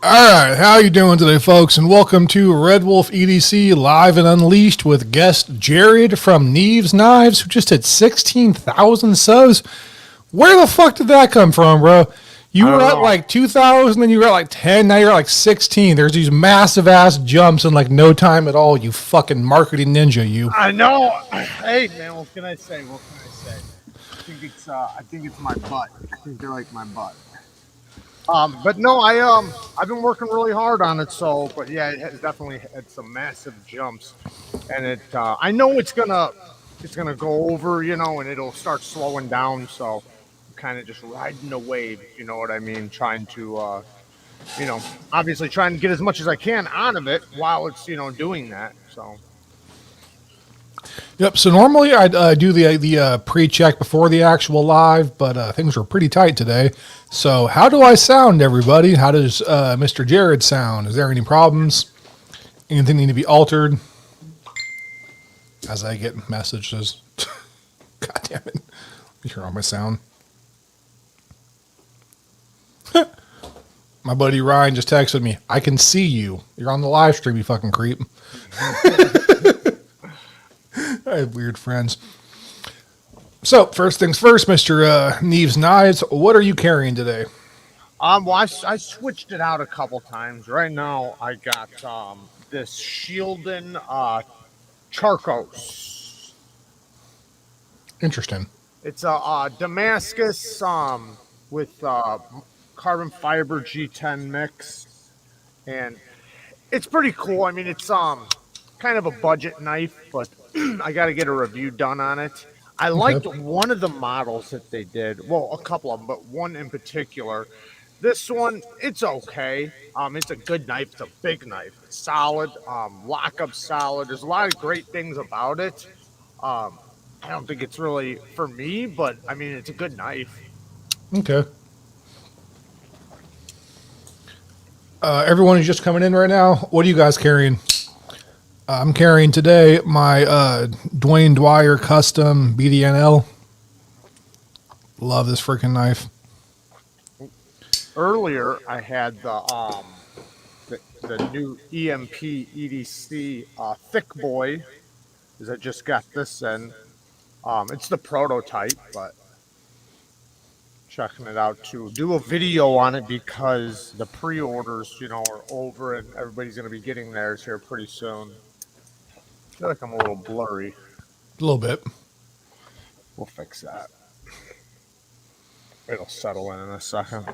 All right, how you doing today, folks? And welcome to RedWolf EDC Live and Unleashed with guest Jared from Neeves Knives, who just hit 16,000 subs. Where the fuck did that come from, bro? You I were don't at know. like 2,000, then you were at like 10, now you're at like 16. There's these massive ass jumps in like no time at all, you fucking marketing ninja, you. I know. Hey man, what can I say? What can I say? I think it's my butt. I think they like my butt. But no, I've been working really hard on it. So, but yeah, it has definitely had some massive jumps, and I know it's gonna go over, and it'll start slowing down. So, I'm kind of just riding the wave, if you know what I mean, trying to, obviously trying to get as much as I can out of it while it's, doing that. So. Yep, so normally I do the pre-check before the actual live, but things were pretty tight today. So how do I sound, everybody? How does Mr. Jared sound? Is there any problems? Anything need to be altered? As I get messages. God damn it. You hear all my sound. My buddy Ryan just texted me, I can see you. You're on the live stream, you fucking creep. I have weird friends. So, first things first, Mr. Neeves Knives, what are you carrying today? Well, I switched it out a couple times. Right now, I got this Shieldin Charcos. Interesting. It's a Damascus with carbon fiber G10 mix, and it's pretty cool. I mean, it's kind of a budget knife, but I got to get a review done on it. I liked Okay. one of the models that they did. Well, a couple of them, but one in particular. This one, it's okay. It's a good knife. It's a big knife. It's solid. Lockup solid. There's a lot of great things about it. I don't think it's really for me, but I mean, it's a good knife. Okay. Everyone who's just coming in right now, what are you guys carrying? I'm carrying today my Dwayne Dwyer custom BDNL. Love this freaking knife. Earlier, I had the new EMP EDC Thick Boy, because I just got this in. It's the prototype, but checking it out to do a video on it because the pre-orders, are over and everybody's going to be getting theirs here pretty soon. I feel like I'm a little blurry. A little bit. We'll fix that. It'll settle in a second.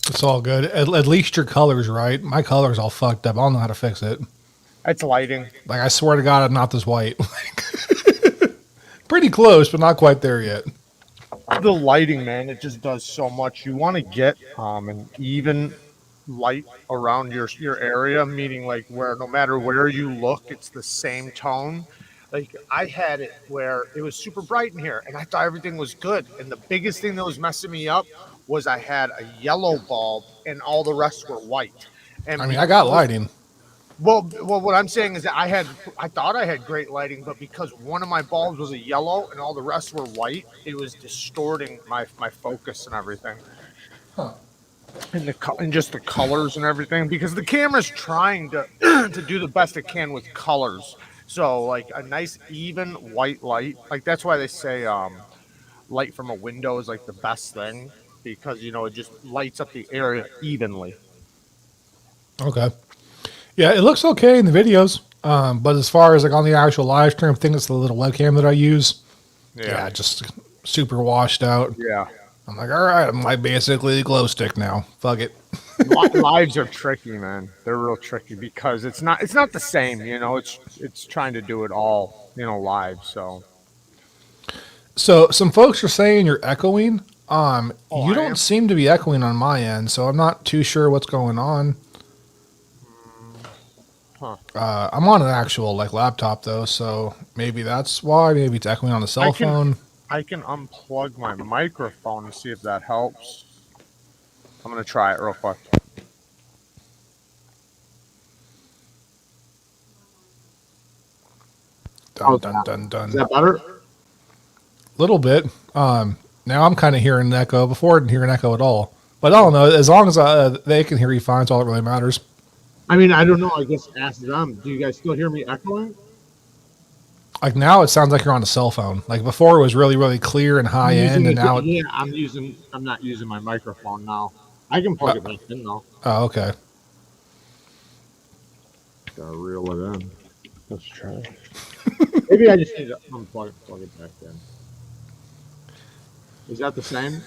It's all good. At least your color's right. My color's all fucked up. I don't know how to fix it. It's lighting. Like, I swear to God, I'm not this white. Pretty close, but not quite there yet. The lighting, man, it just does so much. You want to get an even light around your area, meaning like where no matter where you look, it's the same tone. Like I had it where it was super bright in here, and I thought everything was good. And the biggest thing that was messing me up was I had a yellow bulb, and all the rest were white. And I mean, I got lighting. well, what I'm saying is that I thought I had great lighting, but because one of my bulbs was a yellow and all the rest were white, it was distorting my focus and everything, Huh. and just the colors and everything. Because the camera's trying to to do the best it can with colors. So like a nice even white light, like that's why they say light from a window is like the best thing because it just lights up the area evenly. Okay. Yeah, it looks okay in the videos. But as far as like on the actual live stream, I think it's the little webcam that I use. Yeah, just super washed out. Yeah. I'm like, all right, I'm like basically a glow stick now. Fuck it. Lives are tricky, man. They're real tricky because it's not the same, it's trying to do it all, live. So So some folks are saying you're echoing. oh, You I don't am. seem to be echoing on my end, so I'm not too sure what's going on. Huh. I'm on an actual like laptop though, so maybe that's why. Maybe it's echoing on the cell phone. I can unplug my microphone and see if that helps. I'm gonna try it real quick. Dun dun dun dun. Is that better? Little bit. Now I'm kind of hearing an echo. Before I didn't hear an echo at all. But I don't know. As long as they can hear you fine, it's all that really matters. I mean, I don't know. I guess ask them. Do you guys still hear me echoing? Like now, it sounds like you're on a cell phone. Like before, it was really, really clear and high end, and now, I'm not using my microphone now. I can plug it back in though. oh, okay. Gotta reel it in. Let's try. Maybe I just need to unplug and plug it back in. Is that the same?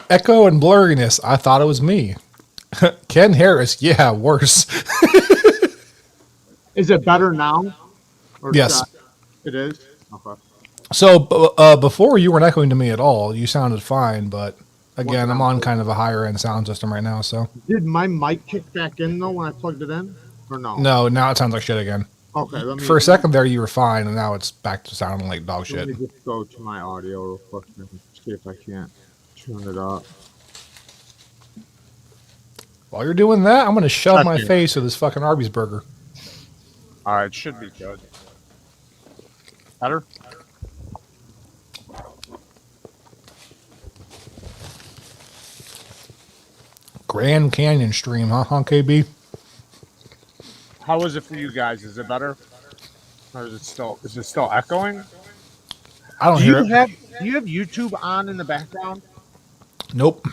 Echo and blurriness. I thought it was me. Ken Harris. Yeah, worse. Is it better now? Or Yes. it is. Okay. So before you weren't echoing to me at all. You sounded fine, but again, I'm on kind of a higher end sound system right now. So did my mic kick back in though when I plugged it in, or no? no, now it sounds like shit again. Okay. For a second there, you were fine, and now it's back to sounding like dog shit. Let me just go to my audio real quick and see if I can't tune it up. While you're doing that, I'm going to shove my face with this fucking Arby's burger. All right, it should be good. Better? Grand Canyon stream, huh, KB? How is it for you guys? Is it better? Or is it still echoing? I don't hear it. Do you have YouTube on in the background? Nope.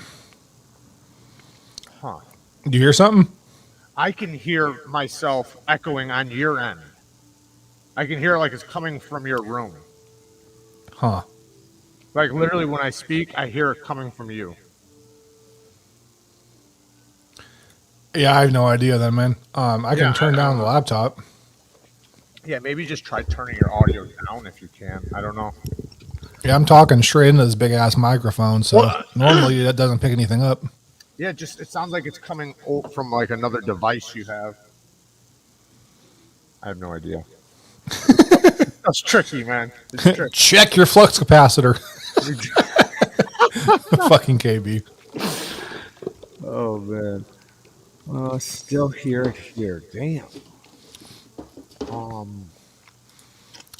Huh. Do you hear something? I can hear myself echoing on your end. I can hear it like it's coming from your room. Huh. Like literally when I speak, I hear it coming from you. Yeah, I have no idea then, man. I can turn down the laptop. Yeah, maybe just try turning your audio down if you can. I don't know. Yeah, I'm talking straight into this big ass microphone, so normally that doesn't pick anything up. Yeah, it sounds like it's coming from like another device you have. I have no idea. That's tricky, man. It's tricky. Check your flux capacitor. Fucking KB. Oh man. Still hear it here. Damn.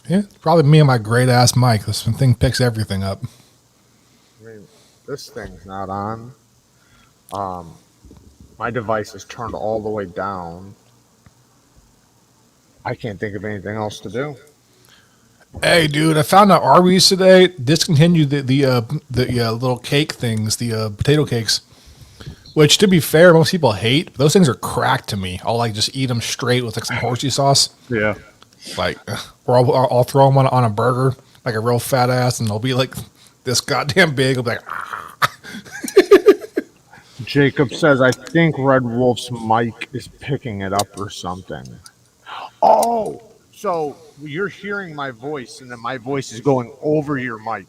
Yeah, probably me and my great ass mic. This thing picks everything up. I mean, this thing's not on. My device is turned all the way down. I can't think of anything else to do. Hey, dude, I found out Arby's today discontinued the little cake things, the potato cakes. Which, to be fair, most people hate. Those things are crack to me. I'll like just eat them straight with like some horsey sauce. Yeah. Like, or I'll throw them on a burger, like a real fat ass, and they'll be like this goddamn big. I'll be like, Jacob says, I think Red Wolf's mic is picking it up or something. Oh, so you're hearing my voice, and then my voice is going over your mic.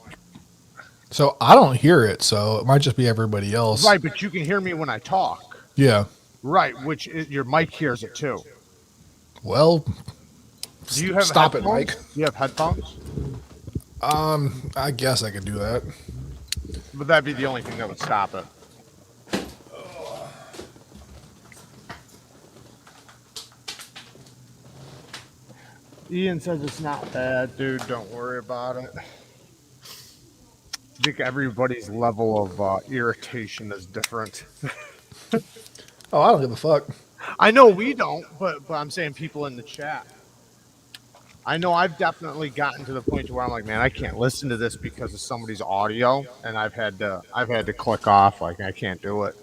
so I don't hear it, so it might just be everybody else. Right, but you can hear me when I talk. Yeah. Right, your mic hears it too. Well, do you have stop headphones? it, Mike. Do you have headphones? I guess I could do that. But that'd be the only thing that would stop it. Ian says it's not bad, dude. Don't worry about it. I think everybody's level of irritation is different. Oh, I don't give a fuck. I know we don't, but I'm saying people in the chat. I know I've definitely gotten to the point where I'm like, man, I can't listen to this because of somebody's audio, and I've had to click off. Like I can't do it.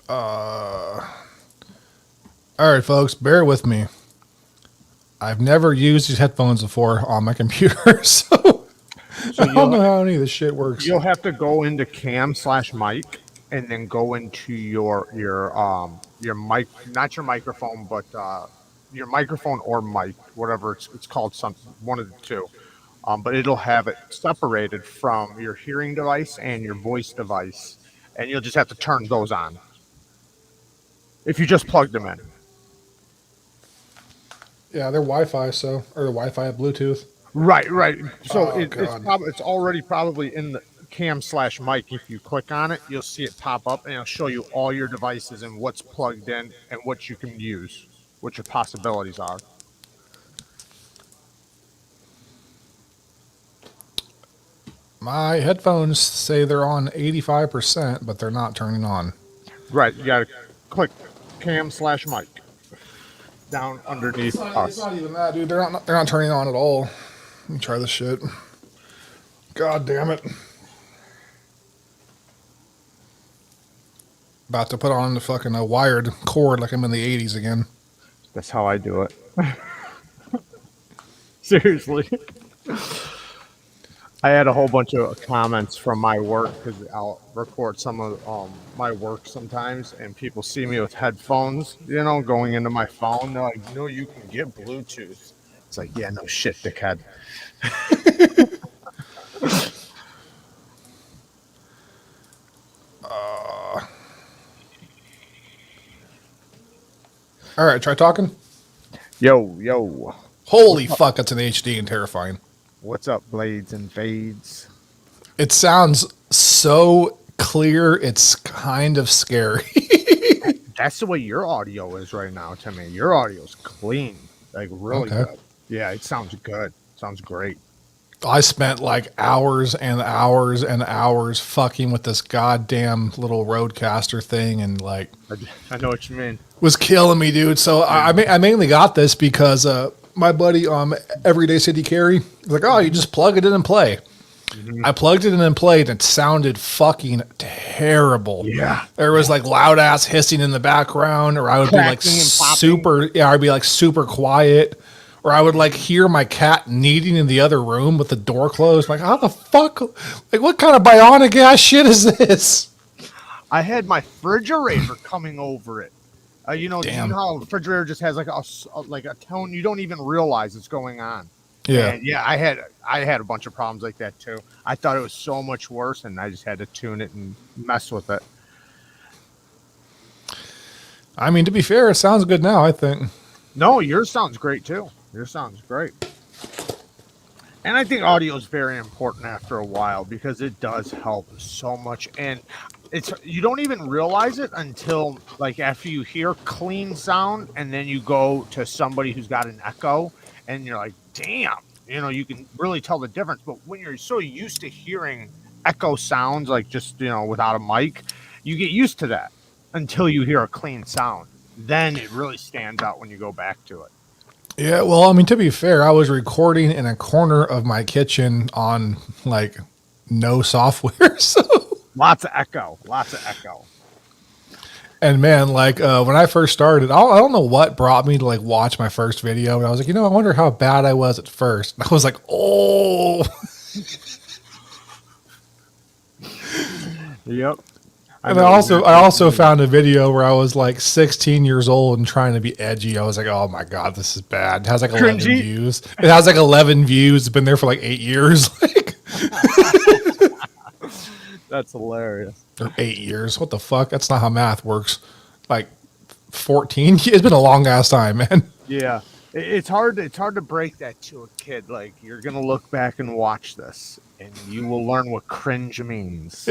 All right, folks, bear with me. I've never used these headphones before on my computer, so I don't know how any of this shit works. You'll have to go into cam/mic and then go into your mic, not your microphone, but your microphone or mic, whatever it's called, one of the two. But it'll have it separated from your hearing device and your voice device, and you'll just have to turn those on if you just plug them in. Yeah, they're Wi-Fi, or Wi-Fi Bluetooth. Right. So it's already probably in the cam/mic. If you click on it, you'll see it pop up, and it'll show you all your devices and what's plugged in and what you can use, what your possibilities are. My headphones say they're on 85%, but they're not turning on. Right, you gotta click cam/mic down It's underneath not, it's us. not even that, dude. They're not turning on at all. Let me try this shit. God damn it. About to put on the fucking wired cord like I'm in the 80s again. That's how I do it. Seriously. I had a whole bunch of comments from my work because I'll record some of my work sometimes, and people see me with headphones, going into my phone. They're like, "No, you can get Bluetooth." It's like, yeah, no shit, dickhead. All right, try talking. Yo, yo, Holy fuck, it's an HD and terrifying. what's up, blades and fades? It sounds so clear, it's kind of scary. That's the way your audio is right now, Timmy. Your audio's clean, like really Okay. good. Yeah, it sounds good. Sounds great. I spent like hours and hours and hours fucking with this goddamn little roadcaster thing and like I know what you mean. was killing me, dude. So I mainly got this because my buddy Everyday City Carry was like, oh, you just plug it in and play. Mm-hmm. I plugged it in and played, and it sounded fucking terrible. Yeah. There was like loud ass hissing in the background, or I would be like Cracking and popping. I'd be like super quiet, or I would like hear my cat kneading in the other room with the door closed. Like, how the fuck? Like, what kind of bionic ass shit is this? I had my refrigerator coming over it. Do you know how a refrigerator just has like a tone you don't even realize it's going on. Yeah. And yeah, I had a bunch of problems like that too. I thought it was so much worse, and I just had to tune it and mess with it. I mean, to be fair, it sounds good now, I think. No, yours sounds great too. Yours sounds great. And I think audio is very important after a while because it does help so much. And you don't even realize it until like after you hear clean sound and then you go to somebody who's got an echo and you're like, damn, you can really tell the difference. But when you're so used to hearing echo sounds, like just, without a mic, you get used to that until you hear a clean sound. Then it really stands out when you go back to it. Yeah, well, I mean, to be fair, I was recording in a corner of my kitchen on like no software, so Lots of echo. and man, like when I first started, I don't know what brought me to like watch my first video, and I was like, I wonder how bad I was at first. And I was like, oh, Yep. and I also found a video where I was like 16 years old and trying to be edgy. I was like, oh my god, this is bad. It has like 11 Cringy. views. It has like 11 views. It's been there for like 8 years. Like, That's hilarious. or 8 years. What the fuck? That's not how math works. Like 14. It's been a long ass time, man. Yeah. It's hard to break that to a kid. Like, you're gonna look back and watch this and you will learn what cringe means.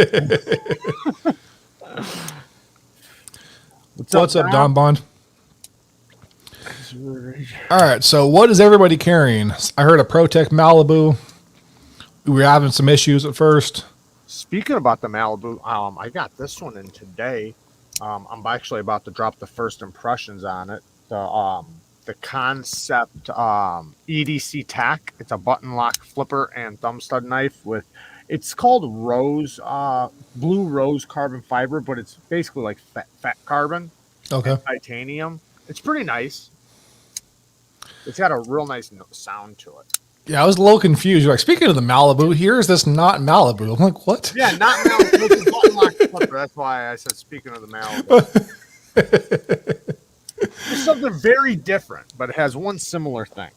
What's up, Don Bond? All right, so what is everybody carrying? I heard a Protect Malibu. We were having some issues at first. Speaking about the Malibu, I got this one in today. I'm actually about to drop the first impressions on it. The Concept EDC tack. It's a button lock flipper and thumb stud knife with. It's called blue rose carbon fiber, but it's basically like fat carbon. Okay. Titanium. It's pretty nice. It's got a real nice sound to it. Yeah, I was a little confused. You're like, speaking of the Malibu, here is this not Malibu. I'm like, what? Yeah, not Malibu. It's a button lock flipper. That's why I said speaking of the Malibu. It's something very different, but it has one similar thing.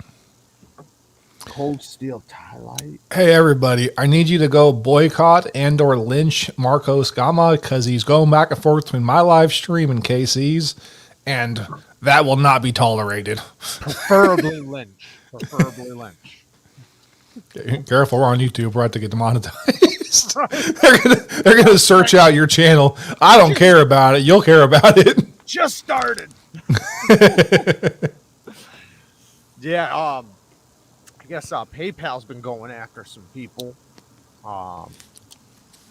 Cold steel tie light. Hey, everybody, I need you to go boycott and or lynch Marcos Gama because he's going back and forth between my live stream and KC's, and that will not be tolerated. Preferably lynch. Careful, we're on YouTube. We're about to get demonetized. they're gonna search out your channel. I don't care about it. You'll care about it. Just started. Yeah, I guess PayPal's been going after some people. um,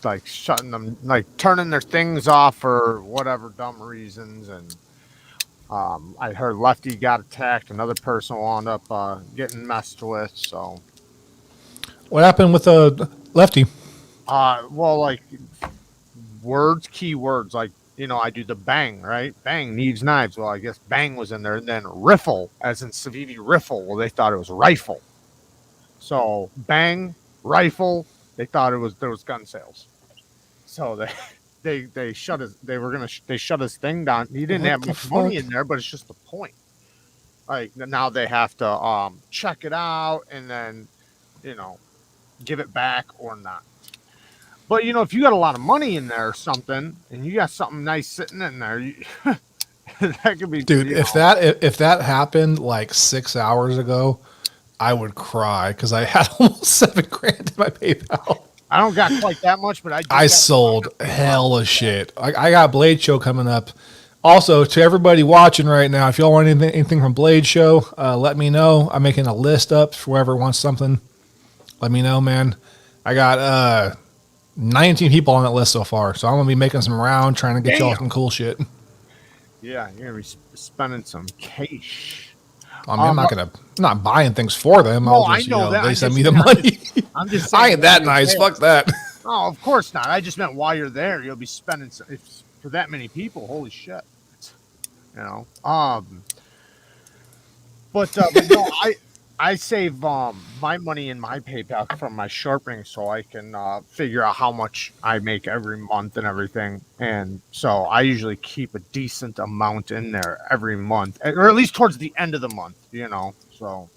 like shutting them, like turning their things off for whatever dumb reasons. And I heard Lefty got attacked. Another person wound up getting messed with. So, What happened with Lefty? well, like words, keywords, like I do the bang, right? Bang needs knives. Well, I guess bang was in there, and then riffle, as in Civivi riffle. Well, they thought it was rifle. So bang rifle, they thought there was gun sales. So they shut his they shut his thing down. He didn't What have the much money fuck? in there, but it's just the point. Like now they have to check it out and then you know give it back or not. But if you got a lot of money in there or something, and you got something nice sitting in there, that could be. Dude, if that happened like 6 hours ago, I would cry because I had almost 7 grand in my PayPal. I don't got quite that much, but I do I got sold quite a hell of shit. I got Blade Show coming up. Also, to everybody watching right now, if y'all want anything from Blade Show, let me know. I'm making a list up for whoever wants something. Let me know, man. I got 19 people on that list so far, so I'm gonna be making some round, trying to get y'all Damn. some cool shit. Yeah, you're gonna be spending some cash. I mean, I'm not buying things for them. No, I'll just, I know that. they send me the money. I'm just saying. I ain't that nice. Fuck that. Oh, of course not. I just meant while you're there, you'll be spending for that many people. Holy shit. You know. But no, I save my money in my PayPal from my sharpening so I can figure out how much I make every month and everything. And so I usually keep a decent amount in there every month, or at least towards the end of the month. So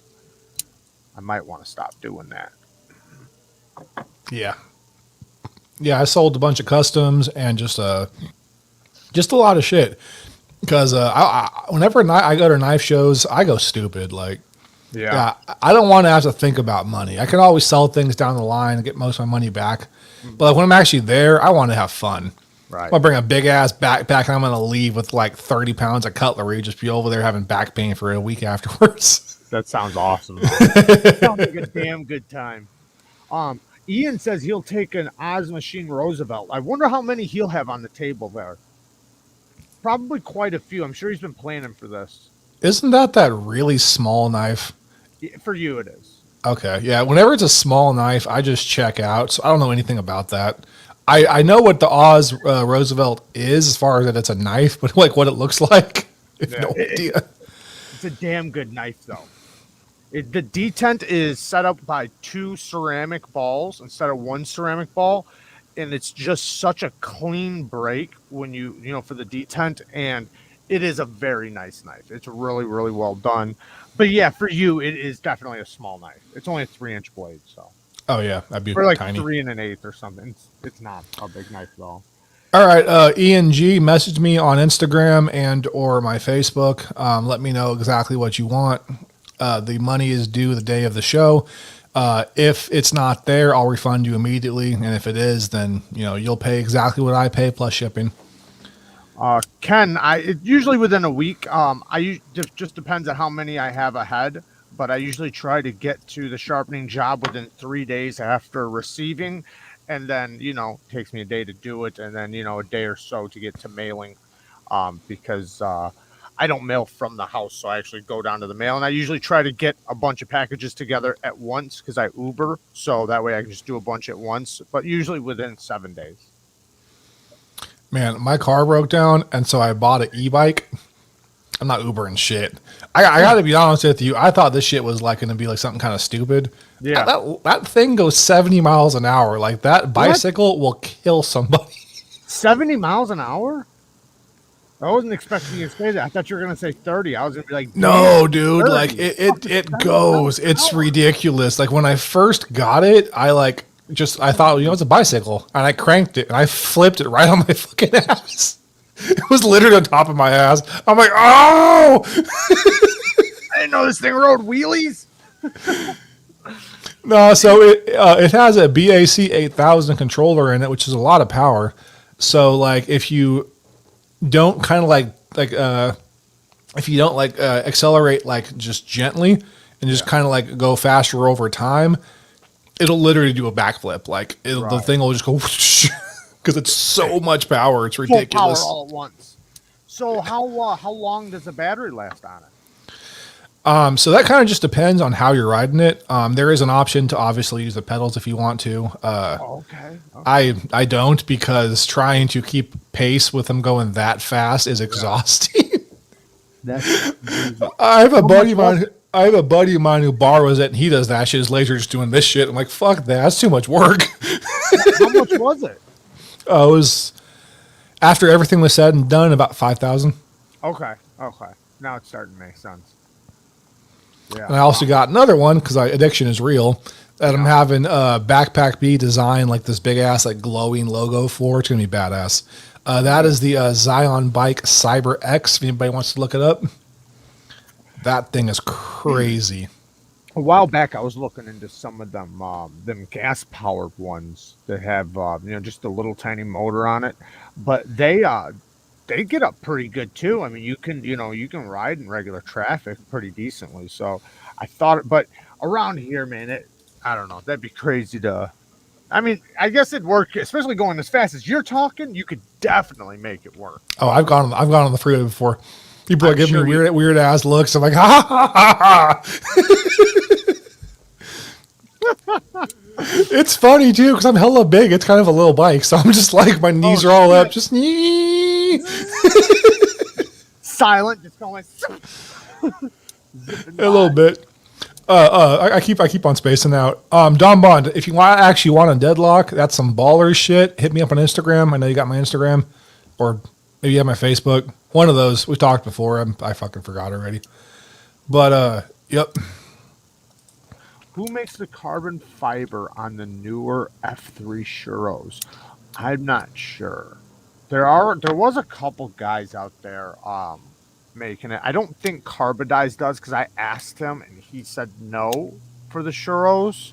I might want to stop doing that. Yeah. Yeah, I sold a bunch of customs and just a lot of shit. Because whenever I go to knife shows, I go stupid. Like, yeah, I don't want to have to think about money. I can always sell things down the line and get most of my money back. But like, when I'm actually there, I want to have fun. Right. I'll bring a big ass backpack and I'm going to leave with like 30 pounds of cutlery, just be over there having back pain for a week afterwards. That sounds awesome. Sounds like a damn good time. Ian says he'll take an Oz Machine Roosevelt. I wonder how many he'll have on the table there. Probably quite a few. I'm sure he's been planning for this. Isn't that really small knife? For you, it is. Okay, yeah. Whenever it's a small knife, I just check out. So I don't know anything about that. I know what the Oz Roosevelt is as far as that it's a knife, but like what it looks like, I have no idea. It's a damn good knife, though. The detent is set up by 2 ceramic balls instead of 1 ceramic ball, and it's just such a clean break when you for the detent, and it is a very nice knife. It's really, really well done. But yeah, for you, it is definitely a small knife. It's only a 3-inch blade, so. Oh yeah, that'd be For like tiny. 3 1/8 or something. It's not a big knife at all. All right, Ian G, message me on Instagram and or my Facebook. Let me know exactly what you want. The money is due the day of the show. If it's not there, I'll refund you immediately, and if it is, then you'll pay exactly what I pay plus shipping. Ken, usually within a week. Just depends on how many I have ahead, but I usually try to get to the sharpening job within 3 days after receiving, and then it takes me a day to do it, and then a day or so to get to mailing, because I don't mail from the house, so I actually go down to the mail, and I usually try to get a bunch of packages together at once because I Uber, so that way I can just do a bunch at once, but usually within 7 days. Man, my car broke down, and so I bought an e-bike. I'm not Ubering shit. I got to be honest with you. I thought this shit was like going to be like something kind of stupid. Yeah. That thing goes 70 miles an hour. Like that bicycle will kill somebody. 70 miles an hour? I wasn't expecting you to say that. I thought you were going to say 30. I was going to be like, no, dude. 30. Like it goes. It's ridiculous. Like when I first got it, I thought, it's a bicycle, and I cranked it and I flipped it right on my fucking ass. It was literally on top of my ass. I'm like, oh! I didn't know this thing rode wheelies. No, so it has a BAC 8000 controller in it, which is a lot of power. So like if you don't kind of if you don't accelerate like just gently and just kind of like go faster over time, it'll literally do a backflip. Like the Right. thing will just go because it's so much power. It's Full ridiculous. power all at once. So how long does the battery last on it? So that kind of just depends on how you're riding it. There is an option to obviously use the pedals if you want to. Okay. I don't because trying to keep pace with them going that fast is exhausting. That's I have a buddy of mine. I have a buddy of mine who borrows it, and he does that shit. His laser just doing this shit. I'm like, fuck that. That's too much work. how much was it? It was after everything was said and done, about 5,000. Okay. Now it's starting to make sense. Yeah. And I also got another one because addiction is real. That I'm having Backpack B design like this big ass like glowing logo for. It's gonna be badass. That is the Zion Bike Cyber X. If anybody wants to look it up, that thing is crazy. A while back, I was looking into some of them gas powered ones that have just a little tiny motor on it, but they get up pretty good too. I mean, you can ride in regular traffic pretty decently. So I thought, but around here, man, I don't know, that'd be crazy to. I mean, I guess it'd work, especially going as fast as you're talking. You could definitely make it work. Oh, I've gone on the freeway before. People are giving me sure weird ass looks. I'm like, ha ha ha ha. It's funny too because I'm hella big. It's kind of a little bike, so I'm just like my knees are all up, just silent, just going a little bit. I keep on spacing out. Don Bond, if you actually want a deadlock, that's some baller shit. Hit me up on Instagram. I know you got my Instagram, or maybe you have my Facebook. One of those. We talked before. I fucking forgot already. But yep. Who makes the carbon fiber on the newer F3 Shuros? I'm not sure. There was a couple guys out there making it. I don't think Carbodize does because I asked him and he said no for the Shuros,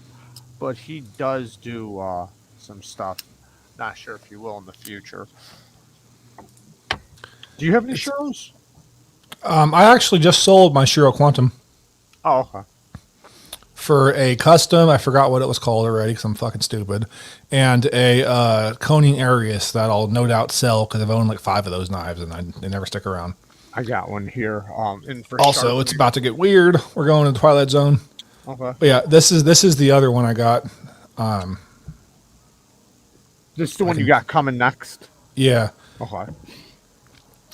but he does do some stuff. Not sure if he will in the future. Do you have any Shuros? I actually just sold my Shiro Quantum Oh, okay. for a custom. I forgot what it was called already because I'm fucking stupid. And a Koning Arius that I'll no doubt sell because I've owned like 5 of those knives and they never stick around. I got one here. Also, it's about to get weird. We're going to the Twilight Zone. Okay. But yeah, this is the other one I got. This is the one you got coming next. Yeah. Okay.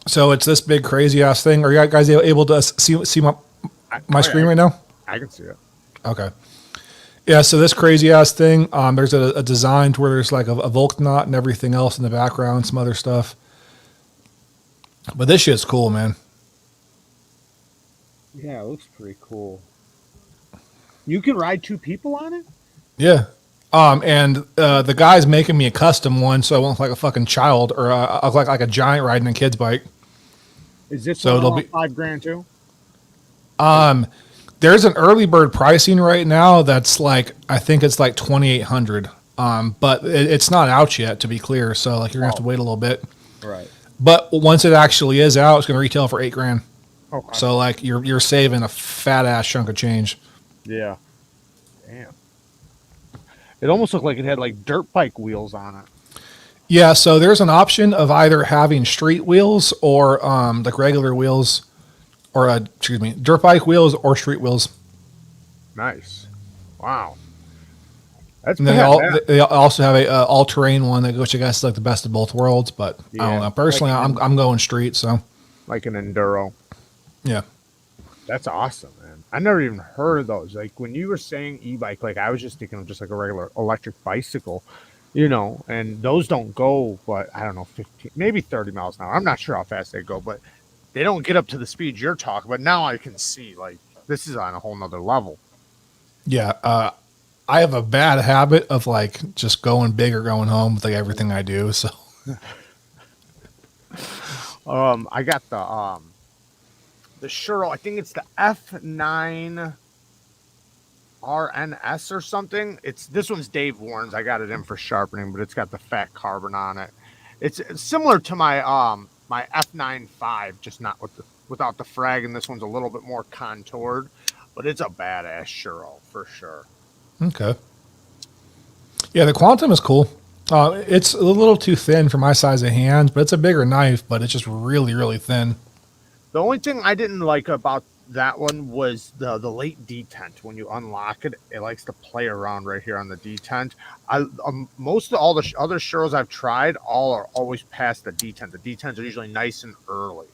So it's this big crazy ass thing. Are you guys able to see my screen right now? I can see it. Okay. Yeah, so this crazy ass thing, there's a design to where there's like a Volk knot and everything else in the background, some other stuff. But this shit's cool, man. Yeah, it looks pretty cool. You can ride 2 people on it? Yeah. And the guy's making me a custom one, so I won't look like a fucking child or I look like a giant riding a kid's bike. Is this so it'll be $5,000 too? There's an early bird pricing right now that's like I think it's like 2,800. But it's not out yet to be clear, so like you're gonna have to wait a little bit. Right. But once it actually is out, it's gonna retail for $8,000. Okay. So like you're saving a fat ass chunk of change. Yeah. Damn. It almost looked like it had like dirt bike wheels on it. Yeah, so there's an option of either having street wheels or like regular wheels, or dirt bike wheels or street wheels. Nice. Wow. That's and then they also have a all-terrain one that which I guess is like the best of both worlds. But Yeah, I don't know. Personally, like I'm going street. So like an enduro. yeah. That's awesome, man. I never even heard of those. Like when you were saying e-bike, like I was just thinking of just like a regular electric bicycle, and those don't go, but I don't know, 15, maybe 30 miles an hour. I'm not sure how fast they go, but they don't get up to the speed you're talking. But now I can see like this is on a whole nother level. Yeah. I have a bad habit of like just going big or going home with like everything I do. So I got the Shuro, I think it's the F9 RNS or something. This one's Dave Warren's. I got it in for sharpening, but it's got the fat carbon on it. It's similar to my my F95, just not without the frag, and this one's a little bit more contoured, but it's a badass Shuro for sure. okay. Yeah, the Quantum is cool. It's a little too thin for my size of hands, but it's a bigger knife, but it's just really, really thin. The only thing I didn't like about that one was the late detent. When you unlock it, it likes to play around right here on the detent. Most of all the other Shuros I've tried, all are always past the detent. The detents are usually nice and early.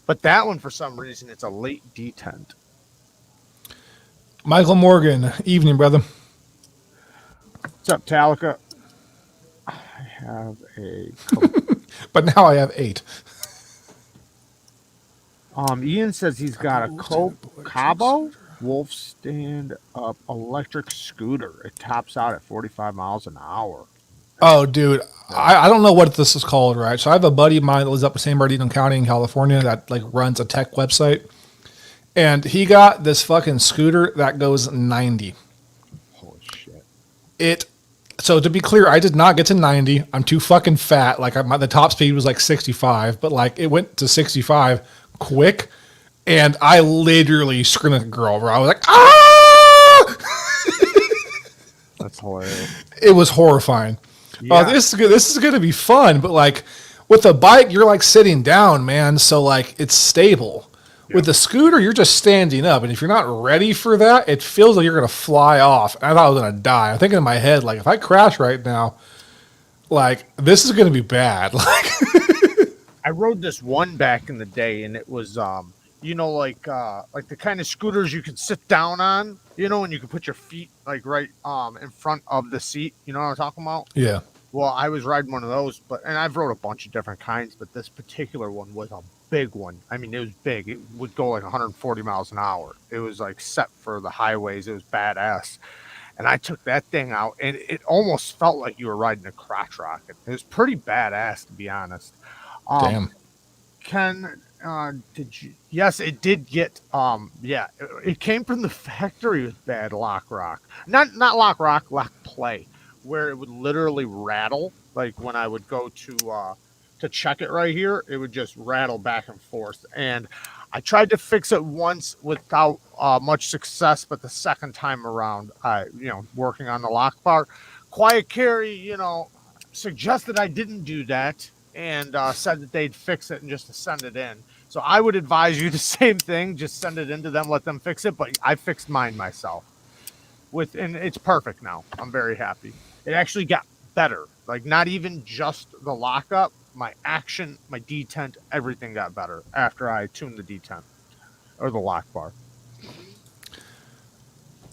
But that one, for some reason, it's a late detent. Michael Morgan, evening, brother. What's up, Talica? I have a. But now I have 8. Ian says he's got a Cabo Wolf stand up electric scooter. It tops out at 45 miles an hour. Oh, dude, I don't know what this is called, right? So I have a buddy of mine that lives up in San Bernardino County in California that like runs a tech website, and he got this fucking scooter that goes 90. Holy shit! So to be clear, I did not get to 90. I'm too fucking fat. Like the top speed was like 65, but like it went to 65 quick, and I literally screamed like a girl. Where I was like, ah! That's hilarious. It was horrifying. Yeah. This is going to be fun, but like with a bike, you're like sitting down, man. So like it's stable. Yeah. With the scooter, you're just standing up, and if you're not ready for that, it feels like you're going to fly off. And I thought I was going to die. I'm thinking in my head, like if I crash right now, like this is going to be bad. Like I rode this one back in the day, and it was like the kind of scooters you can sit down on, and you can put your feet like right in front of the seat. You know what I'm talking about? Yeah. Well, I was riding one of those, and I've rode a bunch of different kinds, but this particular one was a big one. I mean, it was big. It would go like 140 miles an hour. It was like set for the highways. It was badass. And I took that thing out, and it almost felt like you were riding a crotch rocket. It was pretty badass, to be honest. Damn. Ken, did you? Yes, it did get. It came from the factory with bad lock rock. Not lock rock, lock play, where it would literally rattle. Like when I would go to check it right here, it would just rattle back and forth. And I tried to fix it once without much success, but the second time around, working on the lock bar, Quiet Carry, suggested I didn't do that. And said that they'd fix it and just to send it in. So I would advise you the same thing. Just send it in to them, let them fix it. But I fixed mine myself. And it's perfect now. I'm very happy. It actually got better. Like not even just the lockup, my action, my detent, everything got better after I tuned the detent or the lock bar.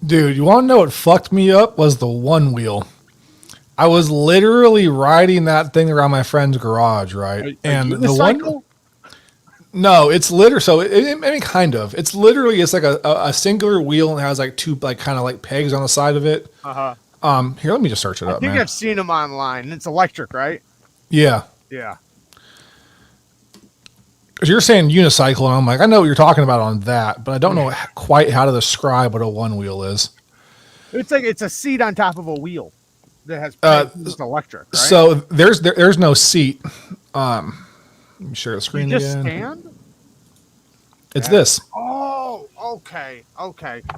Dude, you want to know what fucked me up was the one wheel. I was literally riding that thing around my friend's garage, right? And the one, no, it's literally so. I mean, kind of. It's literally it's like a singular wheel and it has like two like kind of like pegs on the side of it. Here, let me just search it up. I think I've seen them online. And it's electric, right? Yeah. Yeah. Because you're saying unicycle, and I'm like, I know what you're talking about on that, but I don't know quite how to describe what a one wheel is. It's like it's a seat on top of a wheel. That has it's electric, right? So there's no seat. Let me share the screen you just again. Stand? It's this. Oh, okay.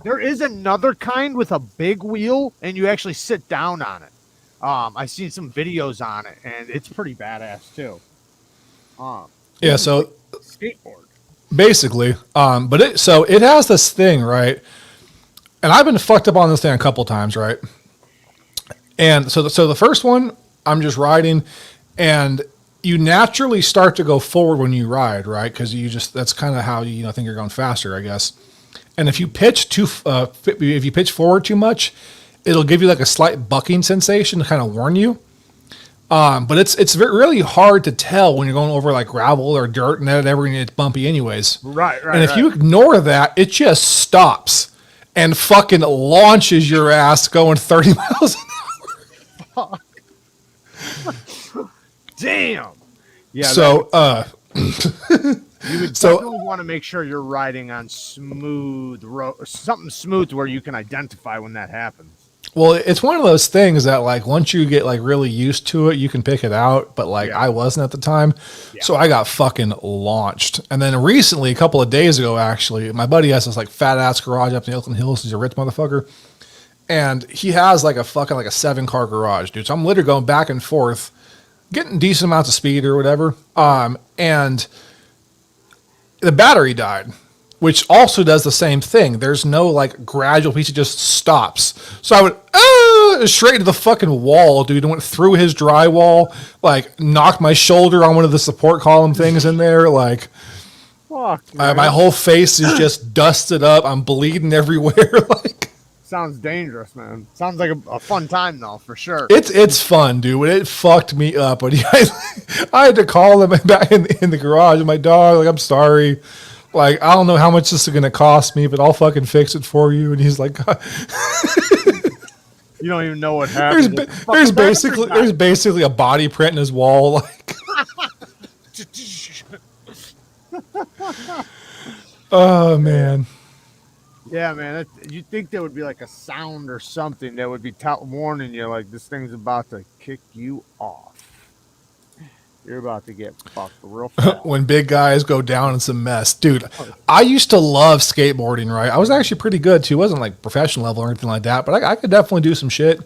There is another kind with a big wheel, and you actually sit down on it. I've seen some videos on it, and it's pretty badass too. Yeah, so skateboard basically, but it has this thing, right? And I've been fucked up on this thing a couple times, right? And so the first one, I'm just riding, and you naturally start to go forward when you ride, right? Because that's kind of how you think you're going faster, I guess. And if you pitch forward too much, it'll give you like a slight bucking sensation to kind of warn you. But it's really hard to tell when you're going over like gravel or dirt and everything. It's bumpy anyways. Right. And if you ignore that, it just stops and fucking launches your ass going 30 miles an hour. Damn. Yeah. So, you would definitely want to make sure you're riding on smooth road, something smooth where you can identify when that happens. Well, it's one of those things that like once you get like really used to it, you can pick it out. But like I wasn't at the time, so I got fucking launched. And then recently, a couple of days ago, actually, my buddy has this like fat ass garage up in the Oakland Hills. He's a rich motherfucker. And he has like a fucking like a 7-car garage, dude. So I'm literally going back and forth, getting decent amounts of speed or whatever. And the battery died, which also does the same thing. There's no like gradual piece; it just stops. So I went straight into the fucking wall, dude. And went through his drywall, like knocked my shoulder on one of the support column things in there. Like Fuck, my whole face is just dusted up. I'm bleeding everywhere. Like sounds dangerous, man. Sounds like a fun time though, for sure. it's fun, dude. It fucked me up, but I had to call him back in the garage. My dog, like, I'm sorry. Like, I don't know how much this is going to cost me, but I'll fucking fix it for you. And he's like, You don't even know what happened. there's basically a body print in his wall. Like, oh man. Yeah, man. You'd think there would be like a sound or something that would be warning you, like this thing's about to kick you off. You're about to get fucked real fast. When big guys go down in some mess. Dude, I used to love skateboarding, right? I was actually pretty good too. It wasn't like professional level or anything like that, but I could definitely do some shit.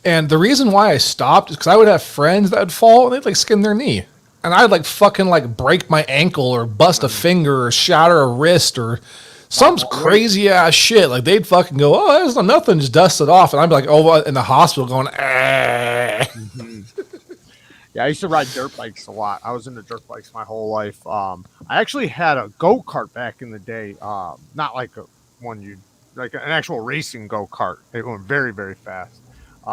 And the reason why I stopped is because I would have friends that would fall and they'd like skin their knee. And I'd like fucking like break my ankle or bust a finger or shatter a wrist or some crazy ass shit. Like they'd fucking go, oh, there's nothing, just dust it off. And I'd be like, oh, in the hospital going, Yeah, I used to ride dirt bikes a lot. I was into dirt bikes my whole life. I actually had a go-kart back in the day. Not like like an actual racing go-kart. It went very, very fast.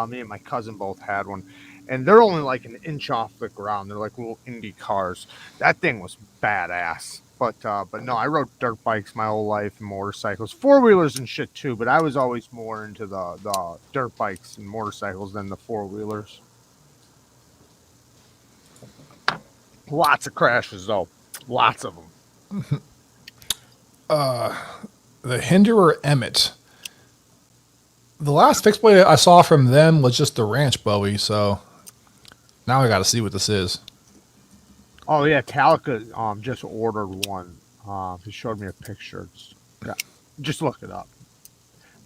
Me and my cousin both had one. And they're only like an inch off the ground. They're like little Indy cars. That thing was badass. But no, I rode dirt bikes my whole life and motorcycles, 4-wheelers and shit too. But I was always more into the dirt bikes and motorcycles than the 4-wheelers. Lots of crashes though, lots of them. the Hinderer Emmett. The last fixed blade I saw from them was just the Ranch Bowie, so now I got to see what this is. Oh yeah, Talica just ordered one. He showed me a picture. Just look it up.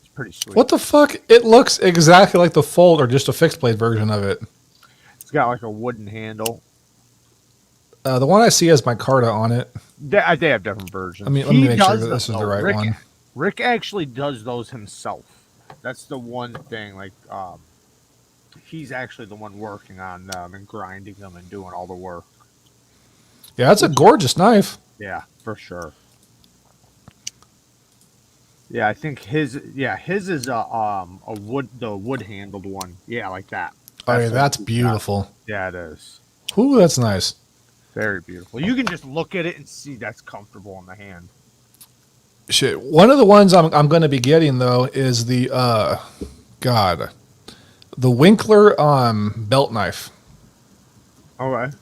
It's pretty sweet. What the fuck? It looks exactly like the Fold or just a fixed blade version of it. It's got like a wooden handle. The one I see has micarta on it. They have different versions. Let me make sure that this is the right one. Rick actually does those himself. That's the one thing. Like, he's actually the one working on them and grinding them and doing all the work. Yeah, that's a gorgeous knife. Yeah, for sure. Yeah, I think his is the wood handled one. Yeah, like that. That's beautiful. Yeah, it is. Ooh, that's nice. Very beautiful. You can just look at it and see that's comfortable in the hand. Shit. One of the ones I'm going to be getting though is the the Winkler belt knife. Okay.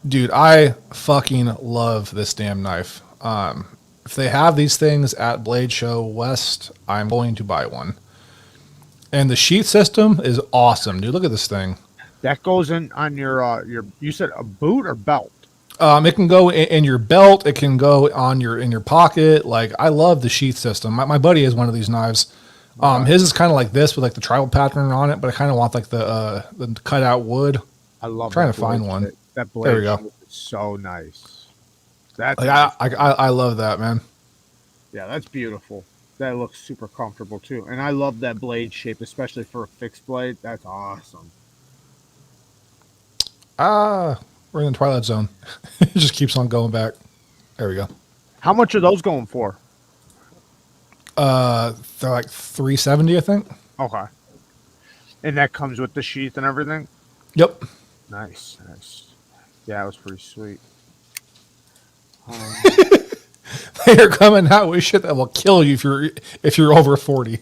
Dude, I fucking love this damn knife. If they have these things at Blade Show West, I'm going to buy one. And the sheath system is awesome, dude. Look at this thing. That goes in on your you said a boot or belt? It can go in your belt. It can go in your pocket. Like, I love the sheath system. My buddy has one of these knives. His is kind of like this with like the tribal pattern on it, but I kind of want like the cut out wood. I love. I'm trying to find one. That blade. There we go. Is so nice. That's like, I love that, man. Yeah, that's beautiful. That looks super comfortable too, and I love that blade shape, especially for a fixed blade. That's awesome. We're in the Twilight Zone. It just keeps on going back. There we go. How much are those going for? They're like $370, I think. Okay. And that comes with the sheath and everything? Yep. Nice. Yeah, it was pretty sweet. They are coming out with shit that will kill you if you're over 40.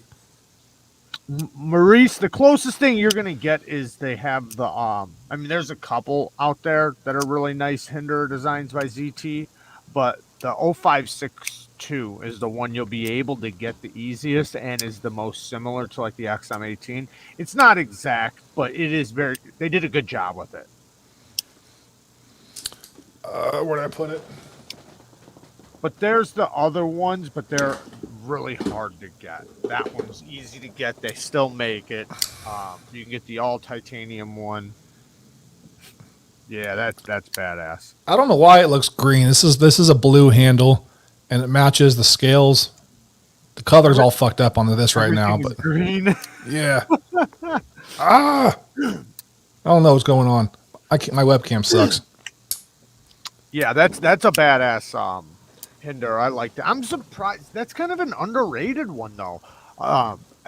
Maurice, the closest thing you're gonna get is they have the I mean, there's a couple out there that are really nice Hinder designs by ZT, but the 0562 is the one you'll be able to get the easiest and is the most similar to like the XM18. It's not exact, but it is they did a good job with it. Where did I put it? But there's the other ones, but they're really hard to get. That one's easy to get. They still make it. You can get the all titanium one. Yeah, that's badass. I don't know why it looks green. This is a blue handle, and it matches the scales. The color's all fucked up on this right now, Everything is but green. yeah. I don't know what's going on. My webcam sucks. Yeah, that's a badass hinder. I like that. I'm surprised. That's kind of an underrated one though.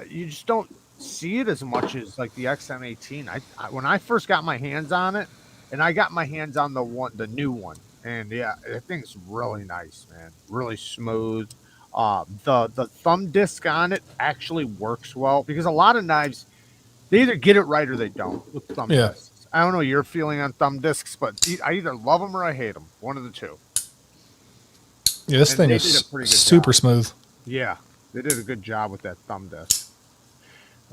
You just don't see it as much as like the XM18. I when I first got my hands on it, and I got my hands on the new one, and yeah, that thing's really nice, man. Really smooth. The thumb disc on it actually works well because a lot of knives they either get it right or they don't with thumb Yeah. discs. I don't know your feeling on thumb discs, but I either love them or I hate them. One of the two. Yeah, this And thing they is did a pretty good super job. smooth. Yeah, they did a good job with that thumb disc.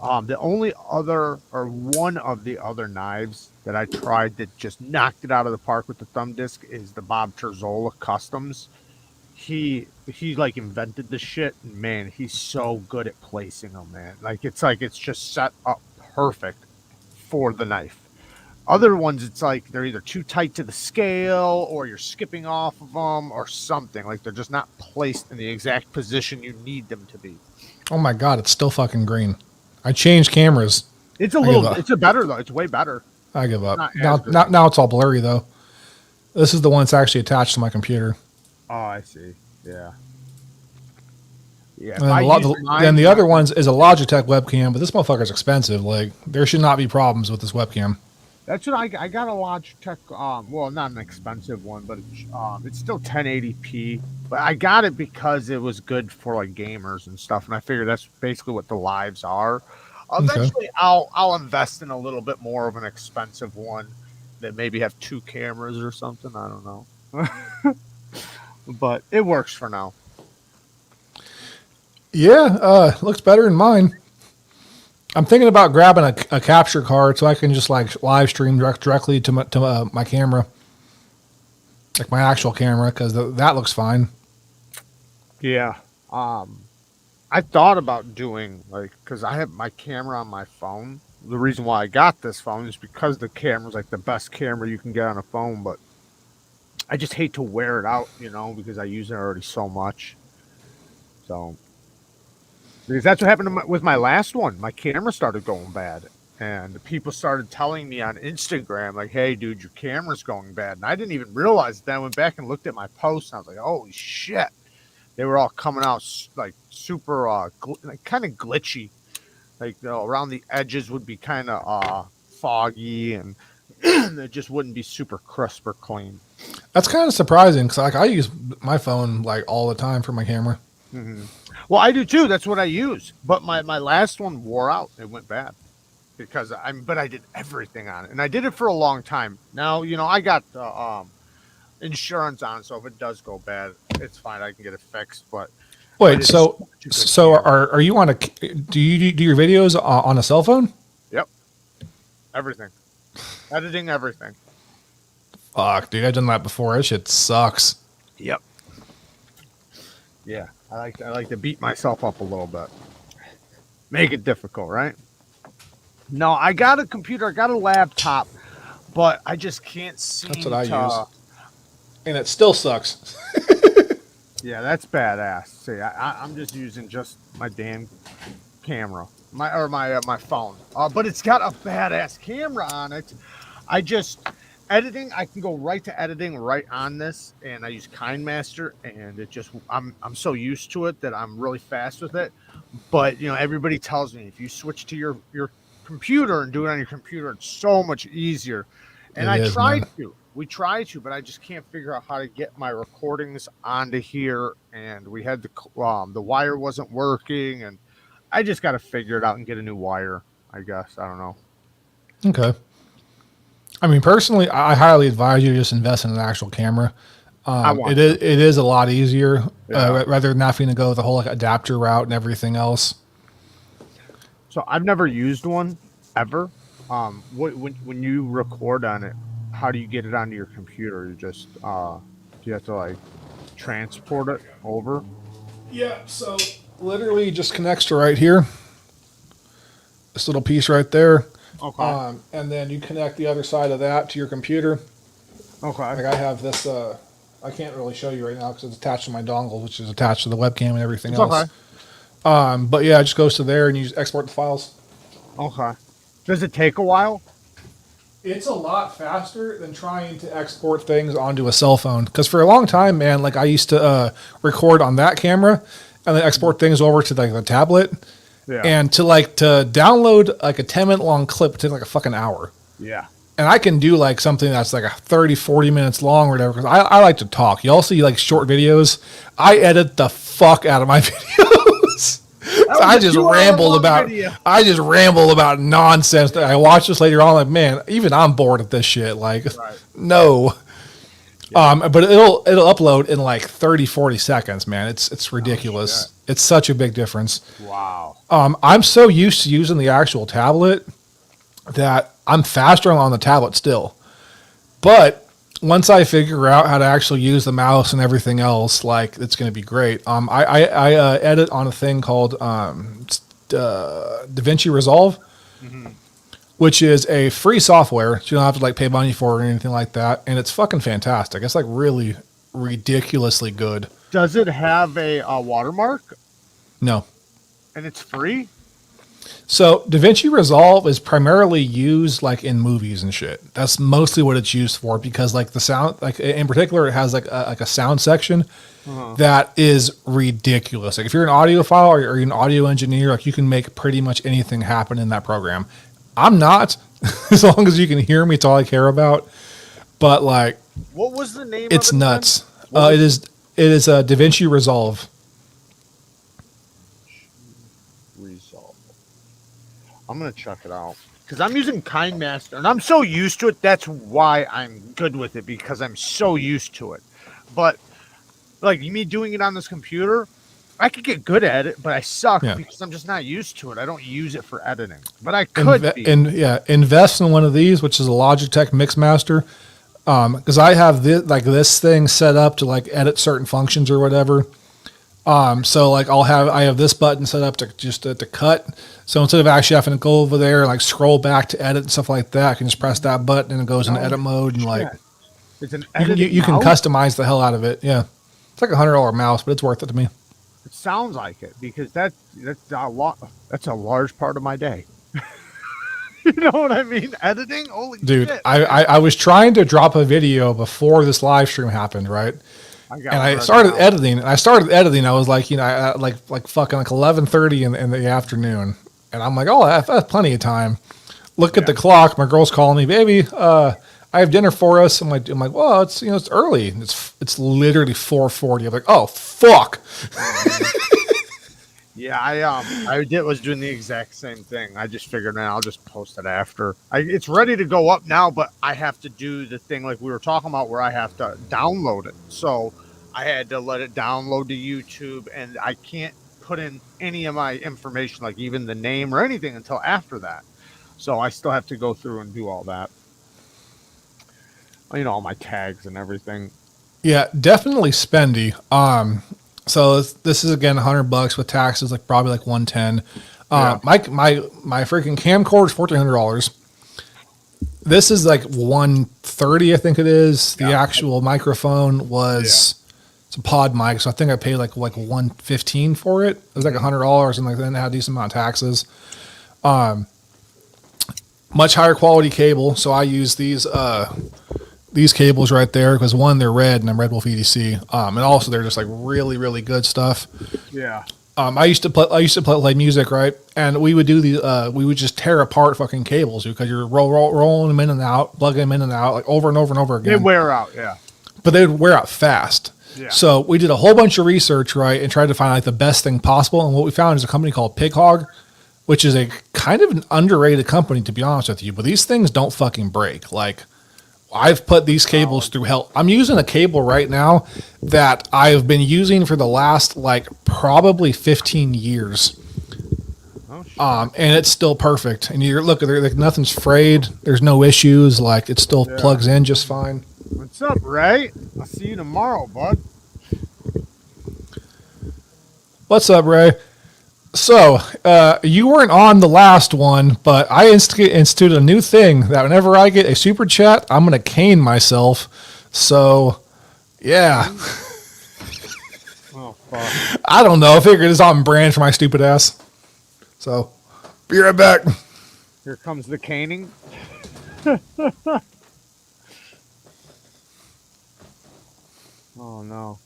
The only other or one of the other knives that I tried that just knocked it out of the park with the thumb disc is the Bob Terzola Customs. He like invented the shit, and man, he's so good at placing them, man. Like it's just set up perfect for the knife. Other ones, it's like they're either too tight to the scale or you're skipping off of them or something. Like they're just not placed in the exact position you need them to be. Oh my god, it's still fucking green. I changed cameras. It's a I give little, up. it's a better though. It's way better. I give up. Not as Now, green. now it's all blurry though. This is the one that's actually attached to my computer. Oh, I see. Yeah. Yeah. And then the other ones is a Logitech webcam, but this motherfucker's expensive. Like there should not be problems with this webcam. That's what I got a Logitech. Well, not an expensive one, but it's still 1080p. But I got it because it was good for like gamers and stuff, and I figured that's basically what the lives are. Okay. Eventually, I'll invest in a little bit more of an expensive one that maybe have two cameras or something. I don't know, but it works for now. Yeah, looks better than mine. I'm thinking about grabbing a capture card so I can just like live stream directly to my camera, like my actual camera, because that looks fine. Yeah. I thought about doing like because I have my camera on my phone. The reason why I got this phone is because the camera's like the best camera you can get on a phone, but I just hate to wear it out, because I use it already so much. So because that's what happened with my last one. My camera started going bad, and people started telling me on Instagram like, "Hey, dude, your camera's going bad." And I didn't even realize it. Then I went back and looked at my posts, and I was like, "Holy shit!" They were all coming out like super, like kind of glitchy. Like around the edges would be kind of foggy, and it just wouldn't be super crisp or clean. That's kind of surprising because like I use my phone like all the time for my camera. Hmm. Well, I do too. That's what I use. But my last one wore out. It went bad because but I did everything on it, and I did it for a long time. Now I got insurance on, so if it does go bad, it's fine. I can get it fixed. But Wait, it's so such a good so camera. are you on a? Do you do your videos on a cell phone? Yep, everything, editing, everything. Fuck, dude, I've done that before. That shit sucks. Yep. Yeah, I like to beat myself up a little bit, make it difficult, right? No, I got a computer, I got a laptop, but I just can't seem That's what I to. use, and it still sucks. Yeah, that's badass. See, I'm just using just my damn camera, my phone. But it's got a badass camera on it. I just editing. I can go right to editing right on this, and I use KindMaster, and it just I'm so used to it that I'm really fast with it. But everybody tells me if you switch to your computer and do it on your computer, it's so much easier. And It I is, man. tried to. We tried to, but I just can't figure out how to get my recordings onto here. And we had the wire wasn't working, and I just got to figure it out and get a new wire. I guess I don't know. Okay. I mean, personally, I highly advise you to just invest in an actual camera. I want It is a lot easier Yeah. rather than having to go the whole like adapter route and everything else. So I've never used one ever. When you record on it, how do you get it onto your computer? You just do you have to like transport it over? Yeah. So literally just connects to right here. This little piece right there. Okay. And then you connect the other side of that to your computer. Okay. Like I have this, I can't really show you right now because it's attached to my dongle, which is attached to the webcam and everything else. Okay. But yeah, it just goes to there and you just export the files. Okay. Does it take a while? It's a lot faster than trying to export things onto a cell phone. Because for a long time, man, like I used to record on that camera and then export things over to like the tablet. Yeah. And to download like a 10-minute long clip would take like a fucking hour. Yeah. And I can do like something that's like a 30, 40 minutes long or whatever. Because I like to talk. You all see like short videos. I edit the fuck out of my videos. I just ramble about nonsense. I watch this later on, like, man, even I'm bored at this shit. Like, right. No. Yeah. But it'll upload in like 30, 40 seconds, man. It's ridiculous. Oh, it's such a big difference. Wow. I'm so used to using the actual tablet that I'm faster on the tablet still. But once I figure out how to actually use the mouse and everything else, like, it's going to be great. I edit on a thing called DaVinci Resolve, which is a free software. So you don't have to like pay money for it or anything like that. And it's fucking fantastic. It's like really ridiculously good. Does it have a watermark? No. And it's free? So DaVinci Resolve is primarily used like in movies and shit. That's mostly what it's used for because like the sound, like in particular, it has like a sound section that is ridiculous. Like if you're an audiophile or you're an audio engineer, like you can make pretty much anything happen in that program. I'm not, as long as you can hear me, it's all I care about. But like, what was the name? It's of it nuts. It is DaVinci Resolve. I'm going to check it out because I'm using KineMaster and I'm so used to it. That's why I'm good with it because I'm so used to it. But like me doing it on this computer, I could get good at it, but I suck because I'm just not used to it. I don't use it for editing, but I could invest in one of these, which is a Logitech Mixmaster. Because I have this thing set up to like edit certain functions or whatever. So like I have this button set up to just to cut. So instead of actually having to go over there and like scroll back to edit and stuff like that, I can just press that button and it goes into edit mode and like it's an you can customize the hell out of it. Yeah, it's like $100 mouse, but it's worth it to me. It sounds like it because that's a lot. That's a large part of my day. You know what I mean? Editing, holy dude! Shit. I was trying to drop a video before this live stream happened, right? I started editing. I was like, like fucking like 11:30 in the afternoon, and I'm like, oh, I have plenty of time. Look at the clock. My girl's calling me, baby. I have dinner for us. I'm like, well, it's it's early. It's literally 4:40. I'm like, oh fuck. Yeah, I was doing the exact same thing. I just figured, man, I'll just post it after. It's ready to go up now, but I have to do the thing like we were talking about where I have to download it. So I had to let it download to YouTube, and I can't put in any of my information, like even the name or anything, until after that. So I still have to go through and do all that. All my tags and everything. Yeah, definitely spendy. So this is again $100 with taxes, like probably like $110. My freaking camcorder is $1,400. This is like $130, I think it is. The actual microphone was it's a pod mic, so I think I paid like $115 for it. It was like $100, and like then it had a decent amount of taxes. Much higher quality cable, so I use these cables right there because one, they're red and I'm RedWolf EDC, and also they're just like really, really good stuff. Yeah. I used to play music, right? And we would do we would just tear apart fucking cables because you're rolling them in and out, plugging them in and out, like over and over and over again. They wear out, yeah. But they would wear out fast. Yeah. So we did a whole bunch of research, right, and tried to find like the best thing possible. And what we found is a company called Pig Hog, which is a kind of an underrated company, to be honest with you. But these things don't fucking break. Like, I've put these cables through hell. I'm using a cable right now that I've been using for the last like probably 15 years. And it's still perfect. And you're look, like nothing's frayed. There's no issues. Like it still plugs in just fine. What's up, Ray? I'll see you tomorrow, bud. What's up, Ray? So, you weren't on the last one, but I instituted a new thing that whenever I get a super chat, I'm going to cane myself. So, yeah. Oh, fuck. I don't know. I figured it's on brand for my stupid ass. So, be right back. Here comes the caning. Oh, no.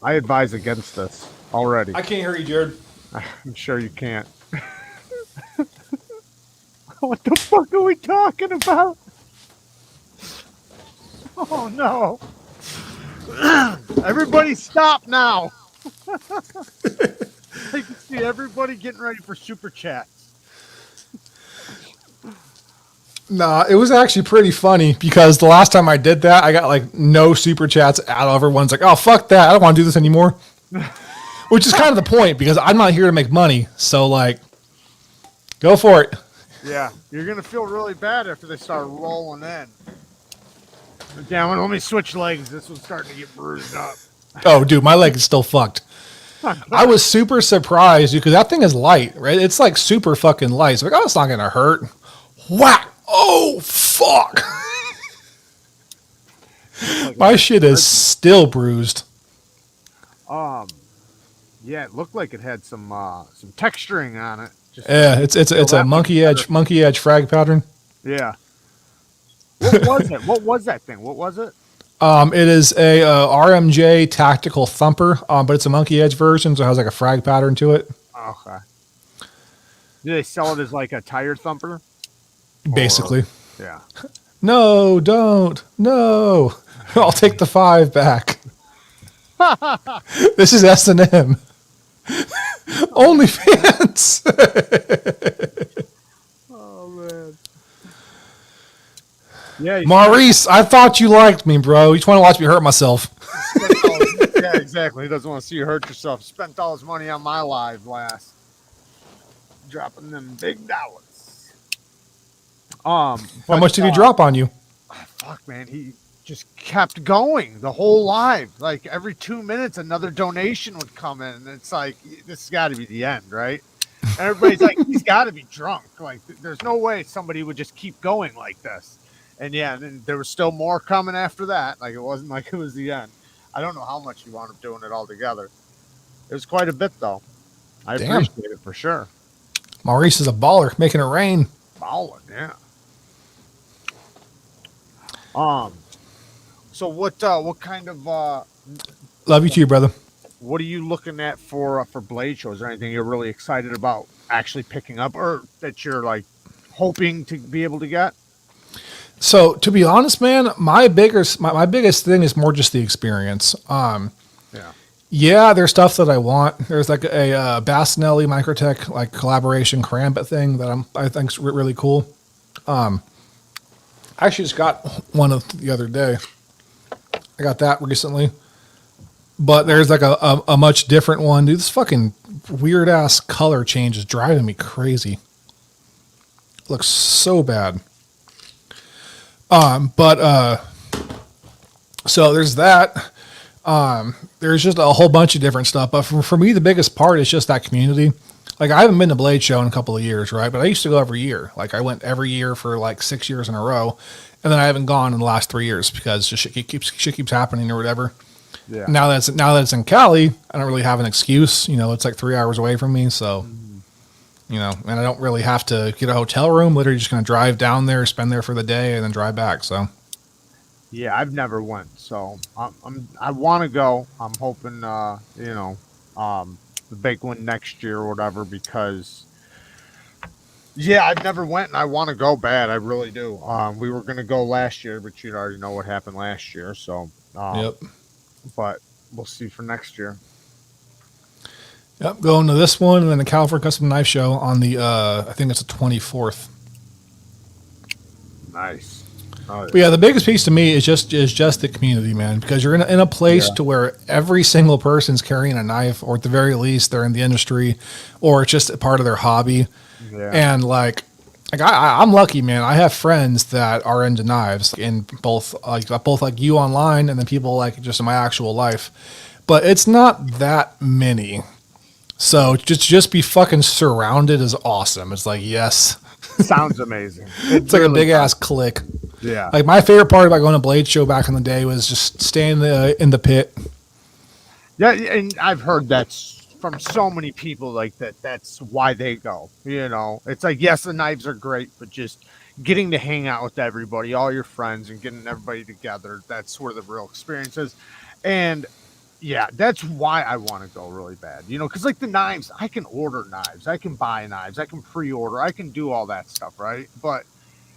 I advise against this already. I can't hear you, Jared. I'm sure you can't. What the fuck are we talking about? Oh, no. Everybody stop now. I can see everybody getting ready for super chats. Nah, it was actually pretty funny because the last time I did that, I got like no super chats at all. Everyone's like, oh, fuck that. I don't want to do this anymore. Which is kind of the point because I'm not here to make money. So, like, go for it. Yeah, you're going to feel really bad after they start rolling in. Damn it, let me switch legs. This one's starting to get bruised up. Oh, dude, my leg is still fucked. I was super surprised because that thing is light, right? It's like super fucking light. So, like, oh, it's not going to hurt. Whack. Oh, fuck. My shit is still bruised. Yeah, it looked like it had some texturing on it. Just Yeah, it's a monkey edge frag pattern. Yeah. What was it? What was that thing? What was it? It is a RMJ tactical thumper, but it's a monkey edge version, so it has like a frag pattern to it. Okay. Do they sell it as like a tire thumper? Basically. Yeah. No, don't. No. I'll take the 5 back. This is S&M. OnlyFans. Oh man. Yeah, Maurice, I thought you liked me, bro. You just want to watch me hurt myself. yeah, exactly. He doesn't want to see you hurt yourself. Spent all his money on my live last. Dropping them big dollars. How much did he drop on you? Fuck, man. He just kept going the whole live. Like every 2 minutes, another donation would come in. And it's like, this has got to be the end, right? And everybody's like, he's got to be drunk. Like, there's no way somebody would just keep going like this. And yeah, then there was still more coming after that. Like, it wasn't like it was the end. I don't know how much he wound up doing it all together. It was quite a bit, though. I appreciate it for sure. Maurice is a baller, making it rain. Balling, yeah. So what kind of Love you too, brother. what are you looking at for blade shows? Is there anything you're really excited about actually picking up, or that you're like hoping to be able to get? So to be honest, man, my biggest thing is more just the experience. Yeah, there's stuff that I want. There's like a Basinelli Microtech like collaboration Karambit thing that I think's really cool. I actually just got one of the other day. I got that recently, but there's like a much different one. Dude, this fucking weird ass color change is driving me crazy. It looks so bad. So there's that. There's just a whole bunch of different stuff. But for me, the biggest part is just that community. Like, I haven't been to Blade Show in a couple of years, right? But I used to go every year. Like, I went every year for like 6 years in a row. And then I haven't gone in the last 3 years because just shit keeps happening or whatever. Yeah. Now that it's in Cali, I don't really have an excuse. You know, it's like 3 hours away from me. So, you know, and I don't really have to get a hotel room. Literally just going to drive down there, spend there for the day, and then drive back. So, Yeah, I've never went, so I want to go. I'm hoping, the big one next year or whatever, because yeah, I've never went and I want to go bad. I really do. We were gonna go last year, but you already know what happened last year, so yep. But we'll see for next year. Yep, going to this one and then the California Custom Knife Show on the I think it's the 24th. Nice. Oh, yeah. But yeah, the biggest piece to me is just the community, man, because you're in a place to where every single person's carrying a knife, or at the very least they're in the industry, or it's just a part of their hobby. Yeah. And like I'm lucky, man. I have friends that are into knives, in both like you online and then people like just in my actual life. But it's not that many. So just be fucking surrounded is awesome. It's like, yes. Sounds amazing. It's like a big ass click. Yeah. Like my favorite part about going to Blade Show back in the day was just staying in the pit. Yeah, and I've heard that's from so many people like that. That's why they go. You know, it's like, yes, the knives are great, but just getting to hang out with everybody, all your friends, and getting everybody together. That's where the real experience is. And yeah, that's why I want to go really bad. You know, because like the knives, I can order knives, I can buy knives, I can pre-order, I can do all that stuff, right? But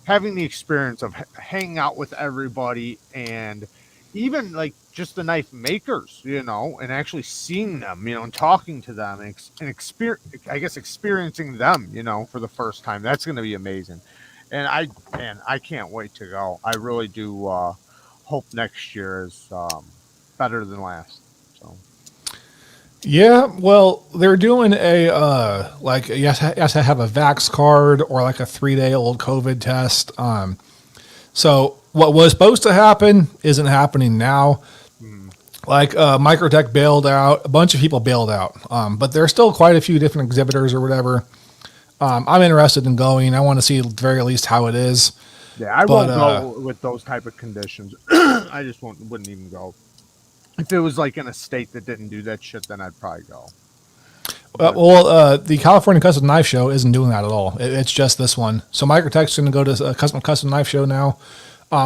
having the experience of hanging out with everybody and even like just the knife makers, you know, and actually seeing them, you know, and talking to them and I guess experiencing them, you know, for the first time. That's going to be amazing. And I can't wait to go. I really do hope next year is better than last. So Yeah, well, they're doing a like you have to have a Vax card or like a 3-day old COVID test. So what was supposed to happen isn't happening now. mm, Like Microtech bailed out, a bunch of people bailed out, but there's still quite a few different exhibitors or whatever. I'm interested in going. I want to see at the very least how it is. yeah, I But won't go with those type of conditions. I just wouldn't even go. If it was like in a state that didn't do that shit, then I'd probably go. But the California Custom Knife Show isn't doing that at all. It's just this one. So Microtech's going to go to a custom knife show now,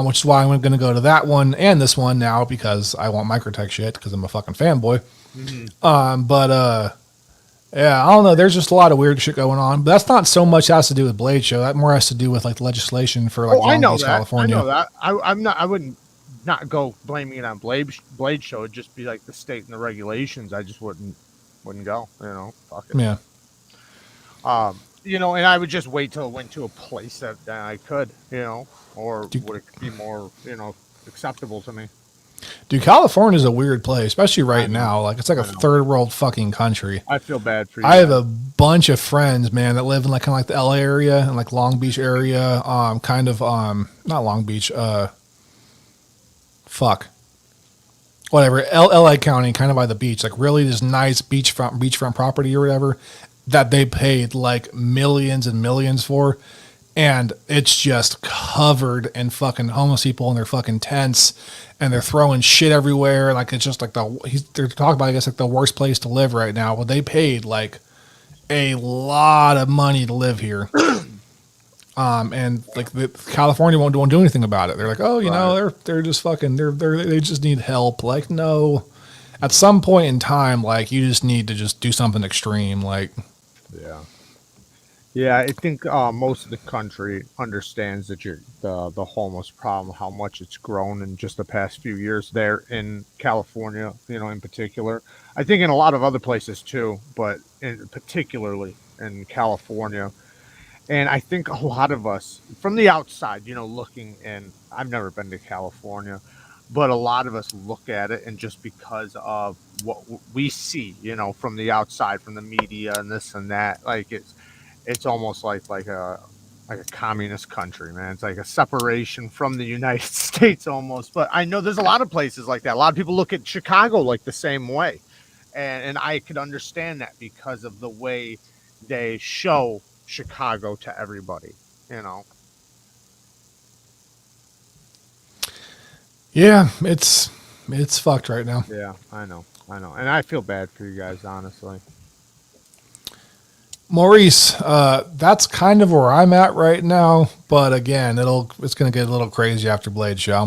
which is why I'm going to go to that one and this one now because I want Microtech shit because I'm a fucking fanboy. Yeah, I don't know. There's just a lot of weird shit going on. But that's not so much has to do with Blade Show. That more has to do with like legislation for like I Long know Beach, that. California. I know that. I'm not. I wouldn't not go blaming it on Blade Show. It'd just be like the state and the regulations. I just wouldn't go. You know, fuck it. Yeah. You know, and I would just wait till it went to a place that I could. You know, or Dude, would it be more acceptable to me? dude, California's a weird place, especially I right know. now. Like it's like a I know. third world fucking country. I feel bad for you. I have man. a bunch of friends, man, that live in like kind of like the LA area and like Long Beach area. Kind of not Long Beach. Fuck. Whatever. LA County, kind of by the beach, like really just nice beachfront property or whatever that they paid like millions and millions for. And it's just covered in fucking homeless people in their fucking tents, and they're throwing shit everywhere. Like it's just like they're talking about, I guess, like the worst place to live right now. Well, they paid like a lot of money to live here. And like California won't do anything about it. They're like, oh, you know, they're just fucking, they just need help. Like, no, at some point in time, like you just need to just do something extreme. Like, Yeah. Yeah, I think most of the country understands that the homeless problem, how much it's grown in just the past few years there in California, you know, in particular. I think in a lot of other places too, but particularly in California. And I think a lot of us from the outside, you know, looking in, I've never been to California, but a lot of us look at it and just because of what we see, you know, from the outside, from the media and this and that, like it's almost like a communist country, man. It's like a separation from the United States almost. But I know there's a lot of places like that. A lot of people look at Chicago like the same way. And I could understand that because of the way they show Chicago to everybody, you know. yeah, it's fucked right now. Yeah, I know. I know. And I feel bad for you guys, honestly. Maurice, that's kind of where I'm at right now. But again, it's gonna get a little crazy after Blade Show.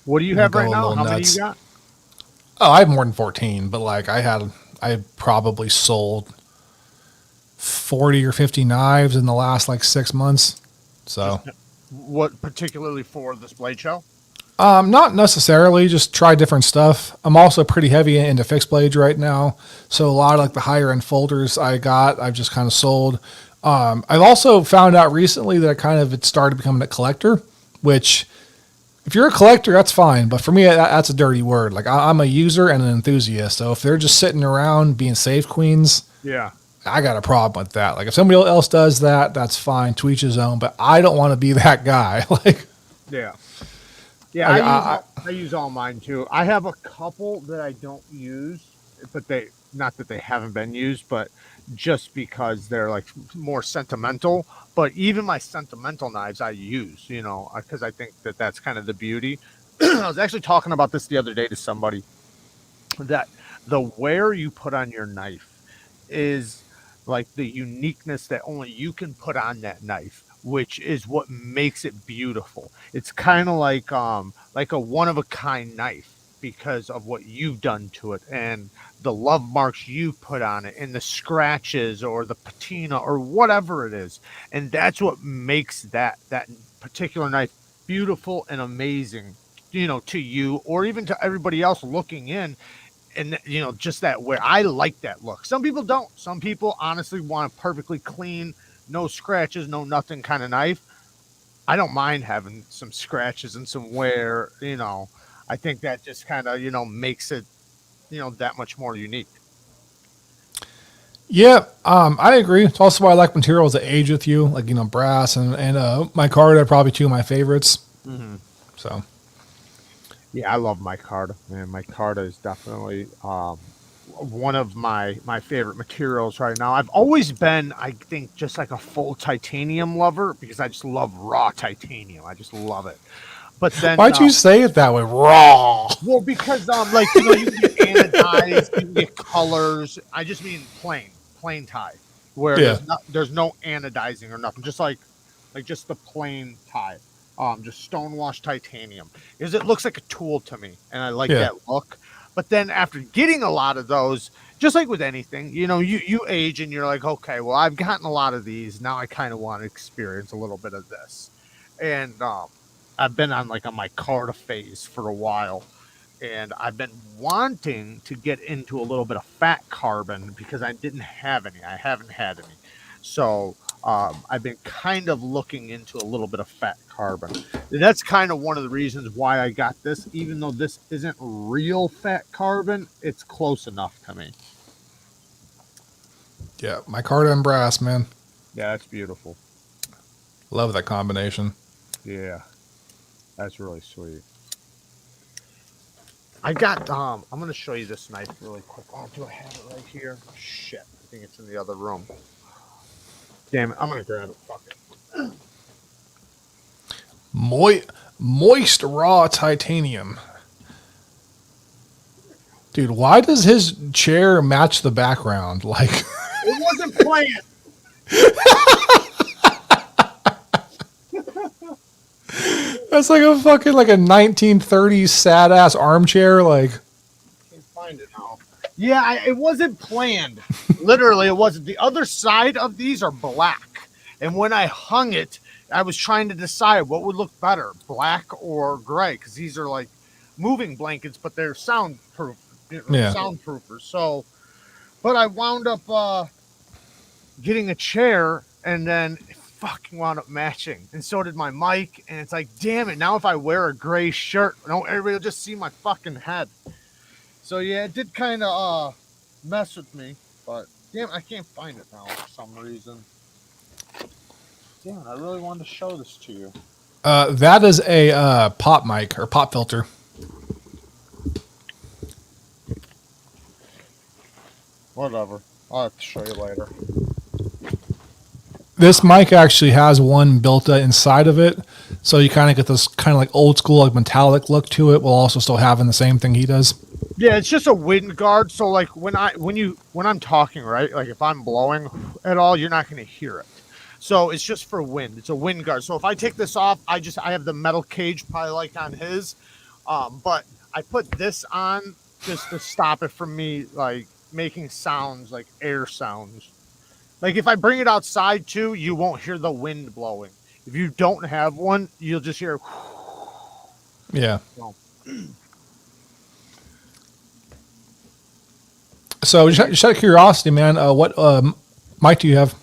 What do you gonna have go right a now? little How many nuts. you got? Oh, I have more than 14, but like I probably sold 40 or 50 knives in the last like 6 months. So, Just what particularly for this blade show? not necessarily, just try different stuff. I'm also pretty heavy into fixed blades right now. So a lot of like the higher end folders I've just kind of sold. I've also found out recently that it started becoming a collector, which if you're a collector, that's fine. But for me, that's a dirty word. Like I'm a user and an enthusiast. So if they're just sitting around being safe queens, Yeah. I got a problem with that. Like if somebody else does that, that's fine. To each his own. But I don't want to be that guy. Like, Yeah. Yeah, I use all mine too. I have a couple that I don't use, but not that they haven't been used, but just because they're like more sentimental. But even my sentimental knives I use, because I think that that's kind of the beauty. I was actually talking about this the other day to somebody, that the wear you put on your knife is like the uniqueness that only you can put on that knife, which is what makes it beautiful. It's kind of like a one of a kind knife because of what you've done to it and the love marks you've put on it and the scratches or the patina or whatever it is. And that's what makes that particular knife beautiful and amazing, to you or even to everybody else looking in. And just that, where I like that look. Some people don't. Some people honestly want a perfectly clean, no scratches, no nothing kind of knife. I don't mind having some scratches and some wear. I think that just kind of makes it that much more unique. Yeah, I agree. It's also why I like materials that age with you, like brass and micarta are probably two of my favorites. Mm-hmm. So Yeah, I love micarta, man. Micarta is definitely one of my favorite materials right now. I've always been, I think, just like a full titanium lover because I just love raw titanium. I just love it. But then, why'd you say it that way? Raw. well, because like you can get anodized, you can get colors. I just mean plain tie, where Yeah, there's no anodizing or nothing, just like just the plain tie, just stonewashed titanium, because it looks like a tool to me, and I like yeah. that look. But then after getting a lot of those, just like with anything, you age and you're like, okay, well, I've gotten a lot of these. Now I kind of want to experience a little bit of this, and I've been on like a micarta phase for a while, and I've been wanting to get into a little bit of fat carbon because I didn't have any. I haven't had any. So I've been kind of looking into a little bit of fat carbon. And that's kind of one of the reasons why I got this, even though this isn't real fat carbon, it's close enough to me. Yeah, micarta and brass, man. Yeah, that's beautiful. Love that combination. Yeah, that's really sweet. I got I'm gonna show you this knife really quick. Oh, do I have it right here? Shit. I think it's in the other room. Damn it, I'm gonna grab it. Fuck it. Moist raw titanium. Dude, why does his chair match the background? Like, It wasn't planned. that's like a fucking like a 1930s sad ass armchair. Like, Can't find it now. Yeah, it wasn't planned. Literally, it wasn't. The other side of these are black, and when I hung it, I was trying to decide what would look better, black or gray, because these are like moving blankets, but they're soundproof, yeah, soundproofers. So, but I wound up getting a chair, and then it fucking wound up matching, and so did my mic. And it's like, damn it! Now if I wear a gray shirt, no, everybody will just see my fucking head. So yeah, it did kind of mess with me, but damn, I can't find it now for some reason. Damn, I really wanted to show this to you. that is a pop mic or pop filter. Whatever, I'll have to show you later. This mic actually has one built inside of it, so you kind of get this kind of like old school, like metallic look to it, while also still having the same thing he does. Yeah, it's just a wind guard. So like when I'm talking, right, like if I'm blowing at all, you're not going to hear it. So it's just for wind. It's a wind guard. So if I take this off, I have the metal cage, probably like on his, but I put this on just to stop it from me like making sounds like air sounds. Like if I bring it outside too, you won't hear the wind blowing. If you don't have one, you'll just hear. Yeah. Well, So just out of curiosity, man, what mic do you have?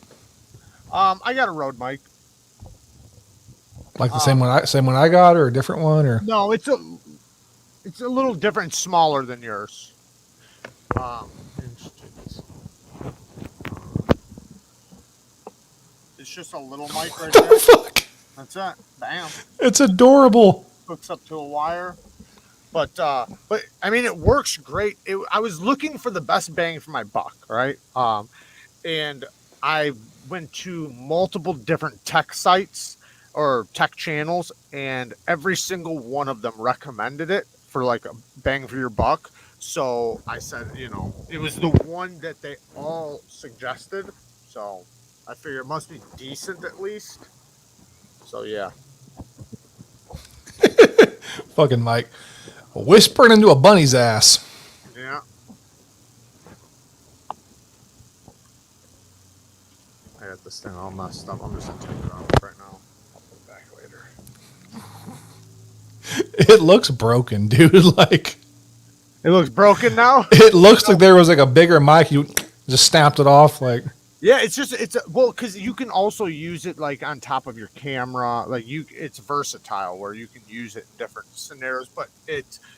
I got a Rode mic. Like the same one I got, or a different one, or No, it's a little different, smaller than yours. It's just a little mic right there. fuck? That's it. Bam. It's adorable. Hooks up to a wire. But I mean, it works great. I was looking for the best bang for my buck, right? And I went to multiple different tech sites or tech channels, and every single one of them recommended it for like a bang for your buck. So I said, it was the one that they all suggested. So I figure it must be decent at least. So yeah. Fucking Mike. Whispering into a bunny's ass. Yeah. I got this thing all messed up. I'm just gonna take it off right now. I'll put it back later. It looks broken, dude. Like, It looks broken now. it looks like there was like a bigger mic. You just snapped it off. Like, Yeah, because you can also use it like on top of your camera. Like it's versatile where you can use it in different scenarios. But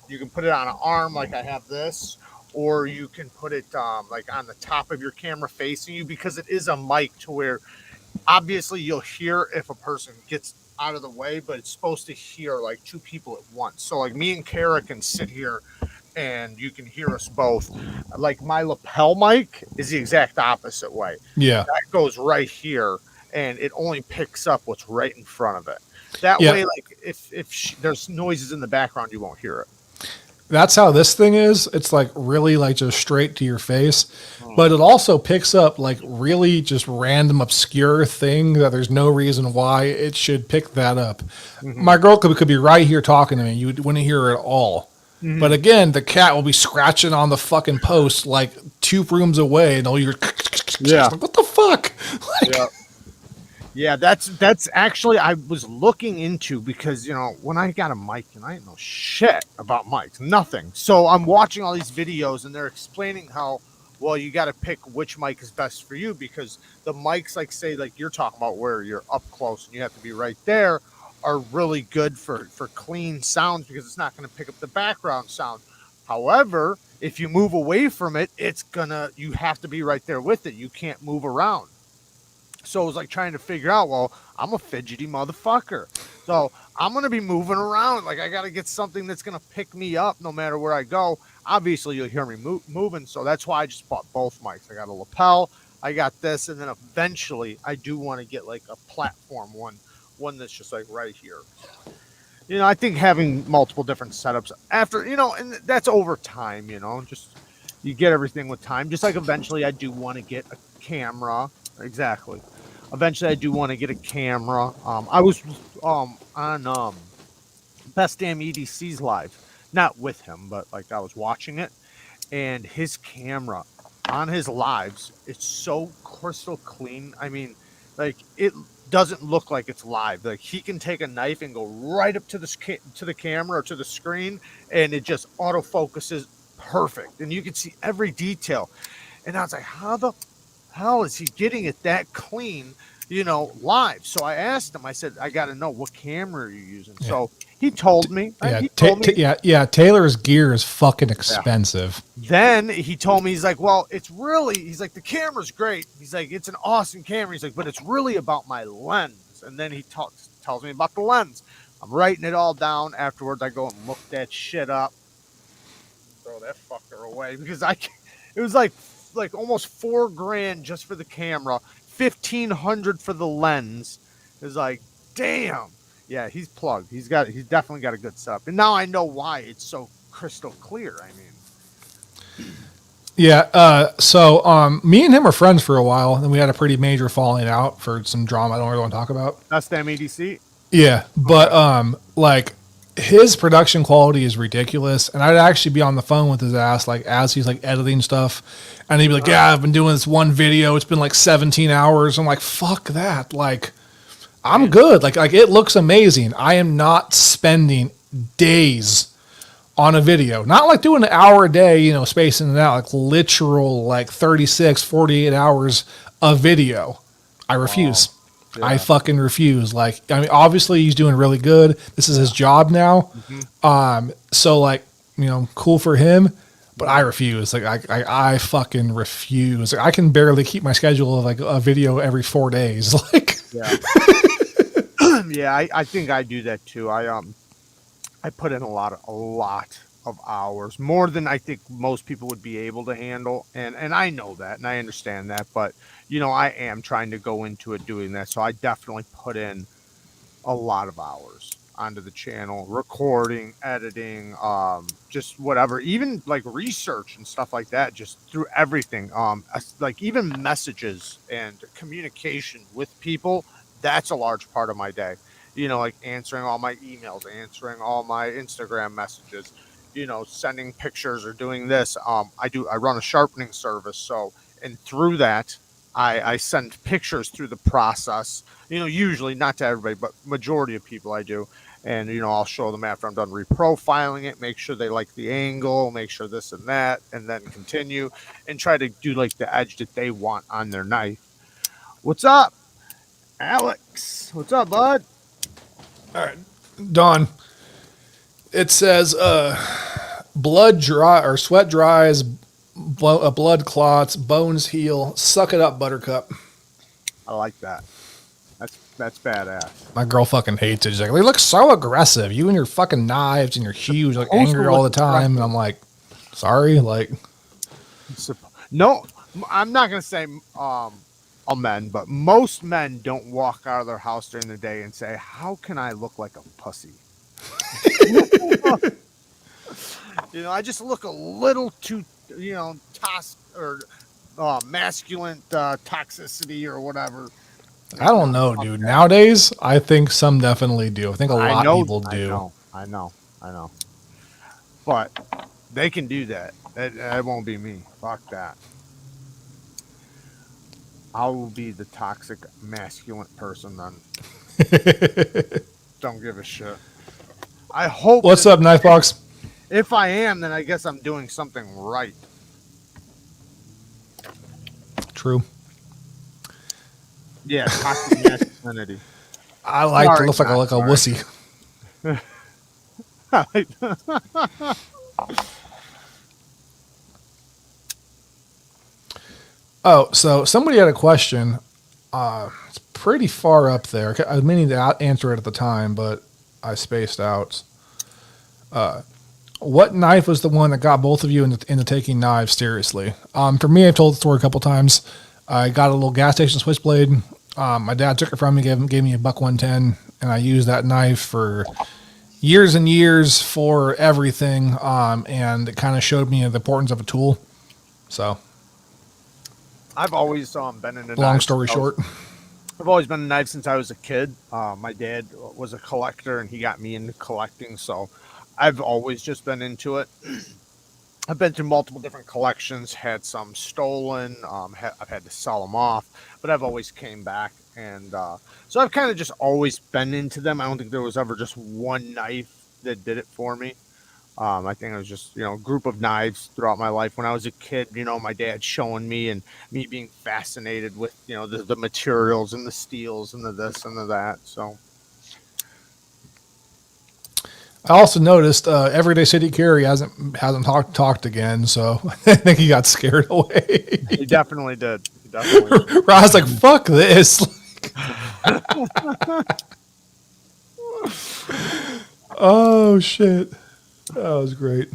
you can put it on an arm like I have this, or you can put it like on the top of your camera facing you, because it is a mic to where obviously you'll hear if a person gets out of the way, but it's supposed to hear like two people at once. So like me and Kara can sit here and you can hear us both. Like my lapel mic is the exact opposite way. yeah. That goes right here and it only picks up what's right in front of it. That Yeah. way, like if there's noises in the background, you won't hear it. That's how this thing is. It's like really like just straight to your face, but it also picks up like really just random obscure thing that there's no reason why it should pick that up. My girl could be right here talking to me. You wouldn't hear her at all. But again, the cat will be scratching on the fucking post like 2 rooms away, and all you're Yeah. like, what the fuck? Like, Yeah. Yeah, that's actually I was looking into, because when I got a mic and I didn't know shit about mics, nothing. So I'm watching all these videos and they're explaining how well you got to pick which mic is best for you, because the mics like say like you're talking about where you're up close and you have to be right there are really good for clean sounds, because it's not going to pick up the background sound. However, if you move away from it, you have to be right there with it. You can't move around. So it was like trying to figure out, well, I'm a fidgety motherfucker. So I'm going to be moving around. Like I got to get something that's going to pick me up no matter where I go. Obviously, you'll hear me moving. So that's why I just bought both mics. I got a lapel. I got this. And then eventually I do want to get like a platform one that's just like right here. I think having multiple different setups after, and that's over time, just you get everything with time. Just like eventually I do want to get a camera. Exactly. Eventually, I do want to get a camera. I was on Best Damn EDC's live, not with him, but like I was watching it, and his camera on his lives, it's so crystal clean. I mean, like it doesn't look like it's live. Like he can take a knife and go right up to the camera or to the screen, and it just autofocuses perfect, and you can see every detail. And I was like, how is he getting it that clean, live? So I asked him, I said, I got to know, what camera are you using? Yeah. So he told me. Taylor's gear is fucking expensive. Yeah. Then he told me, he's like, well, he's like, the camera's great. He's like, it's an awesome camera. He's like, but it's really about my lens. And then he tells me about the lens. I'm writing it all down. Afterwards, I go and look that shit up. Throw that fucker away, because it was like almost $4,000 just for the camera, $1,500 for the lens. It's like, damn. Yeah, he's plugged. He's definitely got a good setup. And now I know why it's so crystal clear. I mean, yeah. So me and him were friends for a while, and we had a pretty major falling out for some drama I don't really want to talk about. That's the EDC. Yeah, but like his production quality is ridiculous, and I'd actually be on the phone with his ass like as he's like editing stuff, and he'd be like, yeah, I've been doing this one video, it's been like 17 hours. I'm like, fuck that. Like, I'm good. Like it looks amazing. I am not spending days on a video, not like doing an hour a day, spacing it out, like literal like 36 48 hours of video. I refuse. Yeah. I fucking refuse. Like, I mean, obviously he's doing really good. This is his job now. Mm-hmm. So like, cool for him, but I refuse. Like I fucking refuse. Like, I can barely keep my schedule of like a video every 4 days. Like, yeah. Yeah. I think I do that too. I put in a lot of hours, more than I think most people would be able to handle. And I know that and I understand that, but I am trying to go into it doing that. So I definitely put in a lot of hours onto the channel, recording, editing, just whatever, even like research and stuff like that, just through everything. Like even messages and communication with people, that's a large part of my day. Like answering all my emails, answering all my Instagram messages, sending pictures or doing this. I run a sharpening service. So, and through that, I send pictures through the process, usually not to everybody, but majority of people I do. And, I'll show them after I'm done reprofiling it, make sure they like the angle, make sure this and that, and then continue and try to do like the edge that they want on their knife. What's up, Alex? What's up, bud? All right, Don. It says, blood dry or sweat dries, blood clots, bones heal. Suck it up, Buttercup. I like that. That's badass. My girl fucking hates it. She's like, they look so aggressive. You and your fucking knives and your huge, like Supposed to angry all the look time. aggressive. And I'm like, sorry, like, No, I'm not gonna say all men, but most men don't walk out of their house during the day and say, "How can I look like a pussy?" I just look a little too, or masculine toxicity or whatever. I don't know, dude. Nowadays, I think some definitely do. I think a lot of people do. I know. But they can do that. That won't be me. Fuck that. I will be the toxic masculine person then. Don't give a shit. I hope. What's up, Knife Box? If I am, then I guess I'm doing something right. True. Yeah, toxic masculinity. I like Sorry, to look like not a sorry. wussy. Oh, so somebody had a question. It's pretty far up there. I was meaning to answer it at the time, but I spaced out. What knife was the one that got both of you into taking knives seriously? For me, I've told the story a couple times. I got a little gas station switchblade. My dad took it from me, gave me a buck 110, and I used that knife for years and years for everything. And it kind of showed me the importance of a tool. So, I've always been in a long knife. story short. I've always been a knife since I was a kid. My dad was a collector, and he got me into collecting. So I've always just been into it. I've been through multiple different collections, had some stolen. I've had to sell them off, but I've always came back, and so I've kind of just always been into them. I don't think there was ever just one knife that did it for me. I think it was just a group of knives throughout my life. When I was a kid, my dad showing me and me being fascinated with the materials and the steels and the this and the that. So I also noticed Everyday City Carry hasn't talked again, so I think he got scared away. he definitely did. He definitely did. I was like, "Fuck this!" Oh shit, that was great.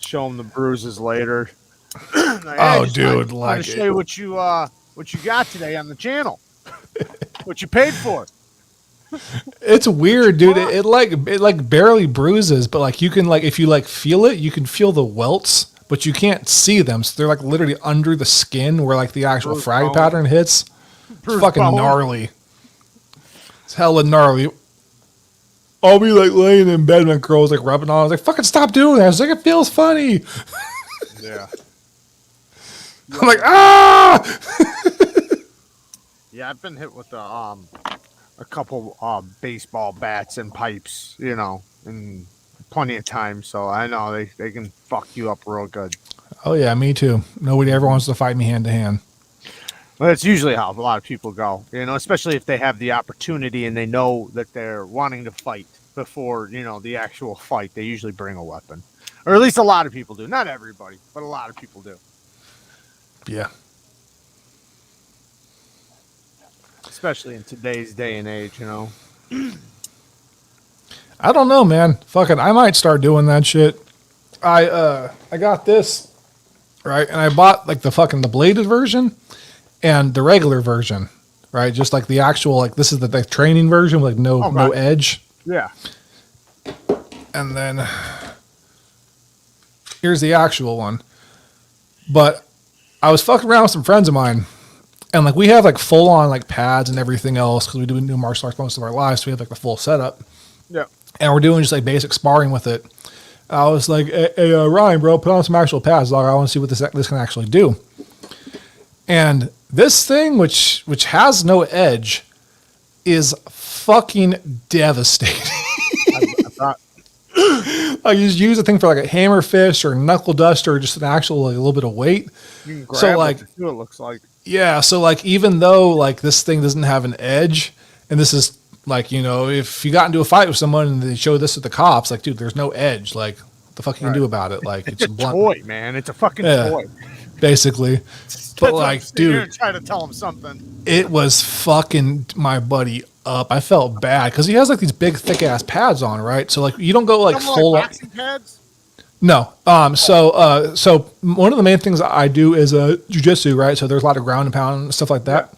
Show him the bruises later. Oh, dude, like to show you what you got today on the channel. What you paid for. It's weird, dude. It like barely bruises, but like you can if you feel it, you can feel the welts, but you can't see them. So they're like literally under the skin where like the actual Bruce frag bone. pattern hits. It's fucking bone. gnarly. It's hella gnarly. I'll be like laying in bed and my girl's like rubbing on. I was like, fucking stop doing that. I was like, it feels funny. Yeah. I'm like, ah! Yeah, I've been hit with a couple baseball bats and pipes, and plenty of times. So I know they can fuck you up real good. Oh yeah, me too. Nobody ever wants to fight me hand to hand. Well, that's usually how a lot of people go, especially if they have the opportunity and they know that they're wanting to fight before, the actual fight. They usually bring a weapon, or at least a lot of people do. Not everybody, but a lot of people do. Yeah. Especially in today's day and age, I don't know, man. Fucking, I might start doing that shit. I got this, right? And I bought like the bladed version and the regular version, right? Just like the actual, like this is the training version with like no edge. Yeah. And then here's the actual one. But I was fucking around with some friends of mine, and like we have like full on like pads and everything else because we do martial arts most of our lives. So we have like the full setup. Yeah. And we're doing just like basic sparring with it. I was like, hey, Ryan, bro, put on some actual pads, dog. I want to see what this can actually do. And this thing, which has no edge, is fucking devastating. I just use the thing for like a hammer fist or knuckle duster or just an actual like a little bit of weight. You can grab it looks like. Yeah, so like even though like this thing doesn't have an edge, and this is like, you know, if you got into a fight with someone and they show this at the cops, like, dude, there's no edge. Like, what the fuck you can do about it? Like, it's a blunt toy, man. It's a fucking toy. Basically. But like, dude, try to tell him something. It was fucking my buddy up. I felt bad because he has like these big thick ass pads on, right? So like you don't go like full like boxing pads? No. So one of the main things I do is jujitsu, right? So there's a lot of ground and pound and stuff like that.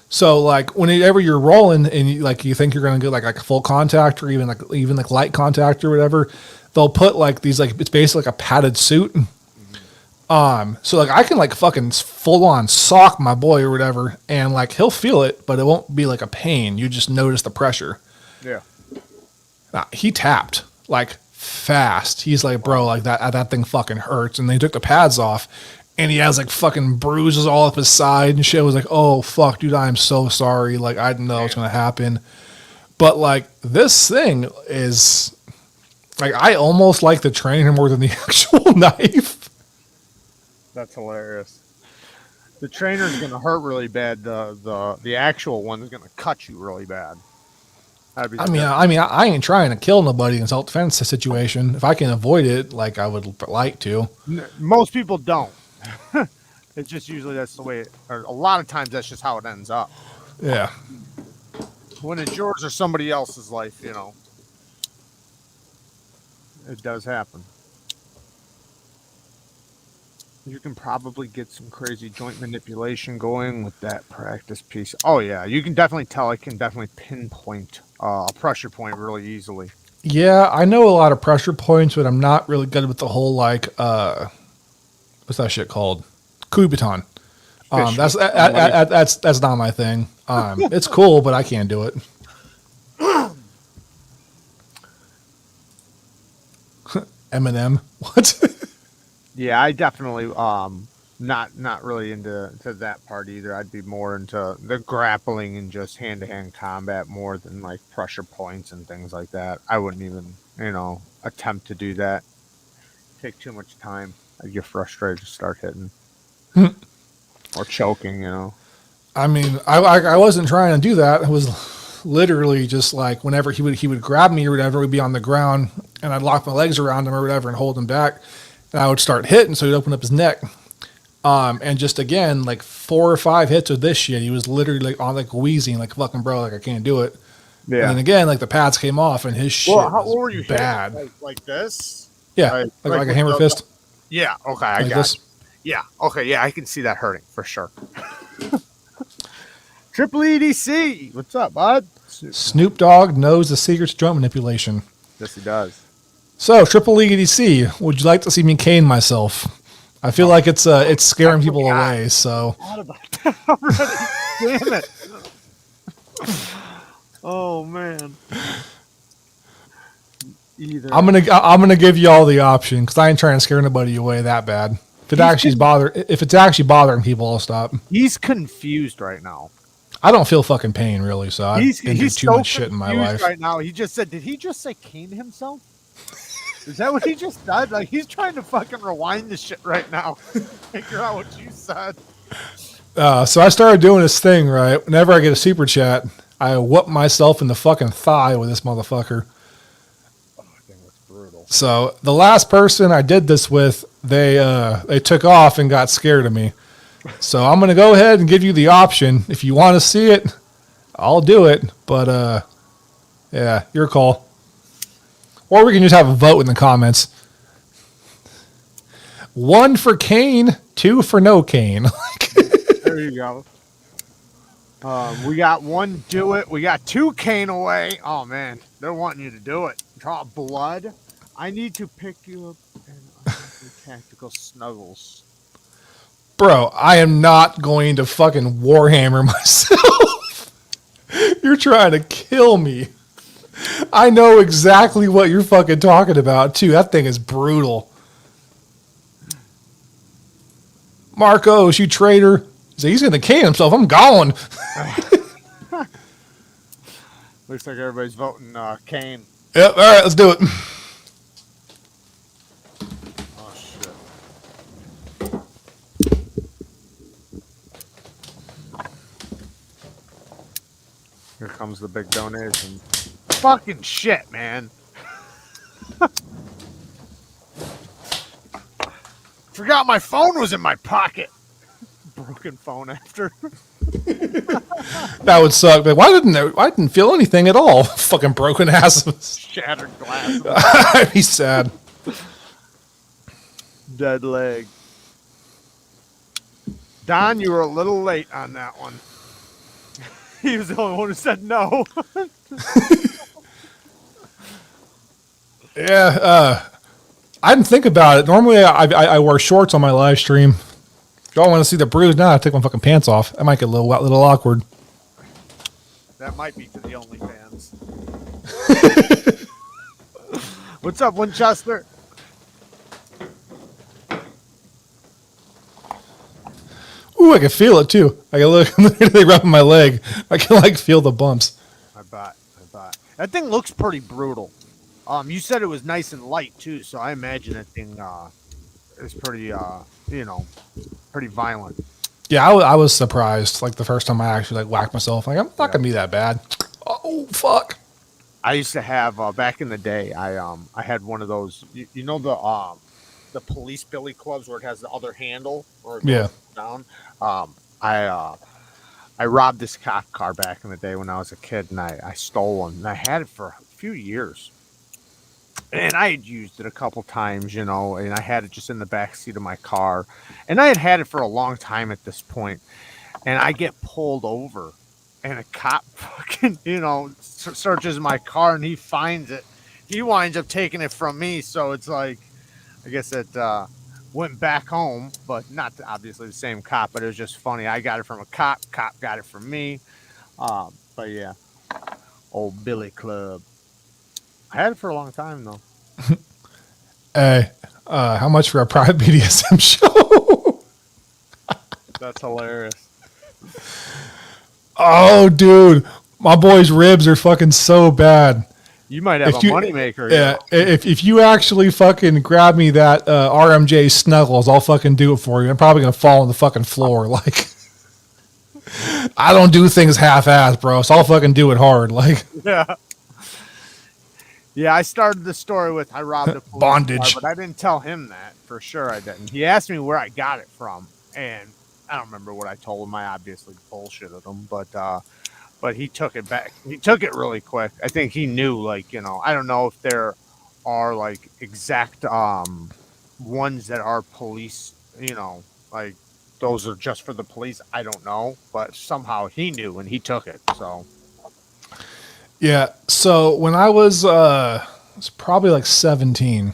So like whenever you're rolling and you think you're gonna get like a full contact or even like light contact or whatever, they'll put like these like it's basically like a padded suit. So like I can like fucking full on sock my boy or whatever, and like he'll feel it, but it won't be like a pain. You just notice the pressure. Yeah. He tapped like fast. He's like, bro, like that thing fucking hurts. And they took the pads off. And he has like fucking bruises all up his side and shit. I was like, oh fuck, dude, I'm so sorry. Like I didn't know it was gonna happen. But like this thing is like I almost like the trainer more than the actual knife. That's hilarious. The trainer's gonna hurt really bad. The actual one is gonna cut you really bad. I mean, I ain't trying to kill nobody in self-defense situation. If I can avoid it, like I would like to. Most people don't. It's just usually that's the way or a lot of times that's just how it ends up. Yeah. When it's yours or somebody else's life, you know, it does happen. You can probably get some crazy joint manipulation going with that practice piece. Oh yeah, you can definitely tell. I can definitely pinpoint a pressure point really easily. Yeah, I know a lot of pressure points, but I'm not really good with the whole like what's that shit called? Kubiton. That's not my thing. It's cool, but I can't do it. Eminem. What? Yeah, I definitely not really into that part either. I'd be more into the grappling and just hand-to-hand combat more than like pressure points and things like that. I wouldn't even, attempt to do that. Take too much time. I'd get frustrated to start hitting. Or choking, I mean, I wasn't trying to do that. It was literally just like whenever he would grab me or whatever, we'd be on the ground and I'd lock my legs around him or whatever and hold him back. And I would start hitting, so he'd open up his neck. And just again, like 4 or 5 hits with this shit, he was literally like on like wheezing, like fucking bro, like I can't do it. Yeah. And then again, like the pads came off and his shit what were you bad. Like this? Yeah, like a hammer fist. Yeah, okay, I got it. Yeah, okay, yeah, I can see that hurting for sure. Triple EDC, what's up, bud? Snoop Dogg knows the secrets to joint manipulation. Yes, he does. So, Triple EDC, would you like to see me cane myself? I feel like it's scaring people away. So, damn it! Oh man. I'm gonna give you all the option because I ain't trying to scare nobody away that bad. If it's actually bothering people, I'll stop. He's confused right now. I don't feel fucking pain really, so I've been through too much shit in my life right now. He just said, "Did he just say cane himself?" Is that what he just did? Like he's trying to fucking rewind this shit right now, figure out what you said. So I started doing this thing right. Whenever I get a super chat, I whoop myself in the fucking thigh with this motherfucker. So the last person I did this with, they took off and got scared of me. So I'm gonna go ahead and give you the option. If you want to see it, I'll do it. But yeah, your call. Or we can just have a vote in the comments. 1 for Kane, 2 for no Kane. There you go. We got 1 do it. We got 2 Kane away. Oh, man. They're wanting you to do it. Draw blood. I need to pick you up and tactical snuggles. Bro, I am not going to fucking Warhammer myself. You're trying to kill me. I know exactly what you're fucking talking about, too. That thing is brutal. Marcos, you traitor. He's going to Kane himself. I'm going. Looks like everybody's voting Kane. Yep, all right, let's do it. Oh, shit. Here comes the big donation. Fucking shit, man. Forgot my phone was in my pocket. Broken phone after. That would suck. But I didn't feel anything at all. Fucking broken asses. Shattered glass. I'd be sad. Dead leg. Don, you were a little late on that one. He was the only one who said no. Yeah, I didn't think about it. Normally, I wear shorts on my live stream. If y'all want to see the bruise now, I take my fucking pants off. That might get a little awkward. That might be to the OnlyFans. What's up, Winchester? Ooh, I can feel it too. I can look literally rubbing my leg. I can like feel the bumps. I bet. That thing looks pretty brutal. You said it was nice and light too, so I imagine that thing is pretty, pretty violent. Yeah, I was surprised. Like the first time I actually like whacked myself. Like I'm not gonna be that bad. Oh fuck! I used to have back in the day. I had one of those. You know the police billy clubs where it has the other handle or it goes down. I robbed this cop car back in the day when I was a kid, and I stole one, and I had it for a few years. And I had used it a couple times, and I had it just in the back seat of my car. And I had it for a long time at this point. And I get pulled over, and a cop fucking, searches my car, and he finds it. He winds up taking it from me, so it's like, I guess it went back home, but not obviously the same cop, but it was just funny. I got it from a cop got it from me. But yeah, old Billy Club. I had it for a long time, though. Hey, how much for a private BDSM show? That's hilarious. Oh, dude. My boy's ribs are fucking so bad. You might have a moneymaker. Yeah, if you actually fucking grab me that RMJ Snuggles, I'll fucking do it for you. I'm probably going to fall on the fucking floor. Like, I don't do things half-assed, bro, so I'll fucking do it hard. Like, yeah. Yeah, I started the story with I robbed a police bondage, car, but I didn't tell him that. For sure I didn't. He asked me where I got it from, and I don't remember what I told him. I obviously bullshitted him, but he took it back. He took it really quick. I think he knew, like, I don't know if there are, like, exact ones that are police, like, those are just for the police. I don't know, but somehow he knew, and he took it, so... Yeah, so when I was probably like 17,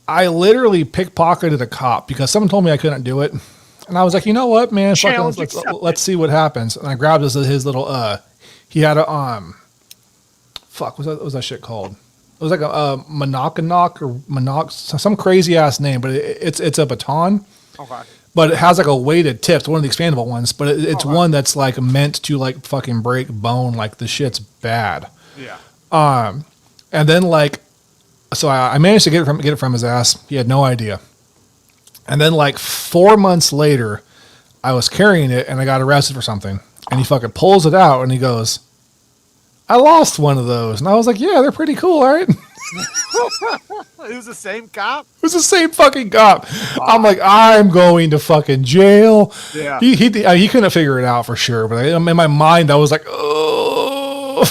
I literally pickpocketed a cop because someone told me I couldn't do it. And I was like, you know what, man, let's see what happens. And I grabbed his little, he had a, what was that shit called? It was like a Monoconoc or some crazy ass name, but it's a baton. Okay. But it has like a weighted tip. It's one of the expandable ones, but it's one that's like meant to like fucking break bone. Like the shit's bad. Yeah. And then like, so I managed to get it from his ass. He had no idea. And then like 4 months later, I was carrying it and I got arrested for something. And he fucking pulls it out and he goes, "I lost one of those." And I was like, "Yeah, they're pretty cool, all right?" It was the same cop? It was the same fucking cop. I'm like, I'm going to fucking jail. Yeah. He couldn't figure it out for sure, but in my mind, I was like, oh.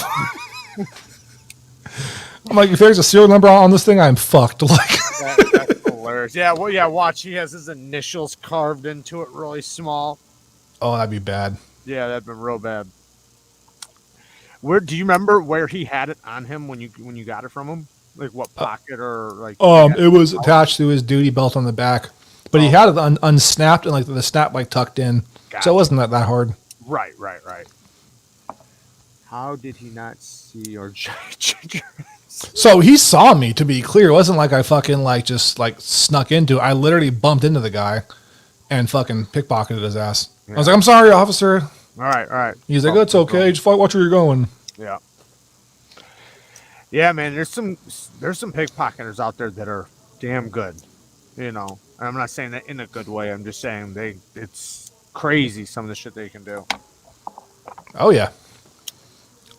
I'm like, if there's a serial number on this thing, I'm fucked. Like, That's hilarious. Yeah, well, yeah, watch. He has his initials carved into it really small. oh, that'd be bad. Yeah, that'd been real bad. Where do you remember where he had it on him when you got it from him? Like what pocket or like? It was attached to his duty belt on the back, but he had it unsnapped and like the snap like tucked in, so it wasn't that hard. Right. How did he not see or ginger? So he saw me. To be clear, it wasn't like I fucking like just like snuck into it. I literally bumped into the guy and fucking pickpocketed his ass. Yeah. I was like, "I'm sorry, officer." All right. He's like, "It's okay. Just watch where you're going." Yeah. Yeah, man. There's some pickpocketers out there that are damn good. You know, I'm not saying that in a good way. I'm just saying it's crazy some of the shit they can do. Oh yeah.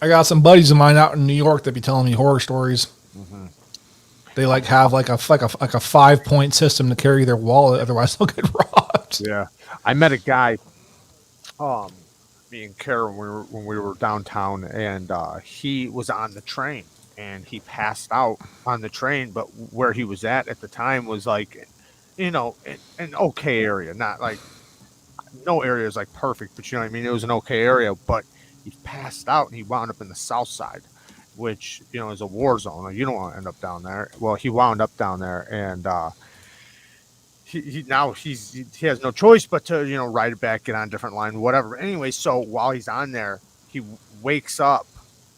I got some buddies of mine out in New York that be telling me horror stories. Mm-hmm. They like have like a 5-point system to carry their wallet, otherwise they'll get robbed. Yeah, I met a guy, me and Karen when we were downtown, and he was on the train and he passed out on the train. But where he was at the time was like, you know, an okay area, not like no area is like perfect, but you know what I mean. It was an okay area, but he passed out and he wound up in the south side, which, you know, is a war zone. Like, you don't want to end up down there. Well, he wound up down there, and he has no choice but to, you know, ride it back, get on a different line, whatever. Anyway, so while he's on there, he wakes up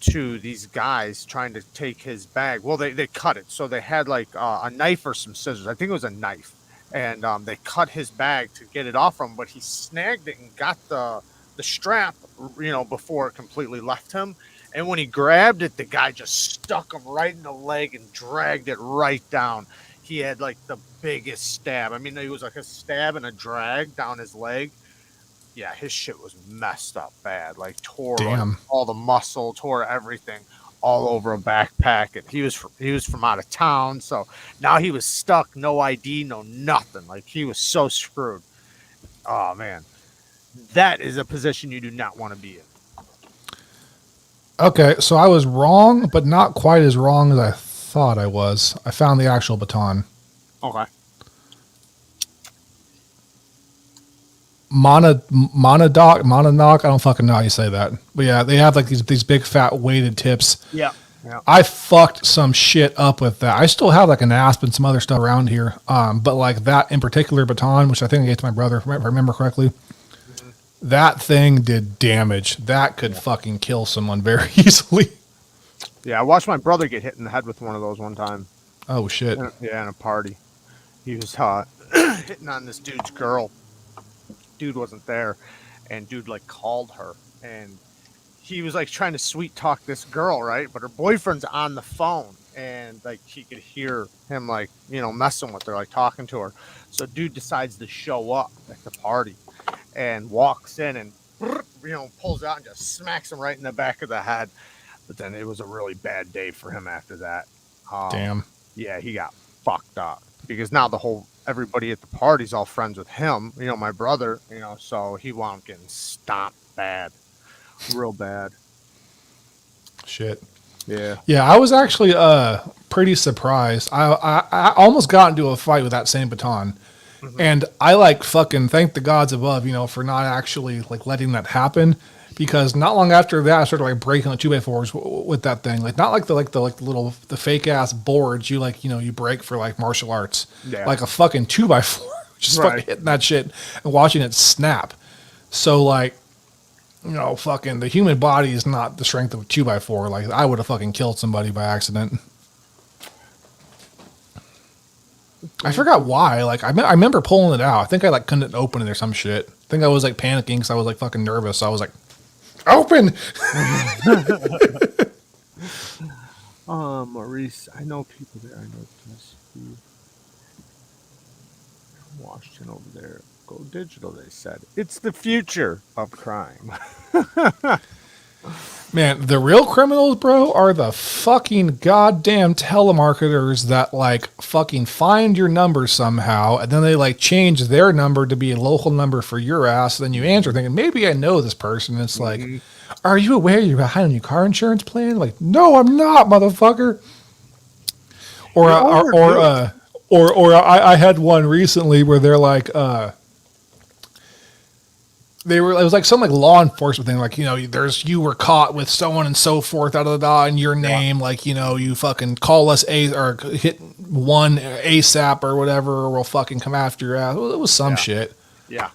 to these guys trying to take his bag. Well, they cut it. So they had like a knife or some scissors. I think it was a knife. And they cut his bag to get it off from him, but he snagged it and got the strap, you know, before it completely left him. And when he grabbed it, the guy just stuck him right in the leg and dragged it right down. He had like the biggest stab. I mean, it was like a stab and a drag down his leg. Yeah, his shit was messed up bad. Like tore like, all the muscle, tore everything all over a backpack. And he was from out of town, so now he was stuck, no ID, no nothing. Like he was so screwed. Oh man. That is a position you do not want to be in. Okay, so I was wrong, but not quite as wrong as I thought I was. I found the actual baton. Okay. Monodoc, I don't fucking know how you say that. But yeah, they have like these big fat weighted tips. Yeah. I fucked some shit up with that. I still have like an asp and some other stuff around here. But like that in particular baton, which I think I gave to my brother, if I remember correctly. That thing did damage. That could fucking kill someone very easily. Yeah, I watched my brother get hit in the head with one of those one time. Oh, shit. In a party. He was hitting on this dude's girl. Dude wasn't there. And dude, like, called her. And he was, like, trying to sweet talk this girl, right? But her boyfriend's on the phone. And, like, he could hear him, like, you know, messing with her, like, talking to her. So dude decides to show up at the party. And walks in and, you know, pulls out and just smacks him right in the back of the head. But then it was a really bad day for him after that. Damn. Yeah, he got fucked up because now everybody at the party's all friends with him. You know, my brother, you know, so he wound up getting stomped bad. Real bad. Shit. Yeah. Yeah, I was actually pretty surprised. I almost got into a fight with that same baton. Mm-hmm. And I like fucking thank the gods above, you know, for not actually like letting that happen, because not long after that I started like breaking the 2x4s with that thing. Like not like the fake ass boards you like, you know, you break for like martial arts. Yeah. Like a fucking 2x4, just fucking hitting that shit and watching it snap. So like, you know, fucking the human body is not the strength of a 2x4. Like I would have fucking killed somebody by accident. I forgot why. Like I remember pulling it out. I think I like couldn't open it or some shit. I think I was like panicking because I was like fucking nervous. So I was like, open. Maurice, I know people there. I know Steve. Washington over there. Go digital, they said. It's the future of crime. Man, the real criminals, bro, are the fucking goddamn telemarketers that like fucking find your number somehow and then they like change their number to be a local number for your ass. Then you answer thinking, maybe I know this person. It's like, are you aware you're behind on your car insurance plan? Like, no, I'm not, motherfucker. Or You're overdoing it. I had one recently where they're like it was like some like law enforcement thing, like, you were caught with so on and so forth out of the da in your Yeah. name, like, you fucking call us or hit one ASAP or whatever, or we'll fucking come after your ass. Well, it was some Yeah. shit. Yeah.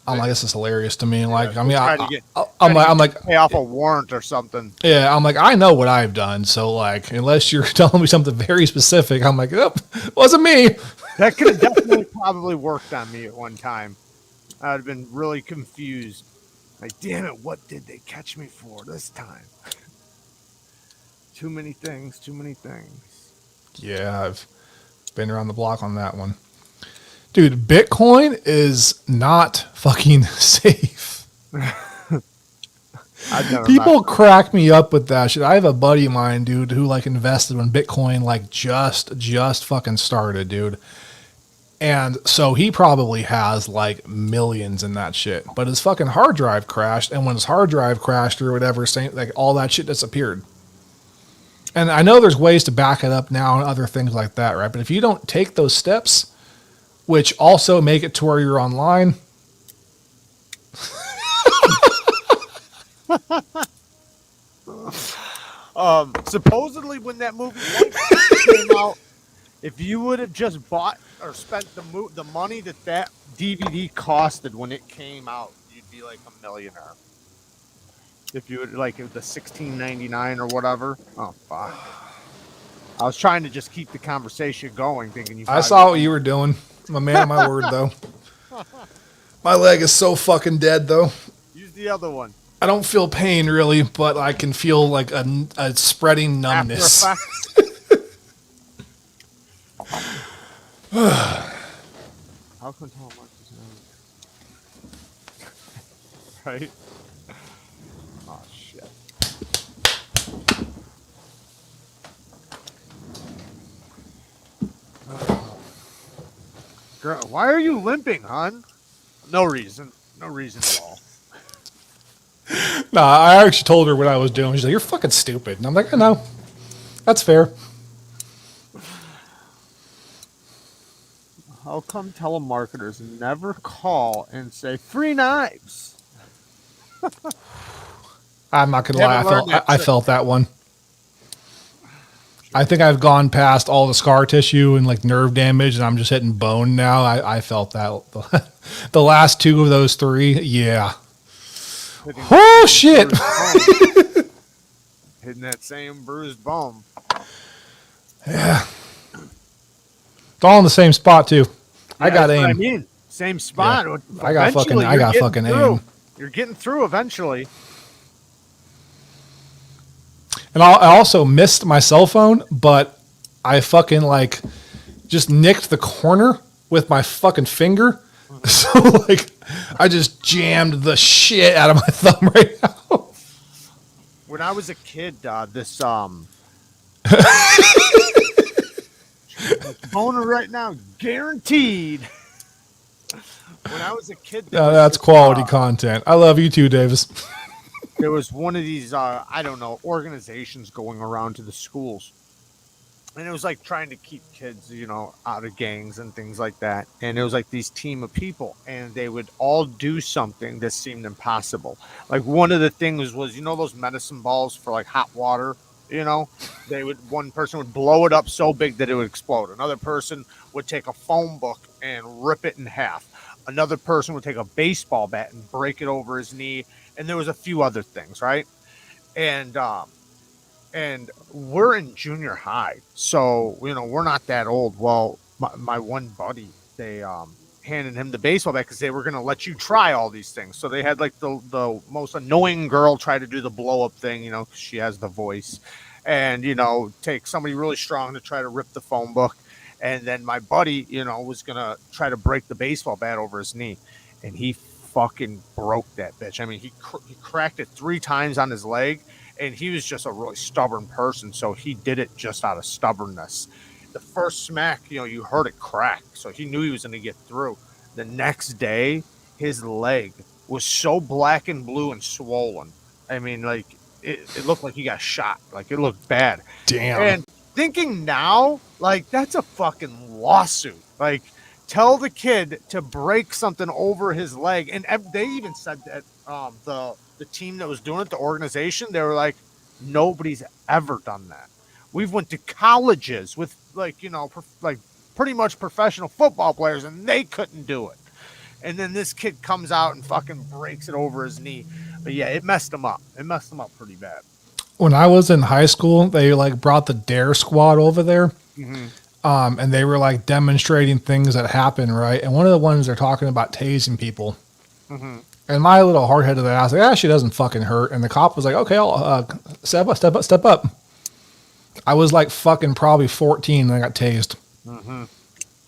I'm like, this is hilarious to me. Like, I They mean, try to get I'm try to like, get you to pay off a warrant or something. yeah, I'm like, I know what I've done. So like, unless you're telling me something very specific, I'm like, oh, wasn't me. That could have definitely probably worked on me at one time. I'd have been really confused. Like, damn it, what did they catch me for this time? Too many things, too many things. Yeah, I've been around the block on that one. Dude, Bitcoin is not fucking safe. People crack me up with that shit. I have a buddy of mine, dude, who like invested when Bitcoin like just fucking started, dude. And so he probably has like millions in that shit. But his fucking hard drive crashed, and when his hard drive crashed or whatever, like all that shit disappeared. And I know there's ways to back it up now and other things like that, right? But if you don't take those steps, which also make it to where you're online. Supposedly when that movie came out, if you would have just bought or spent the money that DVD costed when it came out, you'd be like a millionaire. If you would like the $16.99 or whatever. Oh fuck. I was trying to just keep the conversation going, thinking you. I saw what you were doing. I'm a man of my word, though. My leg is so fucking dead, though. Use the other one. I don't feel pain really, but I can feel like a spreading numbness. How can tell how much is right? Oh shit. Girl, why are you limping, hon? No reason. No reason at all. Nah, I actually told her what I was doing. She's like, "You're fucking stupid," and I'm like, "I know. That's fair." How come telemarketers never call and say free knives? I'm not gonna lie. I felt that one. I think I've gone past all the scar tissue and like nerve damage, and I'm just hitting bone now. I felt that. The last two of those three, yeah. Oh shit! Hitting that same bruised bone. Yeah. It's all in the same spot too. I got aim. I mean, same spot. Yeah. I got fucking aim. You're getting through eventually. And I also missed my cell phone, but I fucking like just nicked the corner with my fucking finger. So like I just jammed the shit out of my thumb right now. When I was a kid, this boner right now, guaranteed. When I was a kid, that's quality content. I love you too, Davis. There was one of these, I don't know, organizations going around to the schools. And it was like trying to keep kids, out of gangs and things like that. And it was like these team of people, and they would all do something that seemed impossible. Like one of the things was, those medicine balls for like hot water, one person would blow it up so big that it would explode. Another person would take a phone book and rip it in half. Another person would take a baseball bat and break it over his knee. And there was a few other things, right? And we're in junior high, so we're not that old. Well, my one buddy, they handed him the baseball bat because they were gonna let you try all these things. So they had like the most annoying girl try to do the blow up thing, 'cause she has the voice, and take somebody really strong to try to rip the phone book, and then my buddy, was gonna try to break the baseball bat over his knee, and he fucking broke that bitch. I mean, he cracked it 3 times on his leg, and he was just a really stubborn person, so he did it just out of stubbornness. The first smack, you heard it crack, so he knew he was going to get through. The next day, his leg was so black and blue and swollen. I mean, like, it looked like he got shot. Like, it looked bad. Damn. And thinking now, Like, that's a fucking lawsuit. Like, tell the kid to break something over his leg. And they even said that the team that was doing it, the organization, they were like, nobody's ever done that. We've went to colleges with like, like pretty much professional football players, and they couldn't do it. And then this kid comes out and fucking breaks it over his knee. But yeah, it messed him up. It messed him up pretty bad. When I was in high school, they like brought the Dare Squad over there. Mm-hmm. And they were like demonstrating things that happen, right? And one of the ones they're talking about tasing people. Mm-hmm. And my little hard-headed ass, like, she doesn't fucking hurt. And the cop was like, okay, I'll step up. I was like fucking probably 14 and I got tased. Mm-hmm.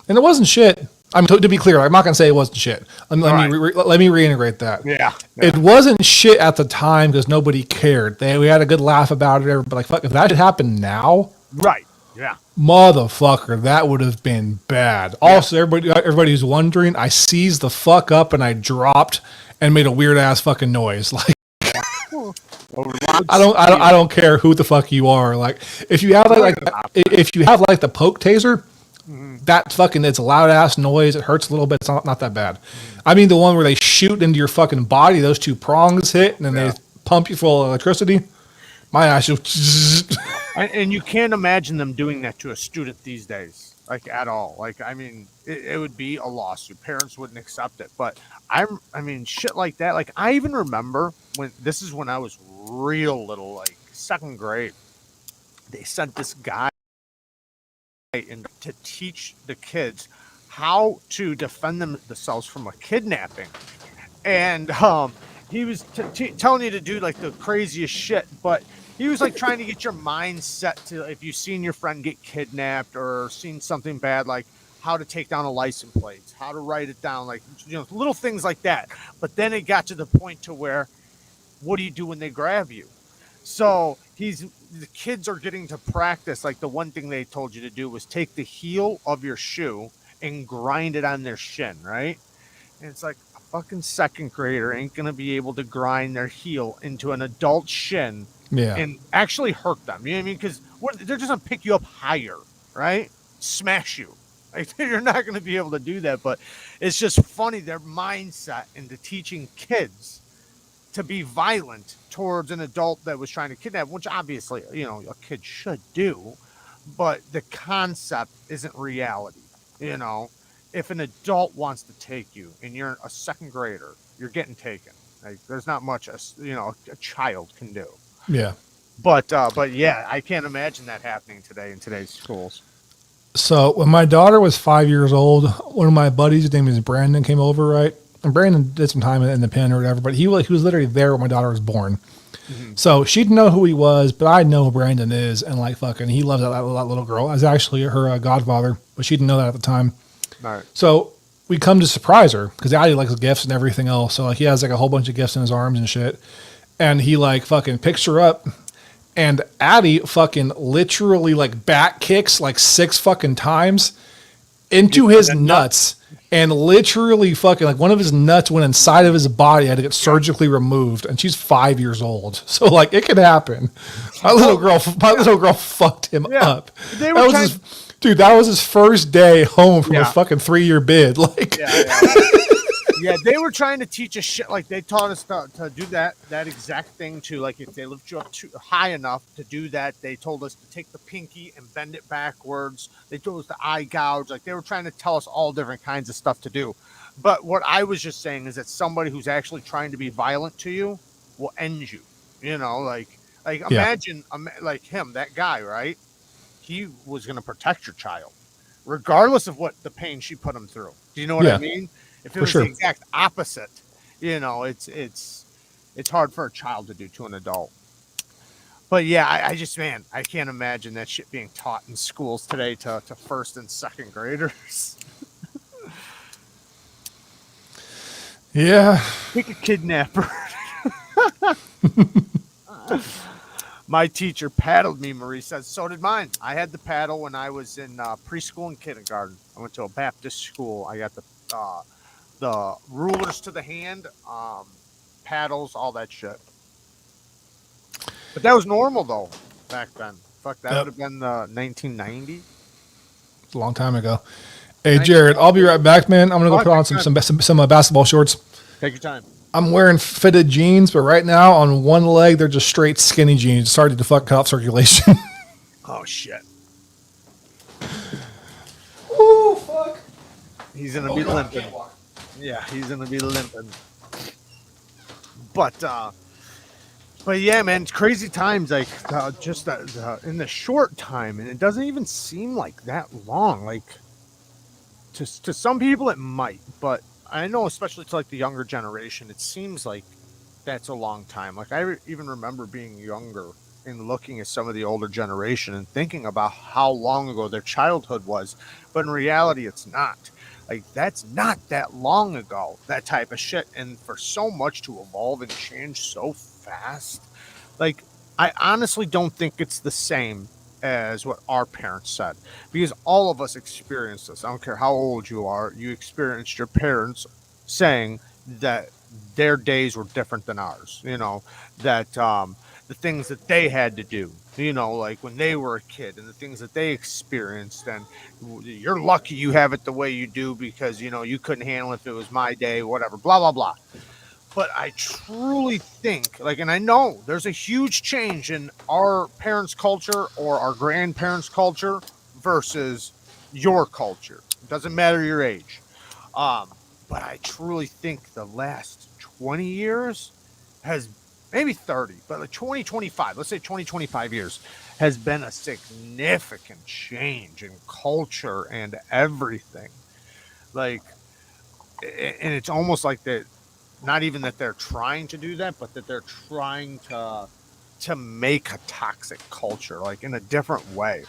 And it wasn't shit. I mean, to be clear, I'm not going to say it wasn't shit. Let me reintegrate that. Yeah. It wasn't shit at the time because nobody cared. We had a good laugh about it. But like, fuck, if that had happened now. Right. Yeah. Motherfucker, that would have been bad. Yeah. Also, everybody who's wondering, I seized the fuck up and I dropped and made a weird ass fucking noise. Like, I don't care who the fuck you are. Like, if you have if you have like the poke taser, that fucking, it's a loud ass noise. It hurts a little bit. It's not that bad. I mean, the one where they shoot into your fucking body, those two prongs hit, and then they pump you full of electricity. My ass just. And you can't imagine them doing that to a student these days, like at all. Like, I mean, it would be a lawsuit. Parents wouldn't accept it. But I mean, shit like that. Like, I even remember when I was real little, like second grade. They sent this guy in to teach the kids how to defend themselves from a kidnapping, and he was telling you to do like the craziest shit, but he was like trying to get your mind set to, if you've seen your friend get kidnapped or seen something bad, like how to take down a license plate, how to write it down, like, little things like that. But then it got to the point to where, what do you do when they grab you? So the kids are getting to practice. Like, the one thing they told you to do was take the heel of your shoe and grind it on their shin, right? And it's like, a fucking second grader ain't going to be able to grind their heel into an adult shin and actually hurt them. You know what I mean? Because they're just going to pick you up higher, right? Smash you. Like, you're not going to be able to do that. But it's just funny, their mindset into teaching kids to be violent towards an adult that was trying to kidnap, which obviously, a kid should do, but the concept isn't reality. If an adult wants to take you and you're a second grader, you're getting taken. Like, there's not much a child can do. Yeah. But yeah, I can't imagine that happening today in today's schools. So when my daughter was 5 years old, one of my buddies, his name is Brandon, came over, right? And Brandon did some time in the pen or whatever, but he was literally there when my daughter was born. Mm-hmm. So she didn't know who he was, but I know who Brandon is, and like fucking, he loves that little girl. I was actually her godfather, but she didn't know that at the time. Right. So we come to surprise her because Addie likes gifts and everything else. So like, he has like a whole bunch of gifts in his arms and shit, and he like fucking picks her up, and Addie fucking literally like back kicks like 6 fucking times into his nuts. And literally fucking, like, one of his nuts went inside of his body, had to get surgically removed, and she's 5 years old. So like, it could happen. My little girl fucked him up. That was his first day home from a fucking 3-year bid. Like, yeah, they were trying to teach us shit. Like, they taught us to do that exact thing too. Like, if they lift you up too high enough to do that, they told us to take the pinky and bend it backwards. They told us to eye gouge. Like, they were trying to tell us all different kinds of stuff to do. But what I was just saying is that somebody who's actually trying to be violent to you will end you. Imagine like him, that guy, right? He was going to protect your child, regardless of what the pain she put him through. Do you know what I mean? If it was the exact opposite, it's hard for a child to do to an adult. But yeah, I can't imagine that shit being taught in schools today to first and second graders. Yeah. Pick a kidnapper. My teacher paddled me, Marie says. So did mine. I had the paddle when I was in preschool and kindergarten. I went to a Baptist school. I got the rulers to the hand, paddles, all that shit. But that was normal though back then. Fuck, that would have been 1990. a long time ago. Hey, Jared, I'll be right back, man. I'm gonna go put on some basketball shorts. Take your time. I'm wearing fitted jeans, but right now on one leg they're just straight skinny jeans. Started to fuck cut off circulation. Oh shit. Ooh, fuck. He's gonna be limping. Yeah, he's gonna be limping. But yeah, man, it's crazy times. Like just in the short time, and it doesn't even seem like that long. Like to some people it might, but I know, especially to like the younger generation, it seems like that's a long time. Like I even remember being younger and looking at some of the older generation and thinking about how long ago their childhood was, but in reality, it's not. Like that's not that long ago, that type of shit. And for so much to evolve and change so fast, like I honestly don't think it's the same as what our parents said, because all of us experienced this. I don't care how old you are, you experienced your parents saying that their days were different than ours, that the things that they had to do, like when they were a kid, and the things that they experienced, and you're lucky you have it the way you do because you couldn't handle it if it was my day, whatever, blah blah blah. But I truly think, like, and I know there's a huge change in our parents' culture or our grandparents' culture versus your culture. It doesn't matter your age. But I truly think the last 20 years has, maybe 30, but like 20, 25, let's say 20, 25 years has been a significant change in culture and everything. Like, and it's almost like that. Not even that they're trying to do that, but that they're trying to make a toxic culture, like in a different way.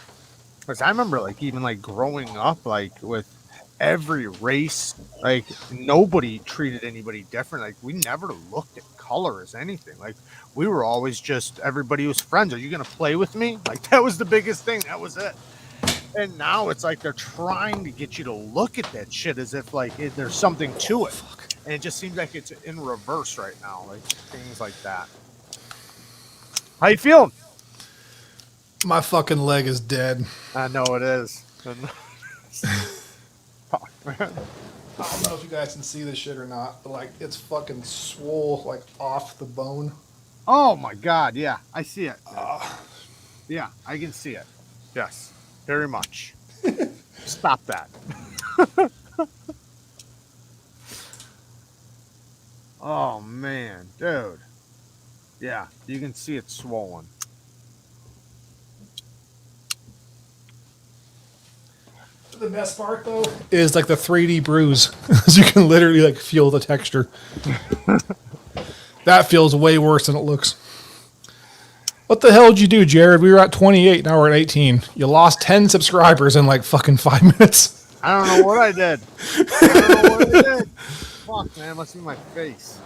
Because I remember, like, even like growing up, like with every race, like nobody treated anybody different. Like we never looked at color as anything. Like we were always just, everybody was friends. Are you gonna play with me? Like that was the biggest thing. That was it. And now it's like they're trying to get you to look at that shit as if like there's something to it. And it just seems like it's in reverse right now, like things like that. How you feeling? My fucking leg is dead. I know it is. Fuck, man. I don't know if you guys can see this shit or not, but like it's fucking swole like off the bone. Oh my god, yeah, I see it. Yeah, I can see it. Yes, very much. Stop that. Oh man, dude. Yeah, you can see it swollen. The best part though is like the 3D bruise, so you can literally like feel the texture. That feels way worse than it looks. What the hell did you do, Jared? We were at 28, now we're at 18. You lost 10 subscribers in like fucking 5 minutes. I don't know what I did. Fuck, man, must be my face.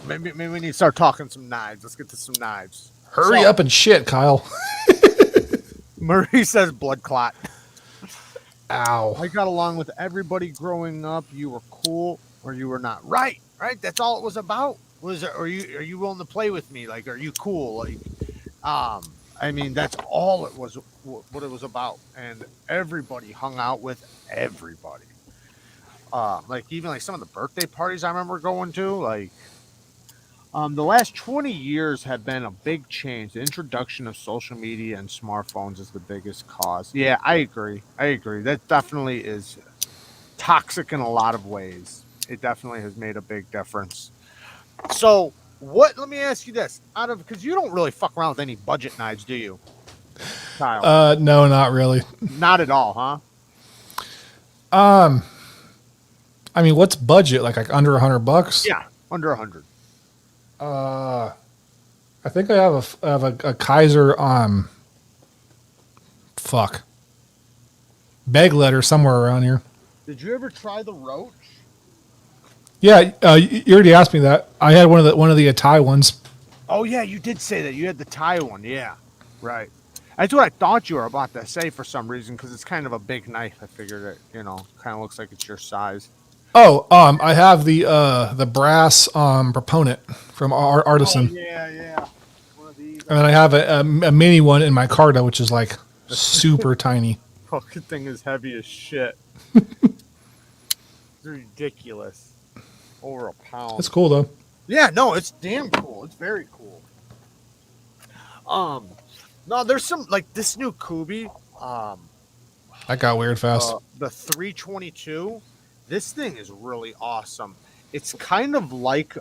Maybe we need to start talking some knives. Let's get to some knives. Hurry up and shit, Kyle. Murray says blood clot. Ow. I got along with everybody growing up. You were cool or you were not. Right. That's all it was about. Are you willing to play with me? Like, are you cool? Like, I mean, that's all it was. What it was about, and everybody hung out with everybody. Like even like some of the birthday parties I remember going to. Like, the last 20 years have been a big change. The introduction of social media and smartphones is the biggest cause. Yeah, I agree. That definitely is toxic in a lot of ways. It definitely has made a big difference. So, let me ask you this. Because you don't really fuck around with any budget knives, do you, Kyle? No, not really. Not at all, huh? I mean, what's budget? Like under $100? Yeah, under 100. I think I have a Kaiser bag letter somewhere around here. Did you ever try the Roach? Yeah, you already asked me that. I had one of the Thai ones. Oh yeah, you did say that. You had the Thai one. Yeah, right. That's what I thought you were about to say for some reason, because it's kind of a big knife. I figured it, kind of looks like it's your size. Oh, I have the brass proponent from Artisan. Oh, yeah. One of these. And then I have a mini one in my Carta, which is like super tiny. fucking thing is heavy as shit. It's ridiculous. Over a pound. It's cool though. Yeah, no, it's damn cool. It's very cool. No, there's some like this new Kubi. That got weird fast. The 322. This thing is really awesome. It's kind of like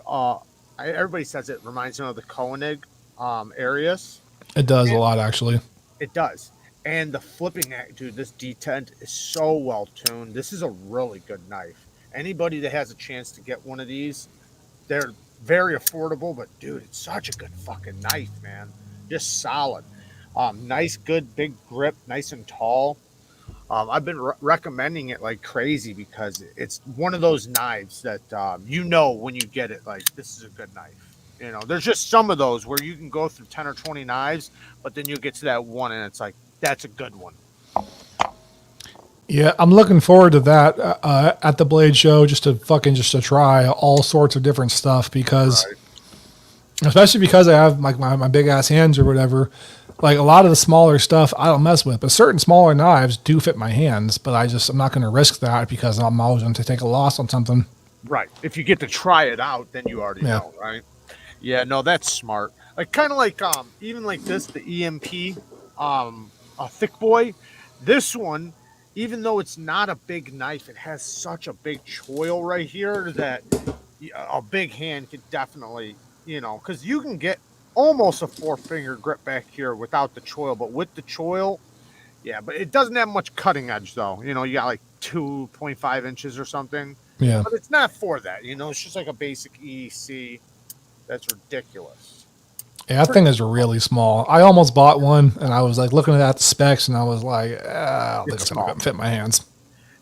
everybody says it reminds them of the Koenig Arius. It does a lot actually. It does. And the flipping act, dude, this detent is so well tuned. This is a really good knife. Anybody that has a chance to get one of these, they're very affordable, but dude, it's such a good fucking knife, man. Just solid. Nice, good, big grip, nice and tall. I've been recommending it like crazy because it's one of those knives that you know when you get it, like this is a good knife. You know, there's just some of those where you can go through 10 or 20 knives, but then you'll get to that one and it's like, that's a good one. Yeah, I'm looking forward to that at the Blade Show, just to try all sorts of different stuff because, especially because I have like my big ass hands or whatever. Like a lot of the smaller stuff I don't mess with, but certain smaller knives do fit my hands. But I'm not going to risk that because I'm always going to take a loss on something. Right. If you get to try it out, then you already know, right? Yeah. No, that's smart. Like kind of like even like this, the EMP, a thick boy. This one, even though it's not a big knife, it has such a big choil right here that a big hand could definitely, because you can get almost a 4-finger grip back here without the choil, but with the choil, yeah, but it doesn't have much cutting edge though. You got like 2.5 inches or something. Yeah. But it's not for that, it's just like a basic EDC. That's ridiculous. Yeah, that thing is really small. I almost bought one and I was like looking at the specs and I was like, I don't think it's going to fit my hands.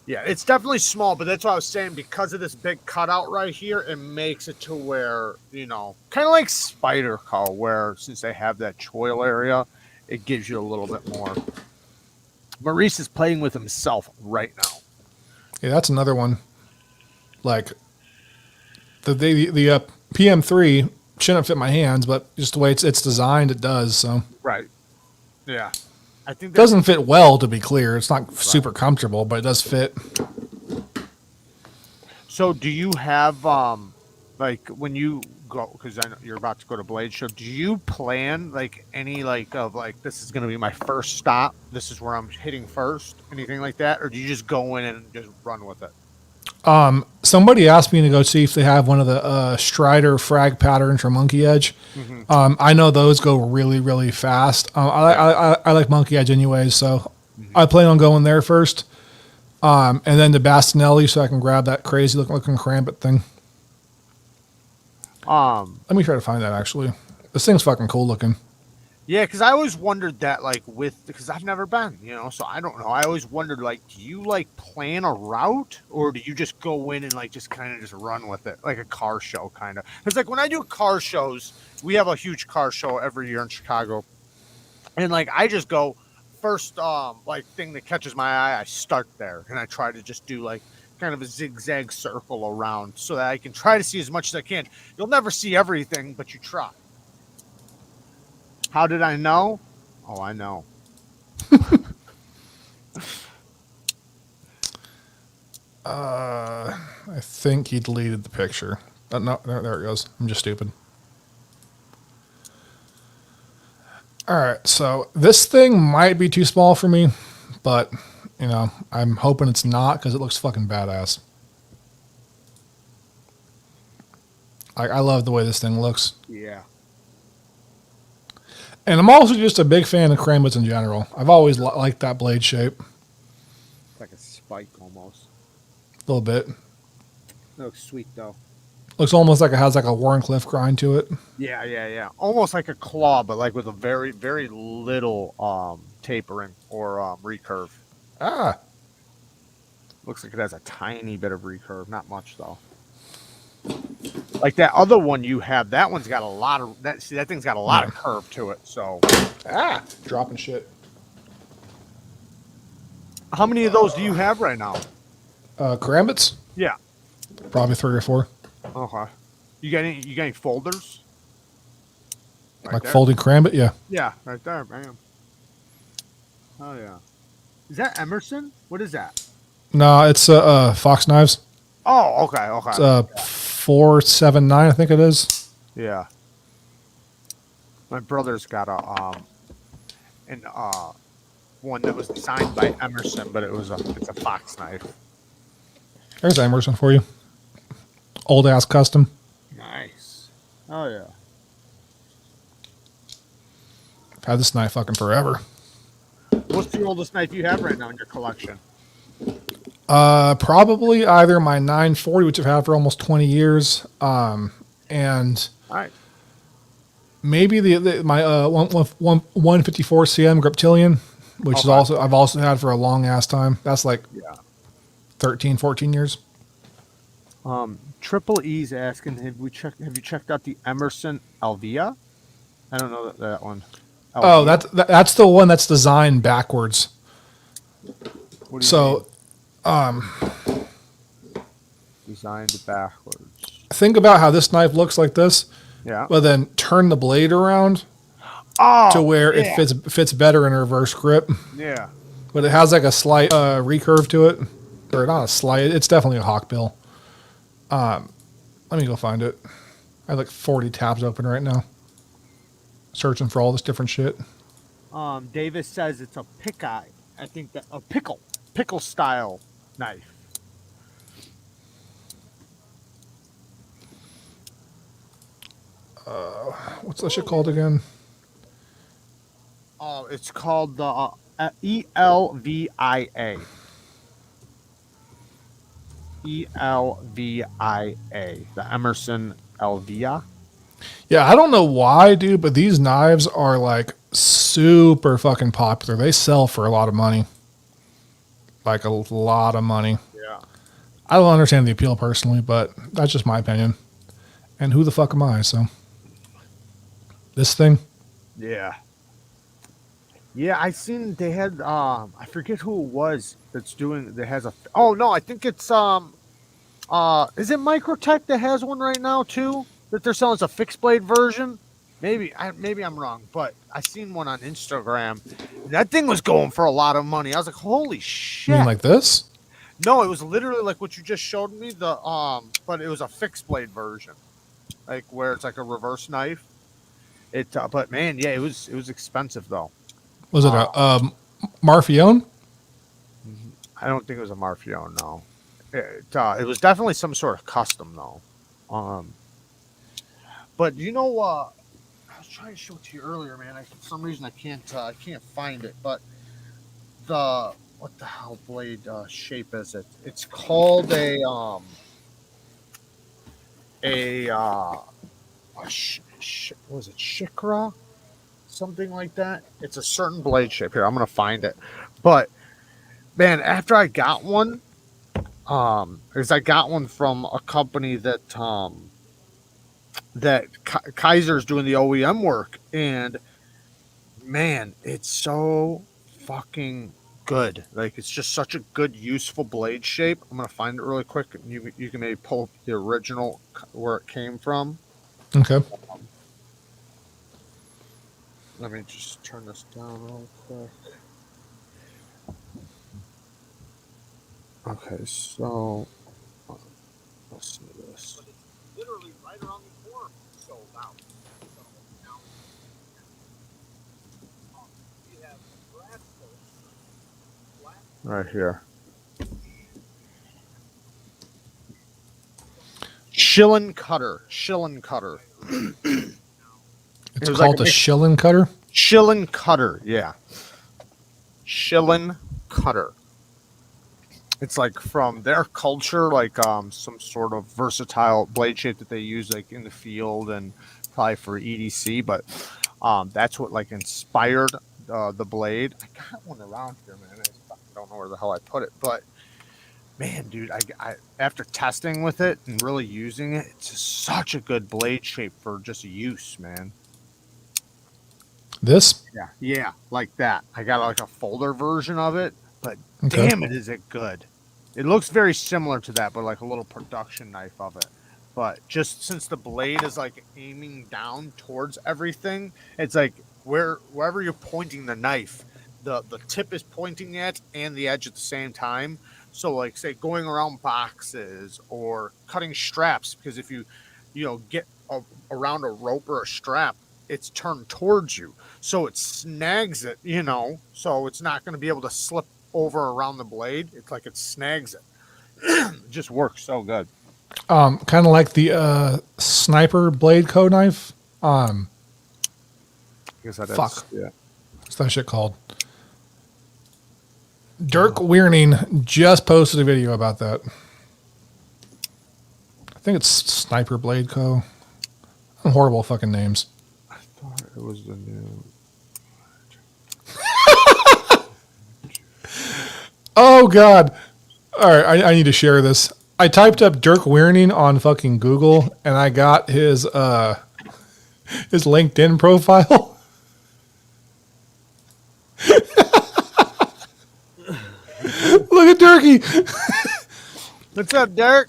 Yeah, it's definitely small, but that's what I was saying. Because of this big cutout right here, it makes it to where, kind of like Spider Call, where since they have that choil area, it gives you a little bit more. Maurice is playing with himself right now. Yeah, that's another one. Like the PM3 shouldn't fit my hands, but just the way it's designed, it does. So right, yeah. I think it doesn't fit well, to be clear. It's not super comfortable, but it does fit. So do you have, like when you go, because I know you're about to go to Blade Show, do you plan like any this is going to be my first stop, this is where I'm hitting first, anything like that? Or do you just go in and just run with it? Somebody asked me to go see if they have one of the Strider frag patterns from Monkey Edge. Mm-hmm. I know those go really, really fast. I like Monkey Edge anyways, so I plan on going there first. And then to Bastinelli so I can grab that crazy looking Crambit thing. Let me try to find that actually. This thing's fucking cool looking. Yeah, because I always wondered that, because I've never been, so I don't know. I always wondered, do you, plan a route, or do you just go in and, just kind of just run with it, like a car show, kind of? Because, when I do car shows, we have a huge car show every year in Chicago, and, I just go, first, thing that catches my eye, I start there, and I try to just do, kind of a zigzag circle around so that I can try to see as much as I can. You'll never see everything, but you try. How did I know? Oh, I know. I think he deleted the picture. No, there it goes. I'm just stupid. All right, so this thing might be too small for me, but, I'm hoping it's not because it looks fucking badass. I love the way this thing looks. Yeah. And I'm also just a big fan of Crambits in general. I've always liked that blade shape. Like a spike almost. A little bit. Looks sweet though. Looks almost like it has like a Warncliffe grind to it. Yeah. Almost like a claw, but with a very, very little tapering or recurve. Ah. Looks like it has a tiny bit of recurve. Not much though. Like that other one you have, that one's got a lot of that. See, that thing's got a lot of curve to it. So, dropping shit. How many of those do you have right now? Crambits? Yeah, probably 3 or 4. Okay. You got any folders? Right like there? Folding Crambit? Yeah. Yeah, right there, man. Oh yeah. Is that Emerson? What is that? No, it's Fox Knives. Oh, okay, okay. It's 479, I think it is. Yeah. My brother's got an one that was designed by Emerson, but it's a fox knife. There's Emerson for you. Old ass custom. Nice. Oh yeah. I've had this knife fucking forever. What's the oldest knife you have right now in your collection? Probably either my 940, which I've had for almost 20 years, and All right. maybe my 154 CM Griptilian, which is also I've also had for a long ass time. That's like 13, 14 years. Triple E's asking, have you checked out the Emerson Elvia? I don't know that one. Elvia? Oh, that's the one that's designed backwards. What do you mean? Designed backwards. Think about how this knife looks like this. Yeah. But then turn the blade around to where it fits better in a reverse grip. Yeah. But it has like a slight recurve to it. Or not a slight. It's definitely a hawkbill. Let me go find it. I have like 40 tabs open right now. Searching for all this different shit. Davis says it's a pickeye. I think that a pickle style knife. What's that shit called again? Oh, it's called the ELVIA. ELVIA. The Emerson Elvia. Yeah, I don't know why, dude, but these knives are like super fucking popular. They sell for a lot of money. Like a lot of money. Yeah. I don't understand the appeal personally, but that's just my opinion. And who the fuck am I? So this thing. Yeah. Yeah, I seen they had I forget who it was that has a oh no, I think it's is it Microtech that has one right now too that they're selling as a fixed blade version? Maybe I'm wrong, but I seen one on Instagram. That thing was going for a lot of money. I was like, "Holy shit." You mean like this? No, it was literally like what you just showed me, but it was a fixed blade version. Like where it's like a reverse knife. But man, yeah, it was expensive though. Was it a Marfione? I don't think it was a Marfione. No, it was definitely some sort of custom though. But you know, I was trying to show it to you earlier, man. For some reason I can't find it. But what the hell blade shape is it? It's called was it Shikra? Something like that. It's a certain blade shape. Here, I'm gonna find it. But man, after I got one, because I got one from a company that Kaiser's doing the OEM work, and man, it's so fucking good. Like it's just such a good, useful blade shape. I'm gonna find it really quick. And you can maybe pull up the original where it came from. Okay. Let me just turn this down real quick. Okay, so let's see this. But it's literally right around the corner, sold out. So now we have right here. Shilling cutter. It's called a shilling cutter? Shilling cutter, yeah. Shilling cutter. It's like from their culture, like some sort of versatile blade shape that they use like in the field and probably for EDC, but that's what like inspired the blade. I got one around here, man. I don't know where the hell I put it, but man, dude, I after testing with it and really using it, it's just such a good blade shape for just use, man. This? Yeah, like that. I got like a folder version of it, but damn it, is it good. It looks very similar to that, but like a little production knife of it. But just since the blade is like aiming down towards everything, it's like wherever you're pointing the knife, the tip is pointing at and the edge at the same time. So like say going around boxes or cutting straps, because if you get around a rope or a strap, it's turned towards you, so it snags it. So it's not going to be able to slip over around the blade. It's like it snags it. It just works so good. Kind of like the sniper blade co knife. I guess that Fuck. is, yeah. What's that shit called? Dirk Wierning just posted a video about that. I think it's Sniper Blade Co. Horrible fucking names. I thought it was the new. Oh God! All right, I need to share this. I typed up Dirk Wierning on fucking Google, and I got his LinkedIn profile. Look at Dirky. What's up, Dirk?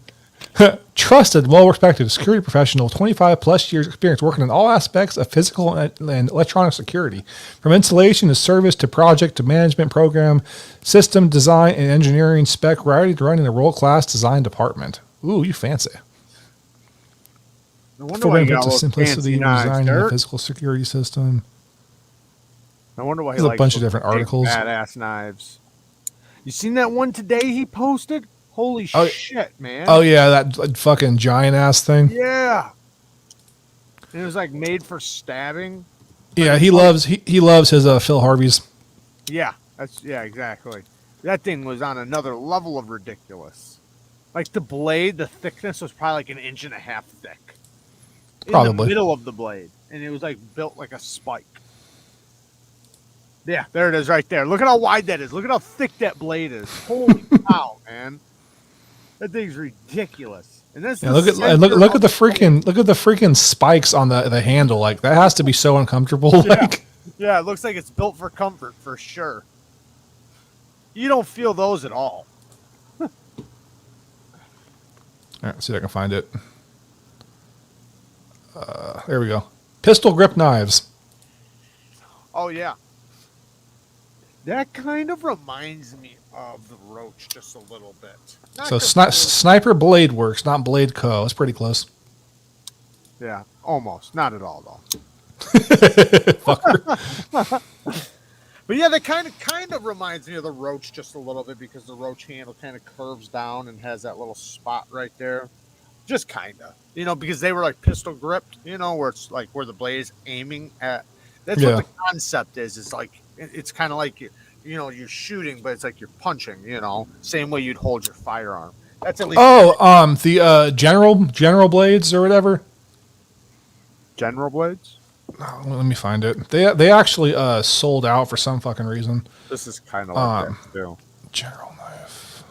Trusted, well-respected security professional, 25 plus years experience working in all aspects of physical and electronic security, from installation to service to project to management program, system design and engineering spec, ready to running a world-class design department. Ooh, you fancy. No wonder why you got of those simplicity fancy knives, designing the Dirk. physical security system. I wonder why he There's a likes bunch of those different big, articles. badass knives. You seen that one today he posted? Holy shit, man. Oh yeah, that fucking giant ass thing. Yeah. And it was like made for stabbing. Yeah, he loves his Phil Harvey's. Yeah, exactly. That thing was on another level of ridiculous. Like the blade, the thickness was probably like 1.5 inches thick. Probably. In the middle of the blade. And it was like built like a spike. Yeah, there it is right there. Look at how wide that is. Look at how thick that blade is. Holy cow, man. That thing's ridiculous. And this Yeah, look at the freaking spikes on the handle. Like that has to be so uncomfortable. Yeah. Like Yeah, it looks like it's built for comfort for sure. You don't feel those at all. all right, see if I can find it. There we go. Pistol grip knives. Oh yeah. That kind of reminds me of the Roach just a little bit. Not So completely. Sniper Blade Works, not Blade Co. It's pretty close. Yeah, almost. Not at all though. Fucker. But yeah, that kind of reminds me of the Roach just a little bit, because the Roach handle kind of curves down and has that little spot right there. Just kind of, because they were like pistol gripped, where it's like where the blade is aiming at. That's what the concept is. It's like, it's kind of like, you're shooting, but it's like you're punching, same way you'd hold your firearm. That's at least. Oh, the General Blades or whatever. General Blades? Oh, let me find it. They actually sold out for some fucking reason. This is kind of like that too. General Knife.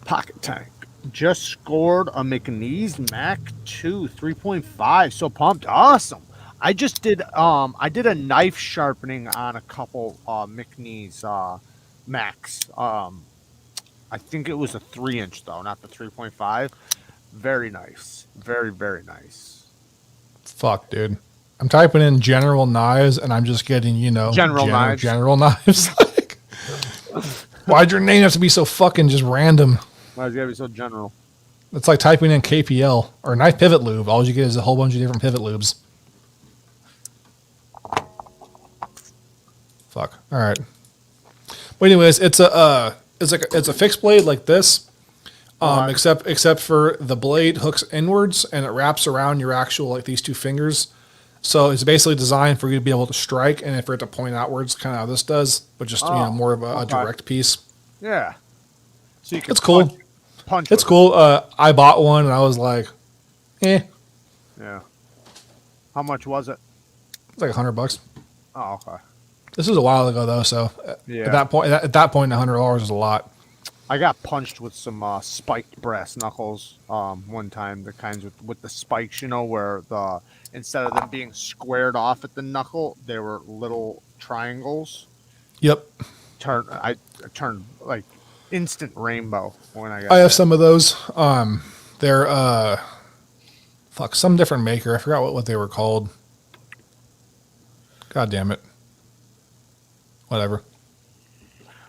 Pocket Tank. Just scored a McNeese Mac 2 3.5. So pumped. Awesome. I just did a knife sharpening on a couple McNeese Macs. I think it was a 3-inch though, not the 3.5. Very nice. Very, very nice. Fuck, dude. I'm typing in General Knives and I'm just getting, General Knives. General Knives. Like, why'd your name have to be so fucking just random? Why is it gotta be so general? It's like typing in KPL or Knife Pivot Lube. All you get is a whole bunch of different pivot lubes. Fuck. All right. But anyways, it's a fixed blade like this, except for the blade hooks inwards and it wraps around your actual like these two fingers. So it's basically designed for you to be able to strike and for it to point outwards, kind of how this does, but just more of a direct piece. Yeah. So you can It's cool. Punch. It's cool. I bought one and I was like, eh. Yeah. How much was it? It's like $100. Oh, okay. This was a while ago though, so Yeah. at that point, $100 is a lot. I got punched with some spiked brass knuckles one time. The kinds with the spikes, where instead of them being squared off at the knuckle, they were little triangles. Yep. I turned like instant rainbow when I got. I have some of those. They're some different maker. I forgot what they were called. God damn it. Whatever.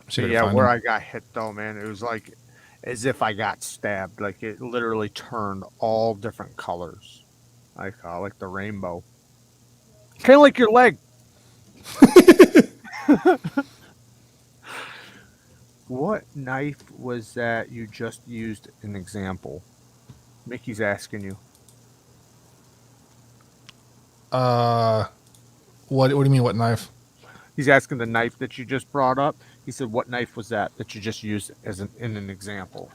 See if I can Yeah, find where him. I got hit though, man, it was like as if I got stabbed. Like it literally turned all different colors, like the rainbow, kind of like your leg. What knife was that you just used an example? Mickey's asking you. What do you mean? What knife? He's asking the knife that you just brought up. He said, "What knife was that you just used as in an example?"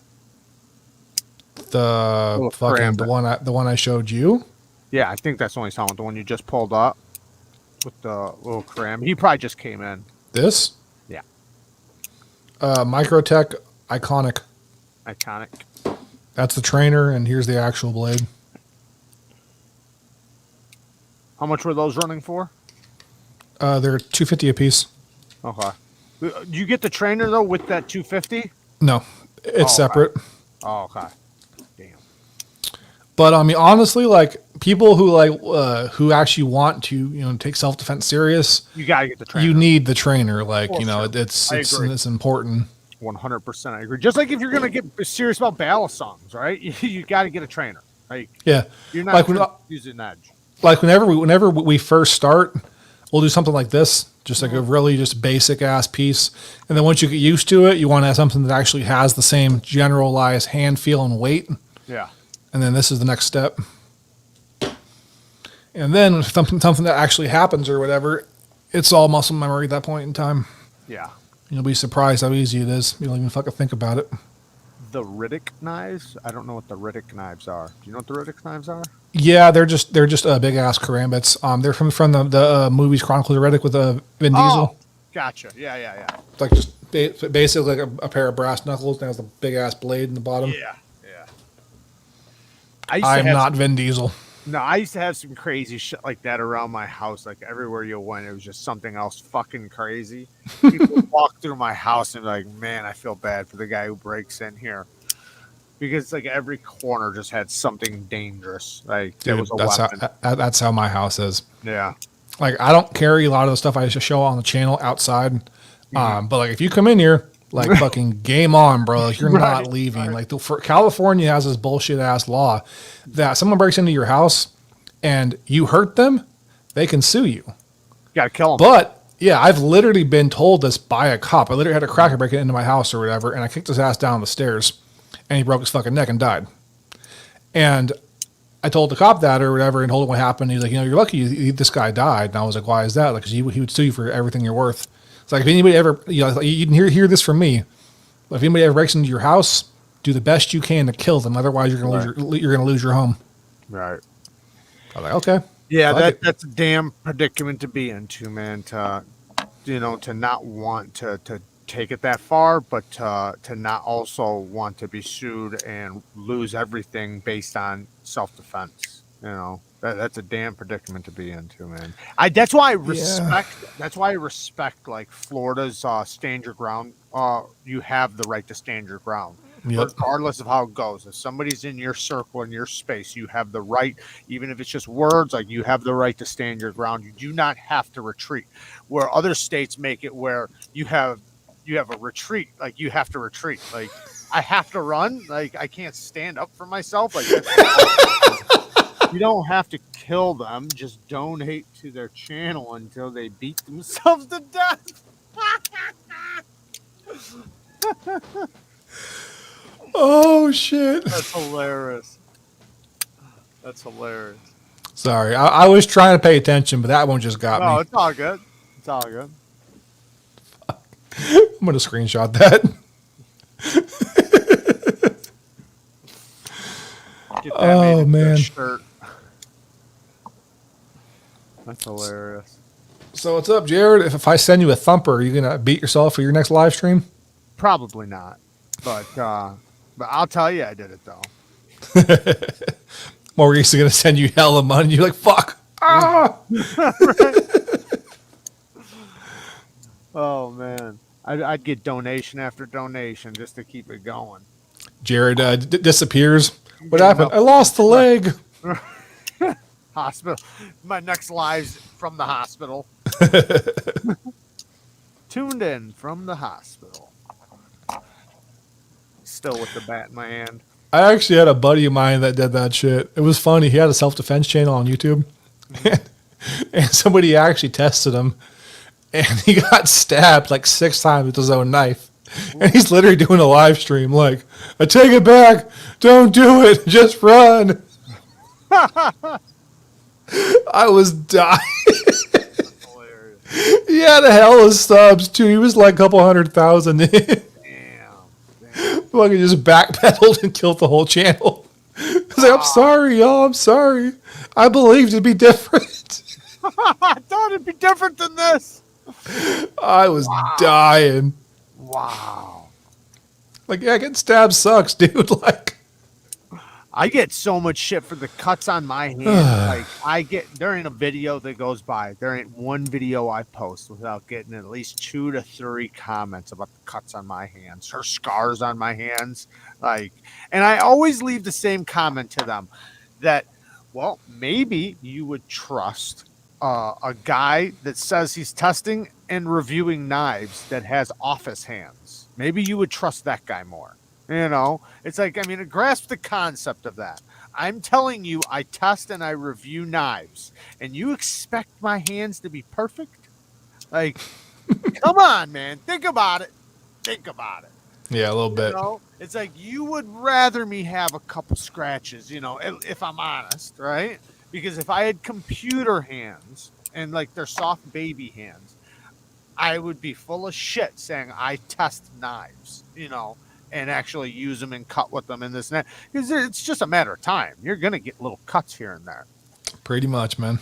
The Little fucking karambit. the one I showed you. Yeah, I think that's the only sound. The one you just pulled up with the little cram. He probably just came in. This Yeah, Microtech Iconic. iconic. That's the trainer, and here's the actual blade. How much were those running for? They're $250 a piece. Okay. You get the trainer though with that 250? No, it's Oh, okay. separate. Oh, okay. Damn. But I mean, honestly, like people who actually want to take self defense serious, You gotta get the trainer. you need the trainer. Like For sure. it's I agree. it's important. 100%. I agree. Just like if you're gonna get serious about battle songs, right? You got to get a trainer. Like Yeah, you're not like gonna use an edge. like whenever we first start, we'll do something like this, just like a really just basic ass piece, and then once you get used to it, you want to have something that actually has the same generalized hand feel and weight, Yeah. and then this is the next step. And then if something that actually happens or whatever, it's all muscle memory at that point in time. Yeah. You'll be surprised how easy it is. You don't even fucking think about it. The Riddick knives. I don't know what the Riddick knives are. Do you know what the Riddick knives are? Yeah, they're just big ass karambits. They're from the movies Chronicles of Riddick with Vin Diesel. Oh, gotcha. Yeah. It's like just basically like a pair of brass knuckles and has a big ass blade in the bottom. Yeah. I'm not Vin Diesel. No, I used to have some crazy shit like that around my house. Like everywhere you went, it was just something else fucking crazy. People walk through my house and be like, man, I feel bad for the guy who breaks in here. Because like every corner just had something dangerous. Like there was a weapon. That's how my house is. Yeah. Like I don't carry a lot of the stuff I used to show on the channel outside. But like if you come in here, like fucking game on, bro. Like you're not leaving. Right. Like California has this bullshit ass law that someone breaks into your house and you hurt them, they can sue you. Gotta kill him. But yeah, I've literally been told this by a cop. I literally had a cracker break into my house or whatever, and I kicked his ass down the stairs, and he broke his fucking neck and died. And I told the cop that or whatever, and told him what happened. He's like, you're lucky this guy died. And I was like, why is that? Like, 'cause he would sue you for everything you're worth. It's like if anybody ever, you can hear this from me. But if anybody ever breaks into your house, do the best you can to kill them. Otherwise, you're gonna lose your home. Right. I was like, okay. Yeah, that's a damn predicament to be into, man. To not want to take it that far, but to not also want to be sued and lose everything based on self-defense. That's a damn predicament to be into, man. That's why I respect. Yeah. That's why I respect like Florida's stand your ground. You have the right to stand your ground. Yep. Regardless of how it goes. If somebody's in your circle, in your space, you have the right, even if it's just words, like you have the right to stand your ground. You do not have to retreat. Where other states make it where you have a retreat, like you have to retreat. Like I have to run, like I can't stand up for myself. Like you don't have to kill them, just donate to their channel until they beat themselves to death. Oh shit! That's hilarious. Sorry, I was trying to pay attention, but that one just got me. No, it's all good. I'm gonna screenshot that. Get that oh man! Shirt. That's hilarious. So what's up, Jared? If I send you a thumper, are you gonna beat yourself for your next live stream? Probably not, but I'll tell you I did it though. Maurice is gonna send you hella money. You're like, fuck. Ah! Oh man, I'd get donation after donation just to keep it going. Jared disappears. What happened? I lost the leg. Hospital. My next live's from the hospital. Tuned in from the hospital. Still with the bat in my hand. I actually had a buddy of mine that did that shit. It was funny. He had a self-defense channel on YouTube. And somebody actually tested him. And he got stabbed like 6 times with his own knife. And he's literally doing a live stream like, I take it back. Don't do it. Just run. I was dying. He had a hell of subs too. He was like a couple 100,000. Damn. Fucking just backpedaled and killed the whole channel. I was like, I'm sorry, y'all. I'm sorry. I believed it'd be different. I thought it'd be different than this. I was dying. Wow. Like, yeah, getting stabbed sucks, dude. Like, I get so much shit for the cuts on my hand. Like, there ain't a video that goes by. There ain't one video I post without getting at least 2 to 3 comments about the cuts on my hands, or scars on my hands. Like, and I always leave the same comment to them that, well, maybe you would trust a guy that says he's testing and reviewing knives that has office hands. Maybe you would trust that guy more. You know, it's like, I mean, grasp the concept of that. I'm telling you, I test and I review knives, and you expect my hands to be perfect? Like, come on, man. Think about it. Think about it. yeah, a little bit. You know? It's like, you would rather me have a couple scratches, you know, if I'm honest, right? Because if I had computer hands and like they're soft baby hands, I would be full of shit saying I test knives, you know, and actually use them and cut with them and this and that. Because it's just a matter of time. You're going to get little cuts here and there. Pretty much, man.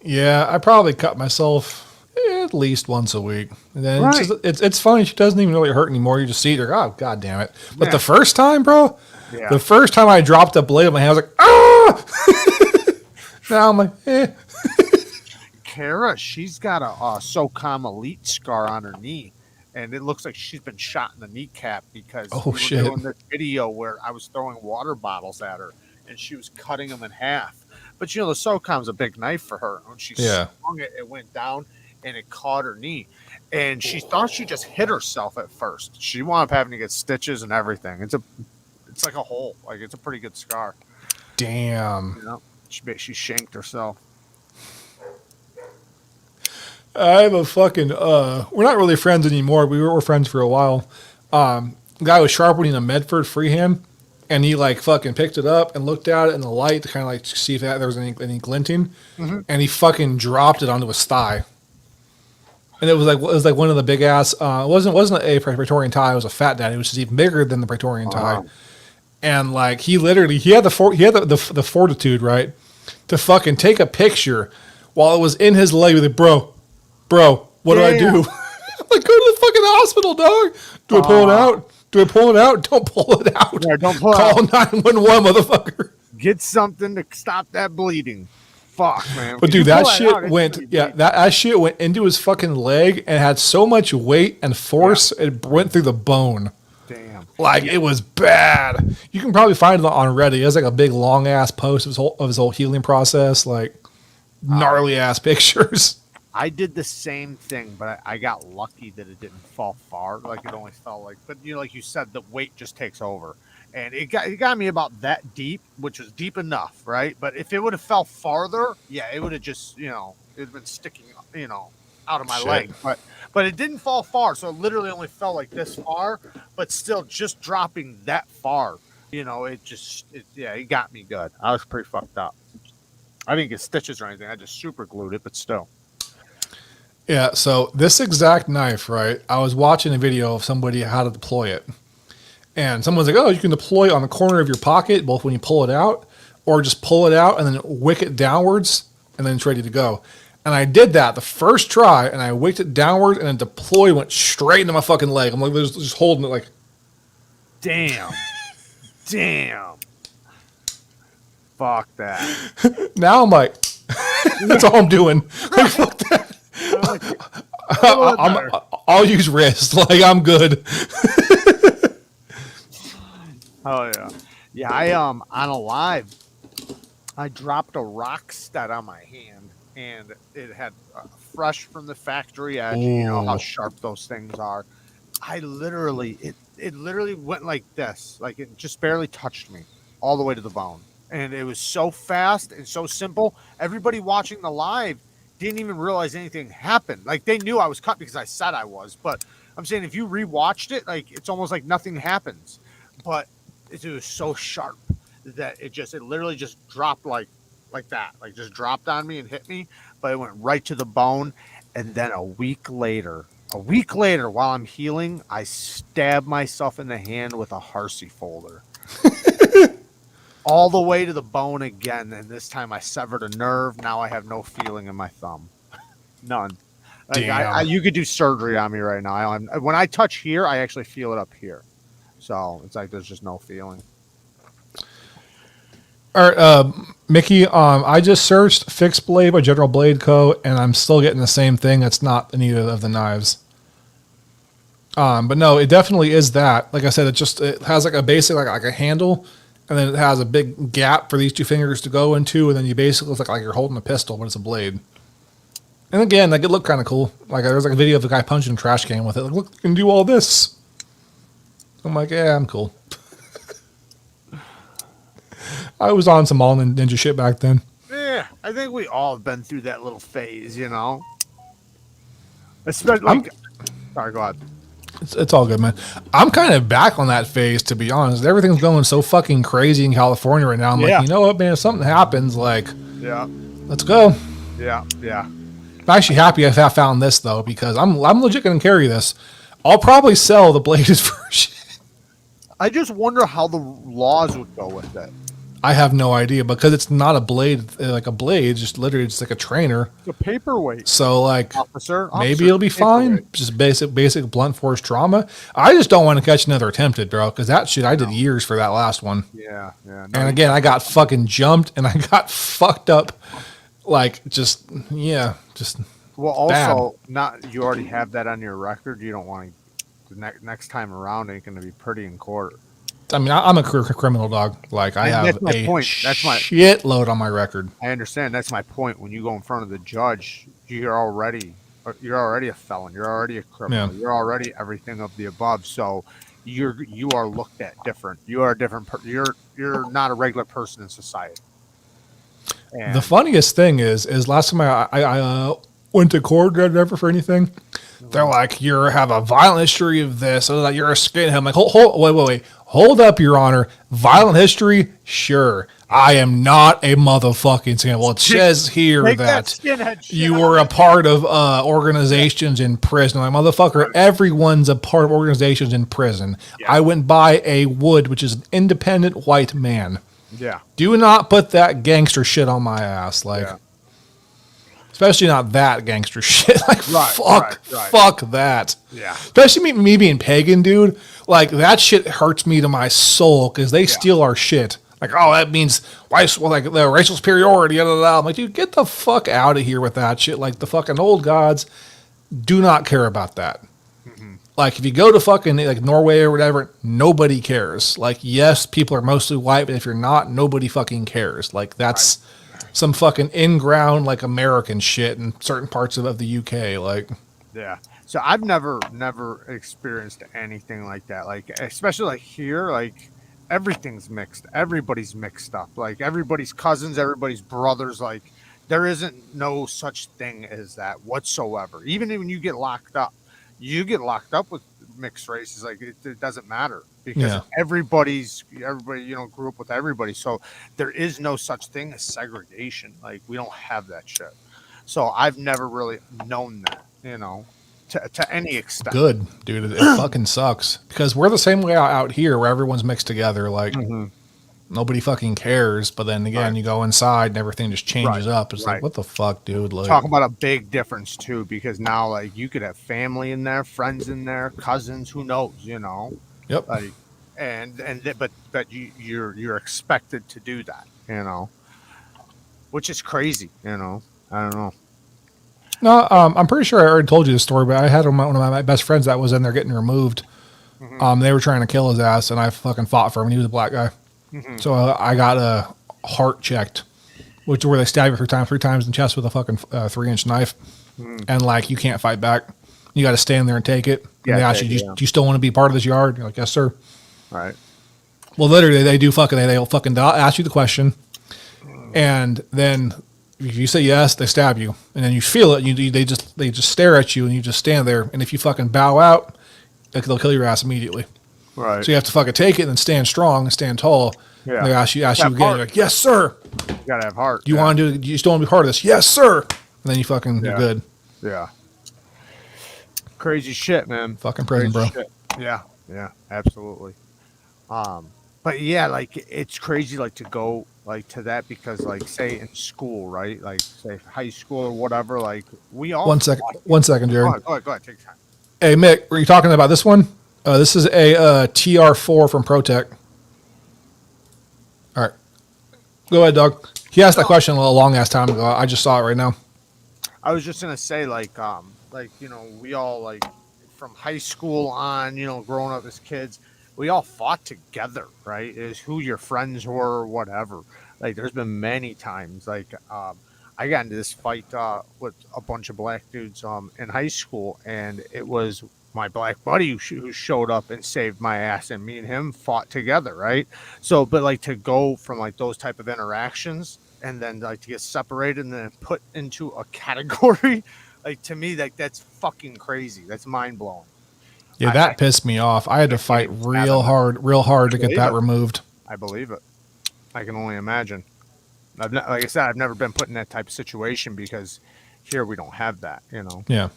Yeah, I probably cut myself at least once a week. And then Right. it's funny. She doesn't even really hurt anymore. You just see it. You're like, oh, God damn it. But Yeah. the first time, bro, Yeah. the first time I dropped a blade on my hand, I was like, ah! Now I'm like, eh. Kara, she's got a SOCOM Elite scar on her knee, and it looks like she's been shot in the kneecap because Oh, we were shit. doing this video where I was throwing water bottles at her, and she was cutting them in half. But, you know, the SOCOM's a big knife for her. When she Yeah. swung it, it went down, and it caught her knee. And she thought she just hit herself at first. She wound up having to get stitches and everything. It's like a hole. Like, it's a pretty good scar. Damn. You know, she shanked herself. I have a fucking, we're not really friends anymore. We were friends for a while. Guy was sharpening a Medford freehand, and he like fucking picked it up and looked at it in the light to kind of like see if there was any glinting, and he fucking dropped it onto his thigh. And it was like one of the big ass. It wasn't a Praetorian tie. It was a fat daddy, which is even bigger than the Praetorian tie. And like he had the fortitude, right, to fucking take a picture while it was in his leg with it, bro, what do I do? I'm like, go to the fucking hospital, dog. Do I pull it out? Do I pull it out? Don't pull it out. Yeah, don't pull it Call out. 911, motherfucker. Get something to stop that bleeding. Fuck, man. But When dude, you that pull shit out, it's went, pretty yeah, bleeding. that shit went into his fucking leg and had so much weight and force, it went through the bone. Damn. Like, it was bad. You can probably find it on Reddit. He has like a big long ass post of his whole healing process, like gnarly ass pictures. I did the same thing, but I got lucky that it didn't fall far. Like, it only fell like, but you know, like you said, the weight just takes over. And it got me about that deep, which was deep enough, right? But if it would have fell farther, yeah, it would have just, you know, it would have been sticking, you know, out of my Shit. leg. But it didn't fall far, so it literally only fell like this far, but still just dropping that far, you know, it got me good. I was pretty fucked up. I didn't get stitches or anything. I just super glued it, but still. Yeah, so this exact knife, right? I was watching a video of somebody how to deploy it. And someone's like, oh, you can deploy it on the corner of your pocket, both when you pull it out, or just pull it out and then wick it downwards, and then it's ready to go. And I did that the first try, and I wicked it downwards, and then deploy went straight into my fucking leg. I'm like, just holding it like. Damn. Damn. Fuck that. Now I'm like, that's all I'm doing. Like, fuck that. I'll use wrist. Like, I'm good. Oh yeah. Yeah, I on a live, I dropped a rock stud on my hand, and it had fresh from the factory edge. You know how Ooh. sharp those things are. I literally, it literally went like this, like it just barely touched me all the way to the bone. And it was so fast and so simple. Everybody watching the live didn't even realize anything happened. Like they knew I was cut because I said I was, but I'm saying if you rewatched it, like it's almost like nothing happens. But it was so sharp that it literally just dropped like that, like just dropped on me and hit me, but it went right to the bone. And then a week later, while I'm healing, I stabbed myself in the hand with a Harsey folder. All the way to the bone again, and this time I severed a nerve. Now I have no feeling in my thumb. None. Like Damn. you could do surgery on me right now. When I touch here, I actually feel it up here. So it's like there's just no feeling. All right, Mickey, I just searched fixed blade by General Blade Co., and I'm still getting the same thing. That's not any of the knives. But no, it definitely is that. Like I said, it has like a basic, like a handle, and then it has a big gap for these two fingers to go into, and then you basically look like you're holding a pistol, but it's a blade. And again, like it looked kind of cool. Like there's like a video of a guy punching a trash can with it. Like, look, you can do all this. I'm like, yeah, I'm cool. I was on some all ninja shit back then. Yeah, I think we all have been through that little phase, you know. Especially like, sorry, go ahead. It's all good, man. I'm kind of back on that phase, to be honest. Everything's going so fucking crazy in California right now. I'm like, you know what, man? If something happens, like, let's go. Yeah. I'm actually happy I found this though, because I'm legit gonna carry this. I'll probably sell the bladed version. I just wonder how the laws would go with it. I have no idea because it's not a blade, like a blade. Just literally, it's like a trainer. It's a paperweight. So like, officer maybe it'll be fine. Just basic blunt force trauma. I just don't want to catch another attempted, bro, because that shit I did years for that last one. Yeah. No, And again, I got fucking jumped and I got fucked up. Like just. Well, also, bad. not you already have that on your record. You don't want to. The next time around, it's going to be pretty in court. I mean, I'm a criminal dog. Like I have that's my a point. That's my shitload on my record. I understand. That's my point. When you go in front of the judge, you're already a felon. You're already a criminal. Yeah. You're already everything of the above. So you are looked at different. You are a different. You're not a regular person in society. And the funniest thing is last time I went to court or whatever for anything, they're like, you have a violent history of this, or that you're a skinhead. I'm like, wait. Hold up, Your Honor. Violent history? Sure. I am not a motherfucking skinhead. Well, it says here that you were a part of organizations in prison. Like, motherfucker, everyone's a part of organizations in prison. Yeah. I went by a Wood, which is an independent white man. Yeah. Do not put that gangster shit on my ass. Like, especially not that gangster shit. Like, fuck that. Yeah. Especially me being pagan, dude. Like, that shit hurts me to my soul because they steal our shit. Like, oh, that means like the racial superiority. Blah, blah, blah. I'm like, dude, get the fuck out of here with that shit. Like, the fucking old gods do not care about that. Mm-hmm. Like, if you go to fucking like Norway or whatever, nobody cares. Like, yes, people are mostly white, but if you're not, nobody fucking cares. Like, that's some fucking in-ground, like, American shit in certain parts of the UK. Like, yeah. So I've never experienced anything like that. Like, especially like here, like everything's mixed. Everybody's mixed up. Like everybody's cousins, everybody's brothers. Like there isn't no such thing as that whatsoever. Even when you get locked up with mixed races. Like it doesn't matter because everybody, grew up with everybody. So there is no such thing as segregation. Like we don't have that shit. So I've never really known that, to any extent. Good, dude. It fucking sucks because we're the same way out here where everyone's mixed together. Like nobody fucking cares. But then again, you go inside and everything just changes up. It's like, what the fuck, dude? Like, talk about a big difference too, because now like you could have family in there, friends in there, cousins, who knows, Yep. Like, but you're expected to do that, which is crazy, I don't know. No, I'm pretty sure I already told you this story, but I had one of my best friends that was in there getting removed. They were trying to kill his ass, and I fucking fought for him. And he was a black guy, so I got a heart checked which is where they stab you three times in the chest with a fucking 3-inch knife, and like you can't fight back. You got to stand there and take it. And they ask you, do you still want to be part of this yard? You're like, yes, sir. Right. Well, literally, they'll fucking ask you the question, and then if you say yes, they stab you, and then you feel it. They just stare at you, and you just stand there. And if you fucking bow out, they'll kill your ass immediately. Right. So you have to fucking take it and then stand strong and stand tall. Yeah. And they ask you again. You're like, yes, sir. You gotta have heart. Do you want to do? Do you still want to be part of this? Yes, sir. And then you fucking you're good. Yeah. Crazy shit, man. Fucking prison, bro. Shit. Yeah. Yeah. Absolutely. But yeah, like it's crazy, like to go like to that because, like, say in school, right? Like, say high school or whatever. Like we all. One second, Jared. Go ahead. Take your time. Hey, Mick, were you talking about this one? This is a TR4 from ProTech. All right. Go ahead, Doug. He asked that question a long ass time ago. I just saw it right now. I was just gonna say, like we all, like, from high school on, growing up as kids, we all fought together, right? Is who your friends were or whatever. Like, there's been many times, like, I got into this fight with a bunch of black dudes in high school, and it was my black buddy who showed up and saved my ass, and me and him fought together, right? So, but like to go from like those type of interactions and then like to get separated and then put into a category, like to me, like that's fucking crazy. That's mind blowing. Yeah, that pissed me off. I had to fight real hard to get that removed. I believe it. I can only imagine. Like I said, I've never been put in that type of situation because here we don't have that, Yeah.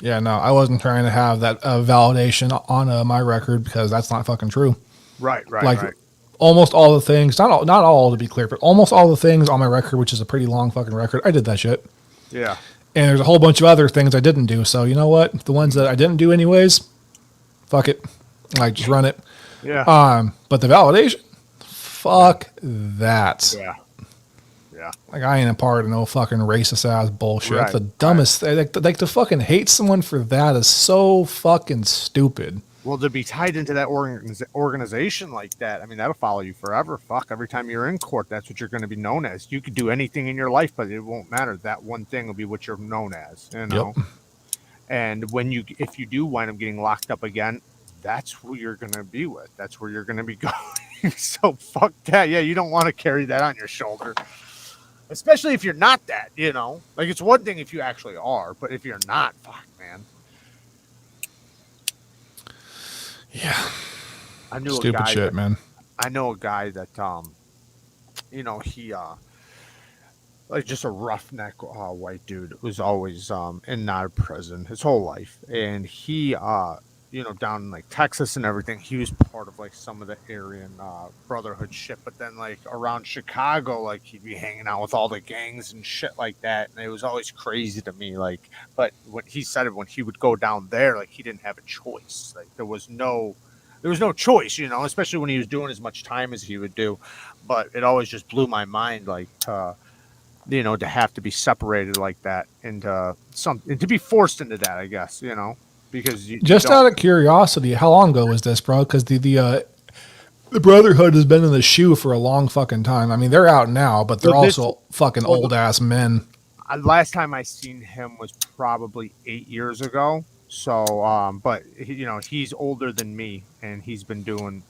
Yeah, no, I wasn't trying to have that validation on my record because that's not fucking true. Right. Like almost all the things, not all to be clear, but almost all the things on my record, which is a pretty long fucking record, I did that shit. Yeah. And there's a whole bunch of other things I didn't do. So you know what? The ones that I didn't do anyways, fuck it. Like, just run it. Yeah. But the validation, fuck that. Yeah. Yeah. Like, I ain't a part of no fucking racist ass bullshit. That's the dumbest thing. Like to fucking hate someone for that is so fucking stupid. Well, to be tied into that organization like that, I mean, that'll follow you forever. Fuck, every time you're in court, that's what you're going to be known as. You could do anything in your life, but it won't matter. That one thing will be what you're known as, Yep. And if you do wind up getting locked up again, that's who you're going to be with. That's where you're going to be going. So fuck that. Yeah, you don't want to carry that on your shoulder. Especially if you're not that, Like, it's one thing if you actually are, but if you're not, fuck, man. Yeah. I knew stupid a guy shit, man. I know a guy that, he, like, just a roughneck white dude was always in and out of prison his whole life. And he, down in like Texas and everything, he was part of like some of the Aryan Brotherhood shit. But then like around Chicago, like he'd be hanging out with all the gangs and shit like that. And it was always crazy to me. Like, but when he said it, when he would go down there, like he didn't have a choice. Like there was no choice, especially when he was doing as much time as he would do. But it always just blew my mind, like, to have to be separated like that and to be forced into that, I guess, because just out of curiosity, how long ago was this, bro? Because the Brotherhood has been in the shoe for a long fucking time. I mean, they're out now, but they're also fucking old ass men. Last time I seen him was probably 8 years ago. So, but he's older than me, and he's been doing,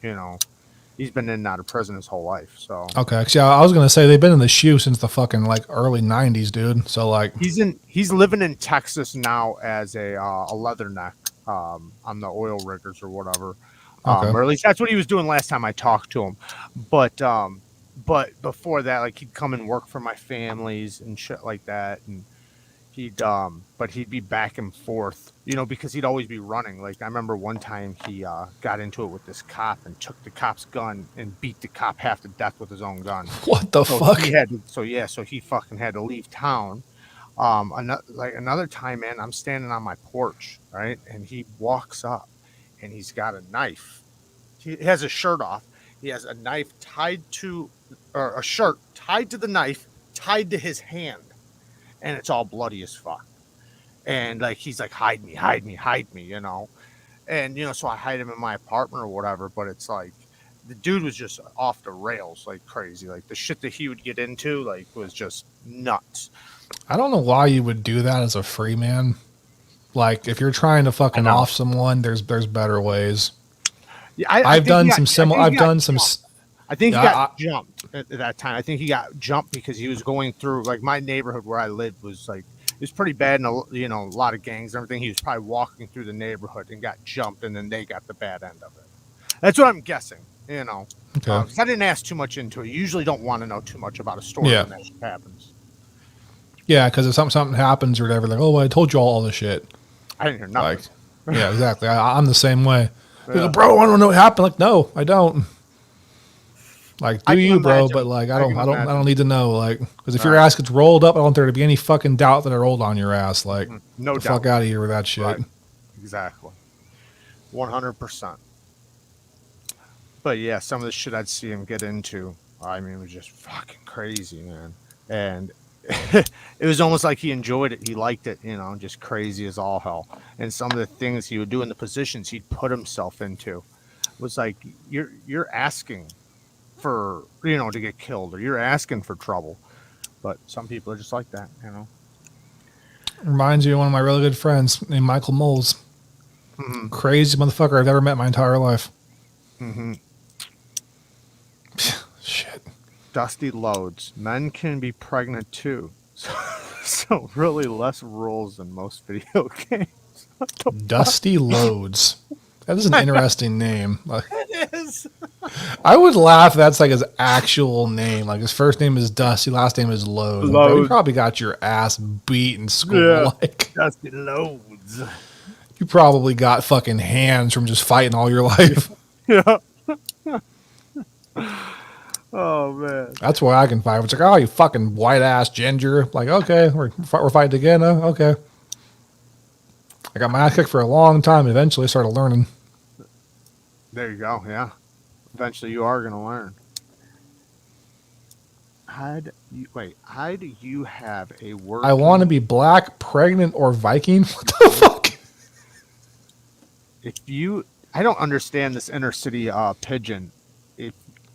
he's been in and out of prison his whole life. So okay, yeah, I was gonna say they've been in the shoe since the fucking like early '90s, dude. So like he's living in Texas now as a leatherneck on the oil riggers or whatever. Okay. Or at least that's what he was doing last time I talked to him. But before that, like he'd come and work for my families and shit like that, and he'd be back and forth, because he'd always be running. Like I remember one time he got into it with this cop and took the cop's gun and beat the cop half to death with his own gun. What the fuck? So he fucking had to leave town. Another time, man, I'm standing on my porch, right, and he walks up and he's got a knife. He has his shirt off. He has a knife a shirt tied to the knife, tied to his hand. And it's all bloody as fuck. And like he's like, hide me, And so I hide him in my apartment or whatever. But it's like the dude was just off the rails like crazy. Like the shit that he would get into, like, was just nuts. I don't know why you would do that as a free man. Like, if you're trying to fucking off someone, there's better ways. Yeah, I've done some similar. I've done some. I think he got jumped at that time. I think he got jumped because he was going through, like, my neighborhood where I lived was like, it was pretty bad, and a lot of gangs and everything. He was probably walking through the neighborhood and got jumped, and then they got the bad end of it. That's what I'm guessing. Okay. 'Cause I didn't ask too much into it. You usually don't want to know too much about a story when that shit happens. Yeah, because if something happens or whatever, like, oh, I told you all this shit. I didn't hear nothing. Like, yeah, exactly. I'm the same way. Yeah. Like, bro, I don't know what happened. Like, no, I don't. Like, do you, bro? But like, I don't need to know. Like, because if your ass gets rolled up, I don't want there to be any fucking doubt that I rolled on your ass. Like, no doubt. Fuck out of here with that shit. Right. Exactly. 100%. But yeah, some of the shit I'd see him get into, I mean, it was just fucking crazy, man. And it was almost like he enjoyed it. He liked it, just crazy as all hell. And some of the things he would do in the positions he'd put himself into was like, you're asking for, to get killed, or you're asking for trouble. But some people are just like that, Reminds me of one of my really good friends named Michael Moles. Mm-hmm. Crazy motherfucker I've ever met in my entire life. Mm-hmm. Shit. Dusty loads. Men can be pregnant too. So really less rules than most video games. Dusty Loads. That is an interesting name. It is. I would laugh if that's like his actual name. Like his first name is Dusty, last name is Loads. You probably got your ass beat in school. Yeah. Like Dusty Loads. You probably got fucking hands from just fighting all your life. Yeah. Oh man. That's why I can fight. It's like, oh, you fucking white ass ginger. Like, okay, we're fighting again. Okay. I got my ass kicked for a long time. Eventually, I started learning. There you go. Yeah. Eventually, you are gonna learn. How do you have a word? I want to be black, pregnant, or Viking. What the fuck? I don't understand this inner city pigeon.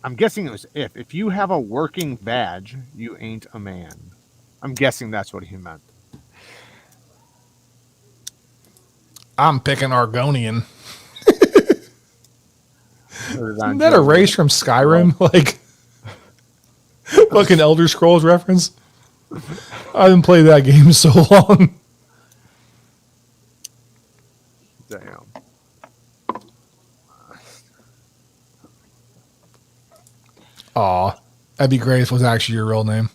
I'm guessing it was if you have a working badge, you ain't a man. I'm guessing that's what he meant. I'm picking Argonian. Isn't that a race from Skyrim? Like, fucking Elder Scrolls reference? I haven't played that game in so long. Damn. Aw, that'd be great if it was actually your real name.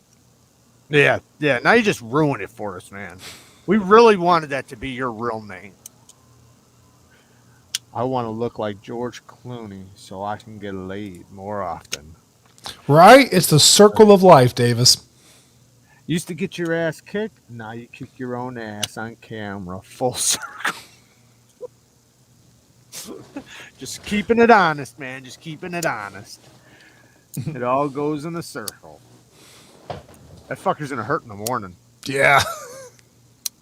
Yeah. Now you just ruined it for us, man. We really wanted that to be your real name. I want to look like George Clooney so I can get laid more often. Right? It's the circle of life, Davis. Used to get your ass kicked. Now you kick your own ass on camera. Full circle. Just keeping it honest, man. Just keeping it honest. It all goes in a circle. That fucker's gonna hurt in the morning. Yeah.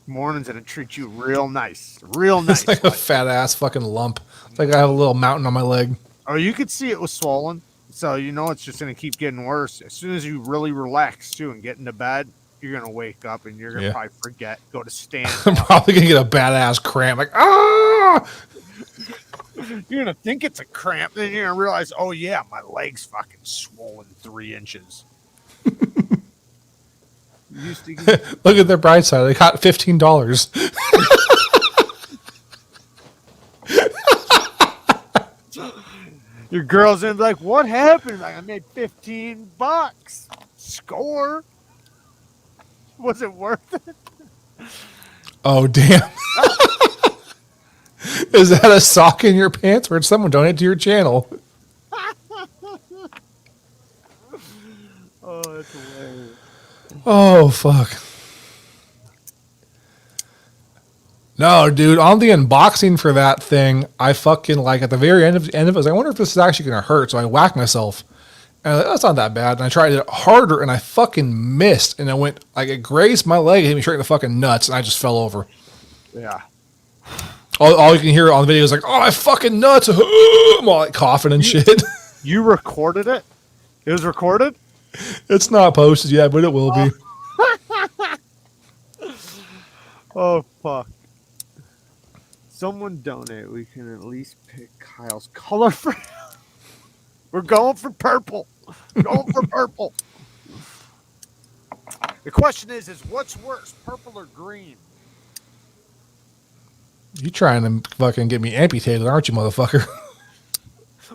Morning's gonna treat you real nice. Real nice. It's like a fat ass fucking lump. It's like I have a little mountain on my leg. Oh, you could see it was swollen. So it's just gonna keep getting worse. As soon as you really relax too and get into bed, you're gonna wake up and you're gonna probably forget, go to stand. I'm probably gonna get a badass cramp. Like, ah! You're gonna think it's a cramp, then you're gonna realize, oh yeah, my leg's fucking swollen 3 inches. Look at their bright side. They got $15. Your girl's gonna be like, what happened? Like, I made $15. Score. Was it worth it? Oh damn. Is that a sock in your pants or did someone donate to your channel? Oh, that's hilarious. Oh, fuck. No, dude, on the unboxing for that thing, I fucking, like, at the very end of it, I was like, I wonder if this is actually going to hurt. So I whacked myself. And I was like, that's not that bad. And I tried it harder, and I fucking missed. And it went, like, it grazed my leg, hit me straight in the fucking nuts, and I just fell over. Yeah. All you can hear on the video is like, oh, my fucking nuts. I'm all like coughing and shit. You recorded it? It was recorded? It's not posted yet, but it will be. Oh, fuck. Someone donate. We can at least pick Kyle's color for. We're going for purple. Going for purple. The question is what's worse, purple or green? You trying to fucking get me amputated, aren't you, motherfucker?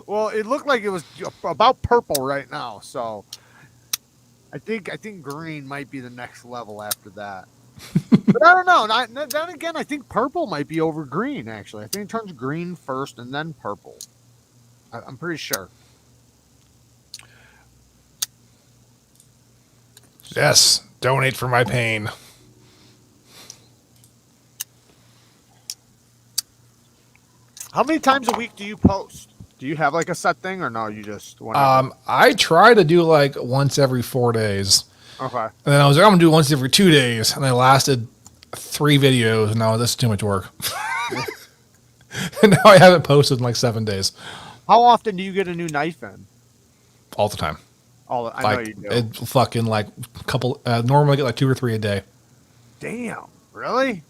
Well, it looked like it was about purple right now, so I think green might be the next level after that. But I don't know. Then again, I think purple might be over green. Actually, I think it turns green first and then purple. I'm pretty sure. Yes, donate for my pain. How many times a week do you post? Do you have like a set thing or no? You just whenever? I try to do like once every 4 days. Okay. And then I was like, I'm gonna do it once every 2 days, and I lasted 3 videos. And now this is too much work. And now I haven't posted in like 7 days. How often do you get a new knife in? All the time. I know you do. It fucking like a couple. Normally I get like 2 or 3 a day. Damn. Really?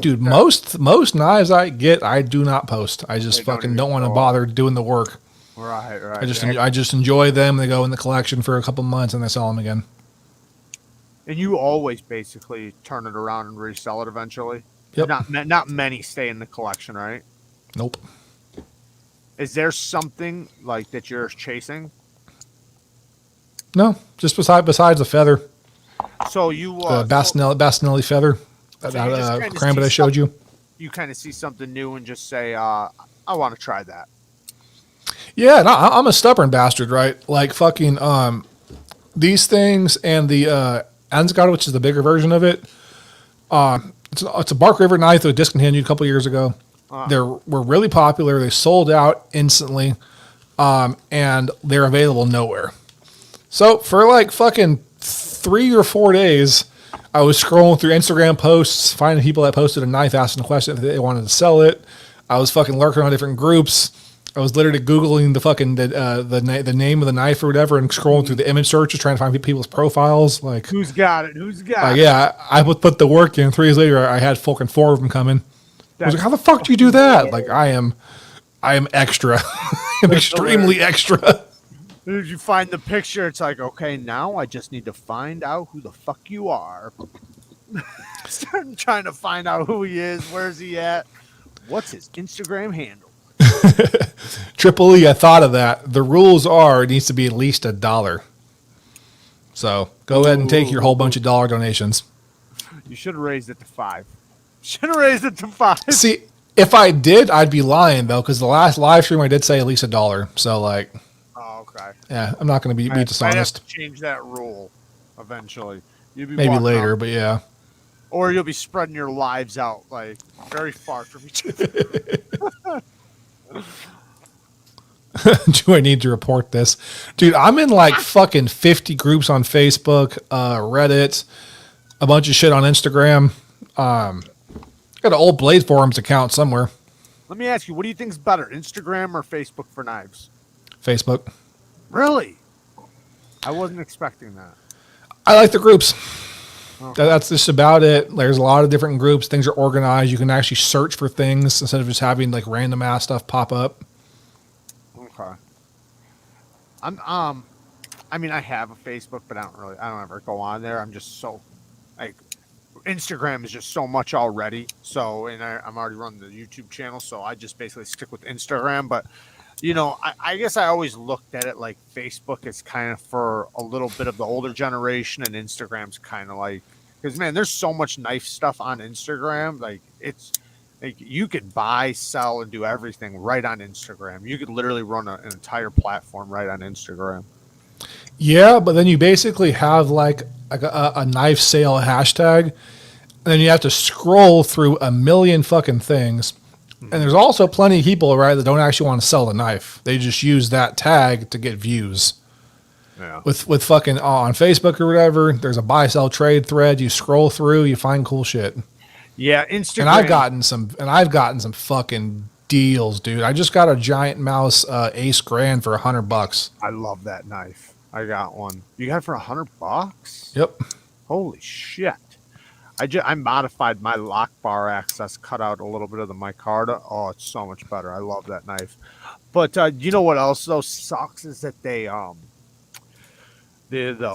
Dude, most knives I get, I do not post. I just fucking don't want to bother doing the work. Right. I just enjoy them. They go in the collection for a couple months and I sell them again. And you always basically turn it around and resell it eventually. Yep. Not many stay in the collection, right? Nope. Is there something like that you're chasing? No, just besides the feather, So you the Bastinelli feather, that cram that I showed you. You kind of see something new and just say, "I want to try that." Yeah, no, I'm a stubborn bastard, right? Like fucking these things and the Ansgar, which is the bigger version of it. It's a Bark River knife that was discontinued a couple years ago. They were really popular. They sold out instantly, and they're available nowhere. So for like fucking 3 or 4 days, I was scrolling through Instagram posts, finding people that posted a knife, asking a question if they wanted to sell it. I was fucking lurking on different groups. I was literally Googling the fucking the name of the knife or whatever and scrolling through the image searches trying to find people's profiles. Like, who's got it? Yeah, I would put the work in. 3 days later, I had fucking 4 of them coming. I was like, how the fuck do you do that? Like, I am extra. I'm extremely extra. Did you find the picture? It's like, okay, now I just need to find out who the fuck you are. Start trying to find out who he is. Where's he at? What's his Instagram handle? Triple E, I thought of that. The rules are it needs to be at least $1. So go ahead and take your whole bunch of dollar donations. You should have raised it to 5. Should have raised it to 5. See, if I did, I'd be lying though, because the last live stream I did say at least $1. So like, oh, okay. Yeah, I'm not going to be dishonest. I'd have to change that rule eventually. Maybe later, but yeah. Or you'll be spreading your lives out like very far from each other. Do I need to report this? Dude, I'm in like fucking 50 groups on Facebook, Reddit, a bunch of shit on Instagram. Got an old Blade Forums account somewhere. Let me ask you, what do you think's better, Instagram or Facebook for knives? Facebook. Really? I wasn't expecting that. I like the groups. Okay. That's just about it. There's a lot of different groups. Things are organized. You can actually search for things instead of just having like random ass stuff pop up. Okay. I mean, I have a Facebook, but I don't ever go on there. I'm just so like, Instagram is just so much already. So, and I'm already running the YouTube channel, so I just basically stick with Instagram. But, you know, I guess I always looked at it like Facebook is kind of for a little bit of the older generation, and Instagram's kind of like, because man, there's so much knife stuff on Instagram. Like, it's like you could buy, sell, and do everything right on Instagram. You could literally run an entire platform right on Instagram. Yeah, but then you basically have like a knife sale hashtag, and then you have to scroll through a million fucking things. And there's also plenty of people, right, that don't actually want to sell the knife. They just use that tag to get views. Yeah. With fucking on Facebook or whatever, there's a buy sell trade thread. You scroll through, you find cool shit. Yeah, Instagram. And I've gotten some fucking deals, dude. I just got a giant mouse Ace Grand for $100. I love that knife. I got one. You got it for $100? Yep. Holy shit. I modified my lock bar access, cut out a little bit of the micarta. Oh, it's so much better. I love that knife. But you know what else though sucks is that the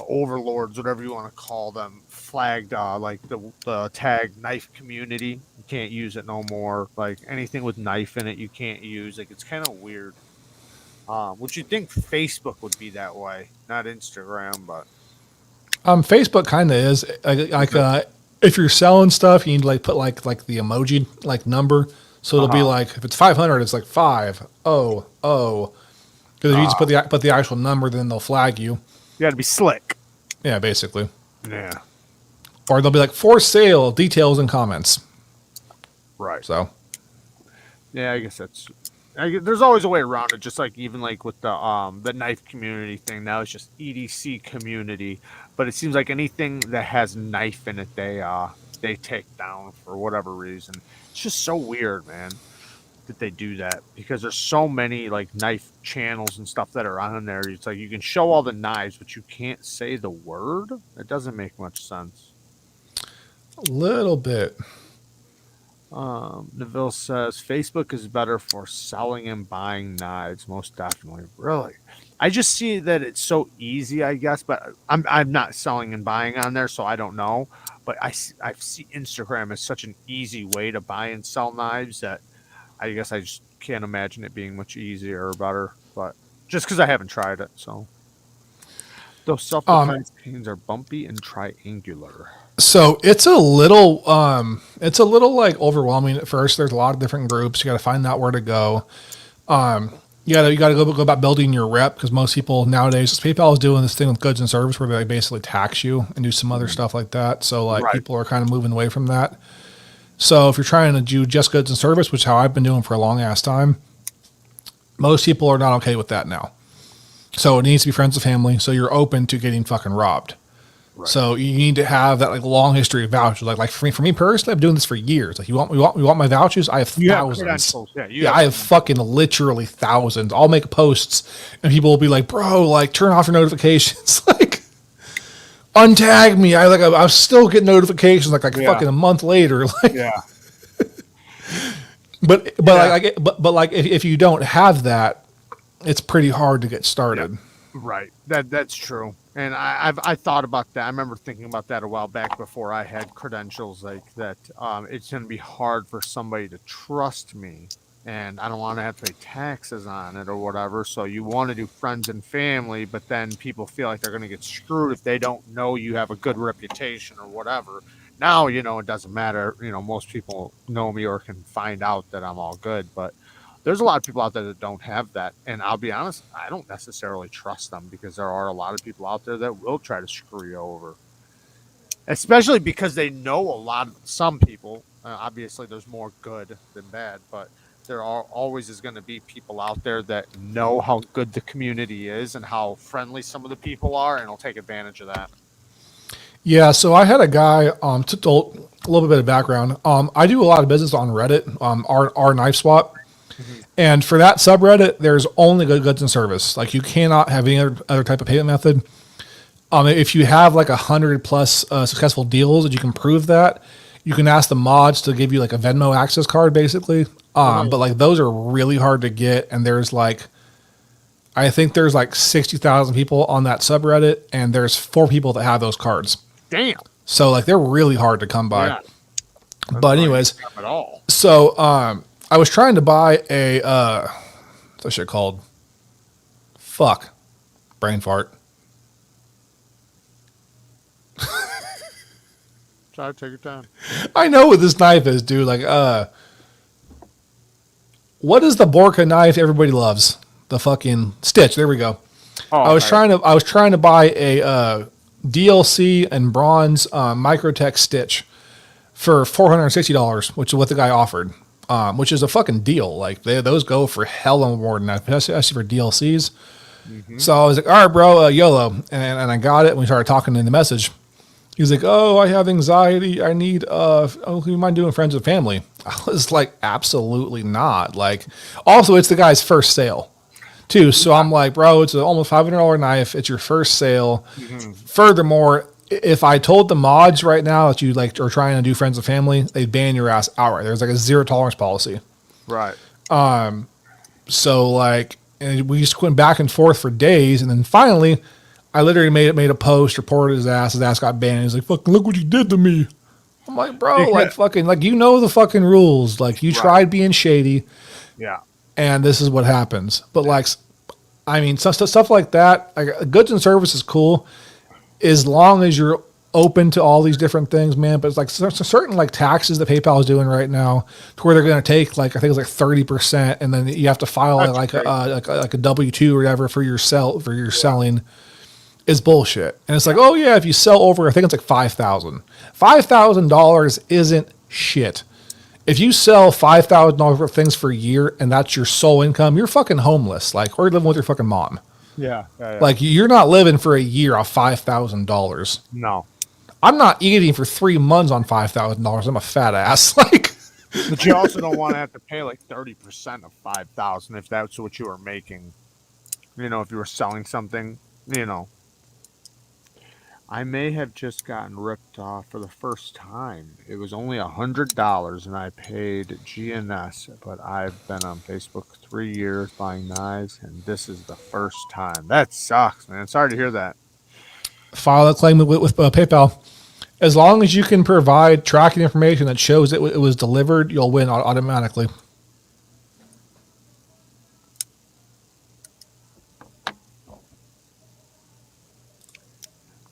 overlords, whatever you want to call them, flagged like the tag knife community. You can't use it no more. Like anything with knife in it, you can't use. Like it's kind of weird. Would you think Facebook would be that way, not Instagram, but Facebook kind of is if you're selling stuff, you need to like put like the emoji like number, so it'll be like if it's 500, it's like 500. Because if you just put the actual number, then they'll flag you. You got to be slick. Yeah, basically. Yeah. Or they'll be like for sale, details and comments. Right. So. Yeah, I guess there's always a way around it. Just like even like with the knife community thing, now it's just EDC community. But it seems like anything that has knife in it, they take down for whatever reason. It's just so weird, man, that they do that because there's so many like knife channels and stuff that are on there. It's like you can show all the knives, but you can't say the word. It doesn't make much sense. A little bit. Neville says Facebook is better for selling and buying knives, most definitely. Really, I just see that it's so easy, I guess. But I'm not selling and buying on there, so I don't know. But I see Instagram as such an easy way to buy and sell knives that I guess I just can't imagine it being much easier or better. But just because I haven't tried it, so those self-defense pains are bumpy and triangular. So it's a little like overwhelming at first. There's a lot of different groups. You got to find out where to go. You got to go about building your rep because most people nowadays, PayPal is doing this thing with goods and service where they basically tax you and do some other stuff like that. So like people are kind of moving away from that. So if you're trying to do just goods and service, which is how I've been doing for a long ass time, most people are not okay with that now. So it needs to be friends and family. So you're open to getting fucking robbed. Right. So you need to have that like long history of vouchers. Like for me personally, I've been doing this for years. Like you want my vouchers? I have thousands. I have fucking literally thousands. I'll make posts and people will be like, "Bro, like turn off your notifications." Like untag me. I'm still getting notifications like fucking a month later. Like, yeah. But if you don't have that, it's pretty hard to get started. Yeah. Right. That's true. And I thought about that. I remember thinking about that a while back before I had credentials like that. It's going to be hard for somebody to trust me, and I don't want to have to pay taxes on it or whatever. So you want to do friends and family, but then people feel like they're going to get screwed if they don't know you have a good reputation or whatever. Now, it doesn't matter. Most people know me or can find out that I'm all good, but there's a lot of people out there that don't have that. And I'll be honest, I don't necessarily trust them because there are a lot of people out there that will try to screw you over. Especially because they know some people. Obviously, there's more good than bad, but there always is going to be people out there that know how good the community is and how friendly some of the people are, and will take advantage of that. Yeah, so I had a guy, to a little bit of background. I do a lot of business on Reddit, our knife swap. Mm-hmm. And for that subreddit, there's only goods and service. Like you cannot have any other type of payment method. If you have like 100+ successful deals that you can prove that, you can ask the mods to give you like a Venmo access card, basically. But like those are really hard to get. And I think there's like 60,000 people on that subreddit, and there's 4 people that have those cards. Damn. So like they're really hard to come by. Yeah. But anyways, at all. So I was trying to buy what's that shit called? Fuck. Brain fart. Try to take your time. I know what this knife is, dude. Like, what is the Borka knife everybody loves? The fucking Stitch. There we go. Oh, I was trying to buy a DLC and bronze Microtech Stitch for $460, which is what the guy offered. Which is a fucking deal. Like those go for hella more than that, especially for DLCs. Mm-hmm. So I was like, all right, bro, YOLO. And I got it. And we started talking in the message. He was like, oh, I have anxiety. I need, do you mind doing friends and family? I was like, absolutely not. Like, also, it's the guy's first sale, too. So I'm like, bro, it's an almost $500 knife. It's your first sale. Mm-hmm. Furthermore, if I told the mods right now that you like are trying to do friends and family, they'd ban your ass outright. There's like a zero tolerance policy. Right. So like, and we just went back and forth for days, and then finally, I literally made a post, reported his ass. His ass got banned. He's like, "Fucking look what you did to me." I'm like, bro, like fucking, like you know the fucking rules. Like you tried being shady, Yeah. and this is what happens. But like, I mean, stuff like that. Like goods and services, cool, as long as you're open to all these different things, man. But it's like certain like taxes that PayPal is doing right now, to where they're going to take like I think it's like 30%, and then you have to file like a W-2 or whatever for your selling. Is bullshit. And it's like, oh yeah, if you sell over, I think it's like $5,000 isn't shit. If you sell $5,000 of things for a year and that's your sole income, you're fucking homeless. Like, or you're living with your fucking mom. Yeah. Like, you're not living for a year off $5,000. No. I'm not eating for 3 months on $5,000. I'm a fat ass. Like, but you also don't want to have to pay like 30% of 5,000 if that's what you were making. You know, if you were selling something, you know. I may have just gotten ripped off for the first time. It was only $100, and I paid GNS. But I've been on Facebook 3 years buying knives, and this is the first time. That sucks, man. Sorry to hear that. file a claim with PayPal. As long as you can provide tracking information that shows it was delivered, you'll win automatically.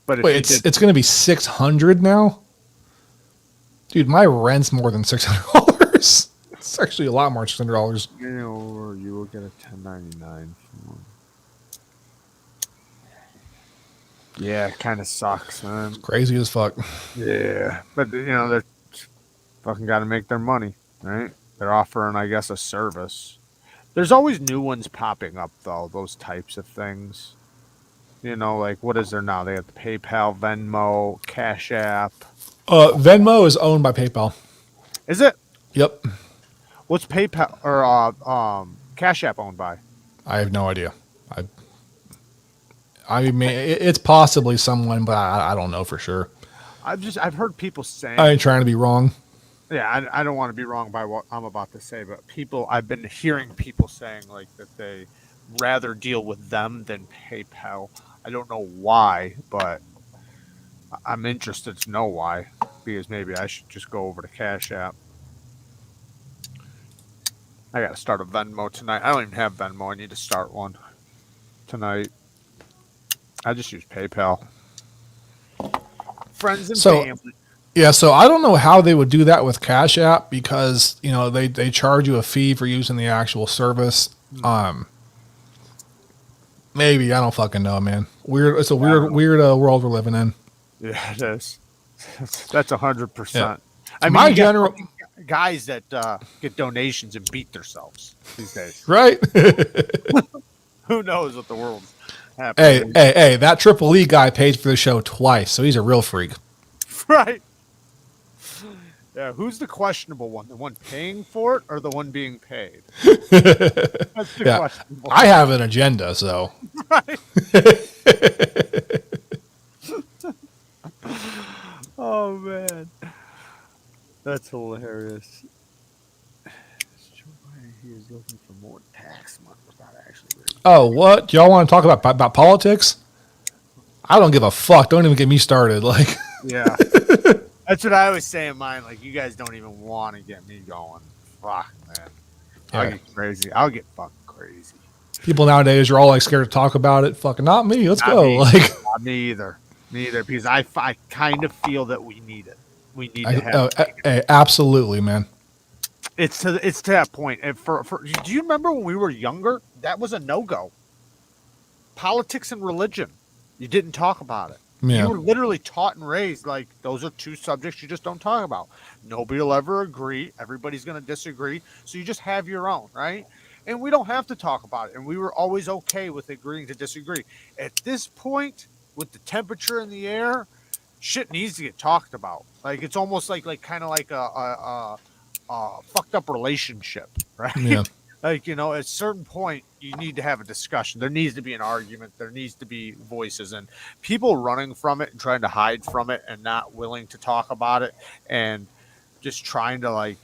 But if wait, it's going to be $600 now, dude. My rent's more than $600. It's actually a lot more than $600. You know, or you will get a 1099. Yeah, it kind of sucks, man. Crazy as fuck. Yeah, but you know they're fucking got to make their money, right? They're offering, I guess, a service. There's always new ones popping up, though. Those types of things. You know, like what is there now? They have the PayPal, Venmo, Cash App. Venmo is owned by PayPal. Is it? Yep. What's PayPal or Cash App owned by? I have no idea. I mean, it's possibly someone, but I don't know for sure. I've heard people saying. I ain't trying to be wrong. Yeah, I don't want to be wrong by what I'm about to say, but I've been hearing people saying like that they rather deal with them than PayPal. I don't know why, but I'm interested to know why, because maybe I should just go over to Cash App. I got to start a Venmo tonight. I don't even have Venmo. I need to start one tonight. I just use PayPal. Friends and family. Yeah, so I don't know how they would do that with Cash App because, you know, they charge you a fee for using the actual service. Maybe, I don't fucking know, man. It's a weird world we're living in. Yeah, it is. That's 100%. Yeah. I mean, my general guys that get donations and beat themselves these days. Right? Who knows what the world's happening. Hey, that Triple E guy paid for the show twice, so he's a real freak. Right. Yeah, who's the questionable one? The one paying for it or the one being paid? That's the questionable one. I have an agenda, so. Right. Oh, man. That's hilarious. He is looking for more tax money without actually reading. Oh, what? Y'all want to talk about politics? I don't give a fuck. Don't even get me started. Like, yeah. That's what I always say in mine. Like, you guys don't even want to get me going. Fuck, man. I'll get crazy. I'll get fucking crazy. People nowadays are all like scared to talk about it. Fucking not me. Let's go. Me. Like, not me either. Me either. Because I kind of feel that we need it. We need to have it. Absolutely, man. It's to that point. And do you remember when we were younger? That was a no-go. Politics and religion. You didn't talk about it. Yeah. You were literally taught and raised like those are two subjects you just don't talk about. Nobody will ever agree. Everybody's going to disagree. So you just have your own, right? And we don't have to talk about it. And we were always okay with agreeing to disagree. At this point, with the temperature in the air, shit needs to get talked about. Like it's almost like kind of like fucked up relationship, right? Yeah. Like, at a certain point, you need to have a discussion. There needs to be an argument. There needs to be voices, and people running from it and trying to hide from it and not willing to talk about it and just trying to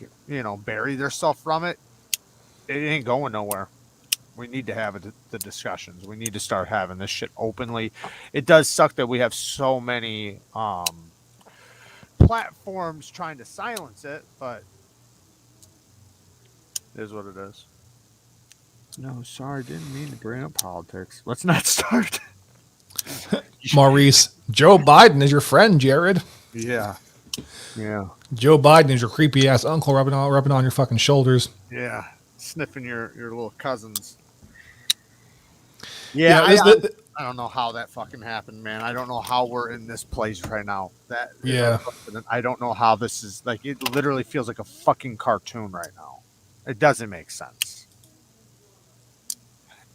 bury themselves from it. It ain't going nowhere. We need to have the discussions. We need to start having this shit openly. It does suck that we have so many platforms trying to silence it, but it is what it is. No, sorry, didn't mean to bring up politics. Let's not start. Maurice, Joe Biden is your friend, Jared. Yeah. Joe Biden is your creepy ass uncle rubbing on your fucking shoulders. Yeah. Sniffing your little cousins. Yeah, I don't know how that fucking happened, man. I don't know how we're in this place right now. I don't know how this is, like, it literally feels like a fucking cartoon right now. It doesn't make sense.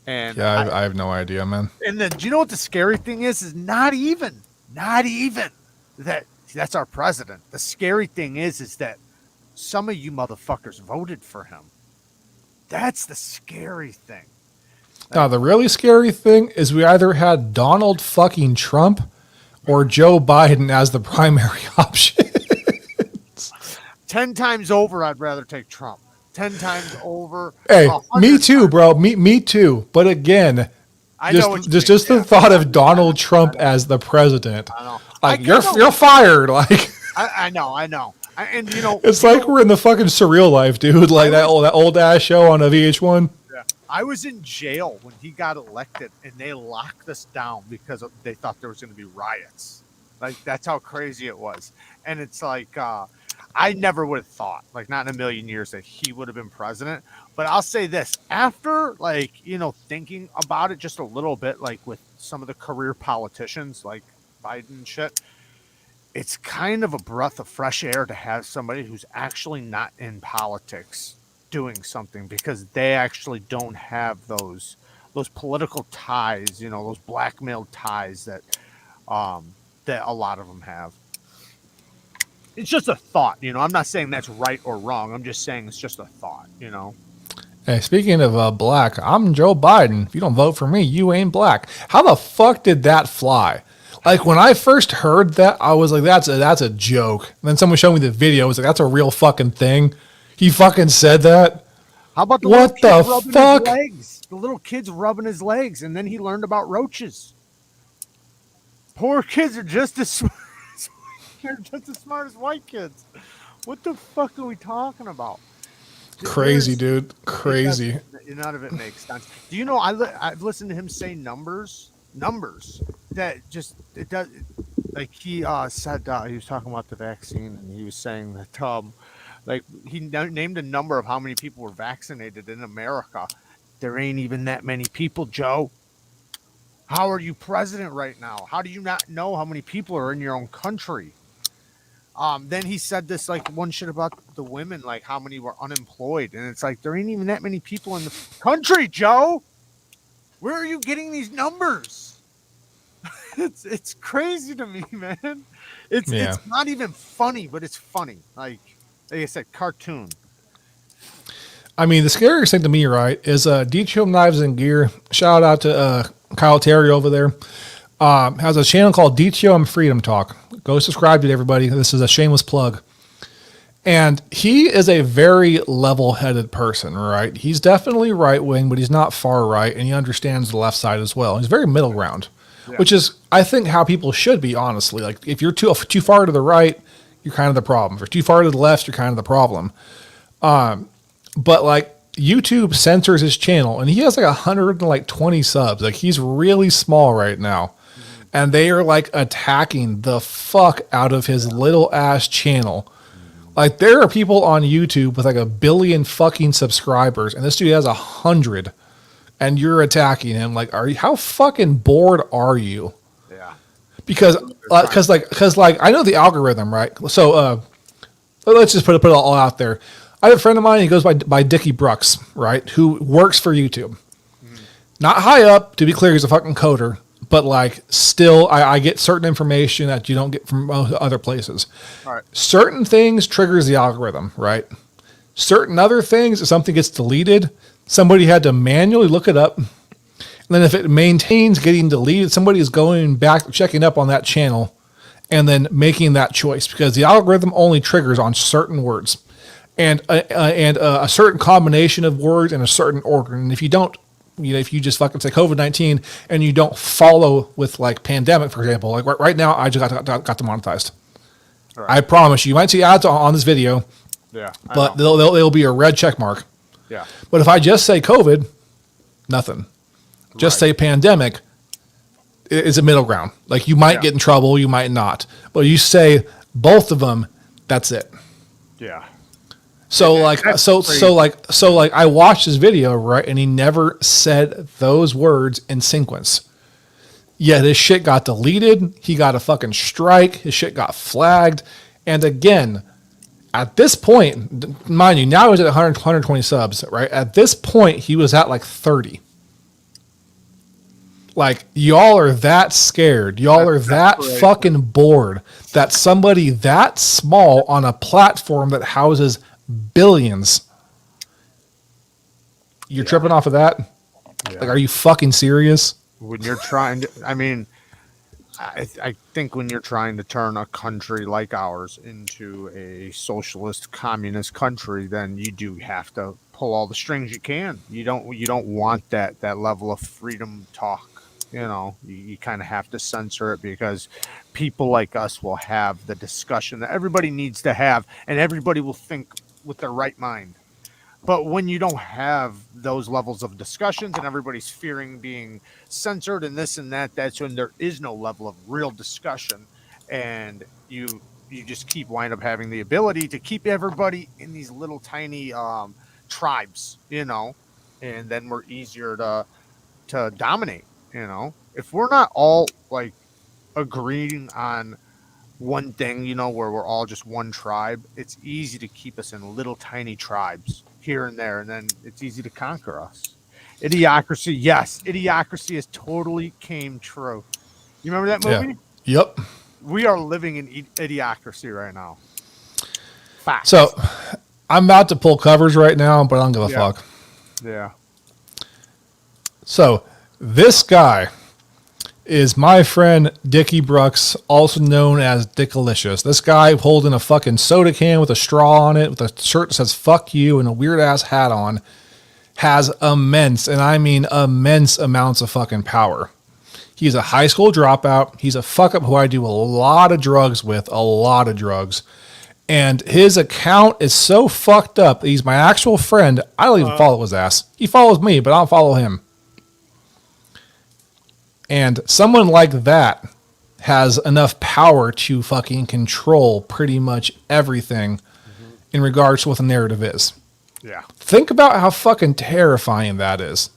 And yeah, I have no idea, man. And then, do you know what the scary thing is? Is not even that's our president. The scary thing is that some of you motherfuckers voted for him. That's the scary thing. Now, the really scary thing is we either had Donald fucking Trump or Joe Biden as the primary option. 10 times over, I'd rather take Trump. 10 times over. Hey, me too, bro. Me too. But again, just the thought of Donald Trump as the president. I know. Like, you're fired. Like, I know. And it's like we're in the fucking Surreal Life, dude. Like that old ass show on a VH1. Yeah. I was in jail when he got elected, and they locked us down because they thought there was going to be riots. Like, that's how crazy it was. And it's like, I never would have thought, like, not in a million years, that he would have been president. But I'll say this, after, like, thinking about it just a little bit, like with some of the career politicians like Biden and shit, it's kind of a breath of fresh air to have somebody who's actually not in politics doing something, because they actually don't have those political ties, those blackmail ties that a lot of them have. It's just a thought, I'm not saying that's right or wrong. I'm just saying it's just a thought, Hey, speaking of black, I'm Joe Biden. If you don't vote for me, you ain't black. How the fuck did that fly? Like, when I first heard that, I was like, that's a joke. And then someone showed me the video. I was like, that's a real fucking thing. He fucking said that. How about the what the fuck? The little kid's rubbing his legs, and then he learned about roaches. Poor kids are just as smart. They're just as smart as white kids. What the fuck are we talking about? Crazy, dude. Crazy. None of it makes sense. Do you know, I've listened to him say numbers that just, it does, like he said, he was talking about the vaccine, and he was saying that, like, he named a number of how many people were vaccinated in America. There ain't even that many people, Joe. How are you president right now? How do you not know how many people are in your own country? Then he said this, like, one shit about the women, like how many were unemployed. And it's like, there ain't even that many people in the country, Joe. Where are you getting these numbers? It's crazy to me, man. It's not even funny, but it's funny. Like I said, cartoon. I mean, the scariest thing to me, right, is DTM Knives and Gear. Shout out to Kyle Terry over there. Has a channel called DTM Freedom Talk. Go subscribe to it, everybody. This is a shameless plug. And he is a very level-headed person, right? He's definitely right-wing, but he's not far right, and he understands the left side as well. He's very middle ground, which is, I think, how people should be, honestly. Like, if you're too far to the right, you're kind of the problem. If you're too far to the left, you're kind of the problem. But, like, YouTube censors his channel, and he has, like, 120 subs. Like, he's really small right now. And they are, like, attacking the fuck out of his little-ass channel. Like, there are people on YouTube with, like, 1 billion fucking subscribers, and this dude has 100, and you're attacking him. Like, how fucking bored are you? Yeah. Because I know the algorithm, right? So, let's just put it all out there. I have a friend of mine, he goes by Dickie Brooks, right, who works for YouTube. Not high up, to be clear, he's a fucking coder. But, like, still, I get certain information that you don't get from other places. All right. Certain things triggers the algorithm, right? Certain other things, if something gets deleted, somebody had to manually look it up. And then if it maintains getting deleted, somebody is going back, checking up on that channel, and then making that choice, because the algorithm only triggers on certain words and a certain combination of words in a certain order. And if you don't, if you just fucking say COVID-19 and you don't follow with like pandemic, for example, like right now, I just got demonetized. Right. I promise you might see ads on this video. Yeah, but they'll be a red check mark. Yeah. But if I just say COVID, nothing. Just say pandemic, is a middle ground. Like you might get in trouble, you might not. But you say both of them, that's it. Yeah. So I watched his video, right, and he never said those words in sequence. Yet his shit got deleted. He got a fucking strike. His shit got flagged. And again, at this point, mind you, now he's at 120 subs, right? At this point, he was at like 30. Like, y'all are that scared. Y'all are that fucking bored that somebody that small on a platform that houses billions, you're tripping off of that? Yeah. Like, are you fucking serious? When you're trying to, I mean, I think when you're trying to turn a country like ours into a socialist communist country, then you do have to pull all the strings you can. You don't want that level of freedom talk. You kind of have to censor it, because people like us will have the discussion that everybody needs to have, and everybody will think with their right mind. But when you don't have those levels of discussions and everybody's fearing being censored and this and that, that's when there is no level of real discussion. And you just wind up having the ability to keep everybody in these little tiny tribes, and then we're easier to dominate, If we're not all like agreeing on one thing, where we're all just one tribe, it's easy to keep us in little tiny tribes here and there, and then it's easy to conquer us. Idiocracy, yes, Idiocracy has totally came true. You remember that movie? Yeah. Yep. We are living in Idiocracy right now. Facts. So I'm about to pull covers right now, but I don't give a fuck. Yeah. So this guy is my friend Dickie Brooks, also known as Dickalicious. This guy holding a fucking soda can with a straw on it, with a shirt that says fuck you and a weird ass hat on, has immense, and I mean immense amounts of fucking power. He's a high school dropout. He's a fuck up who I do a lot of drugs with, And his account is so fucked up that he's my actual friend. I don't even follow his ass. He follows me, but I don't follow him. And someone like that has enough power to fucking control pretty much everything in regards to what the narrative is. Yeah. Think about how fucking terrifying that is.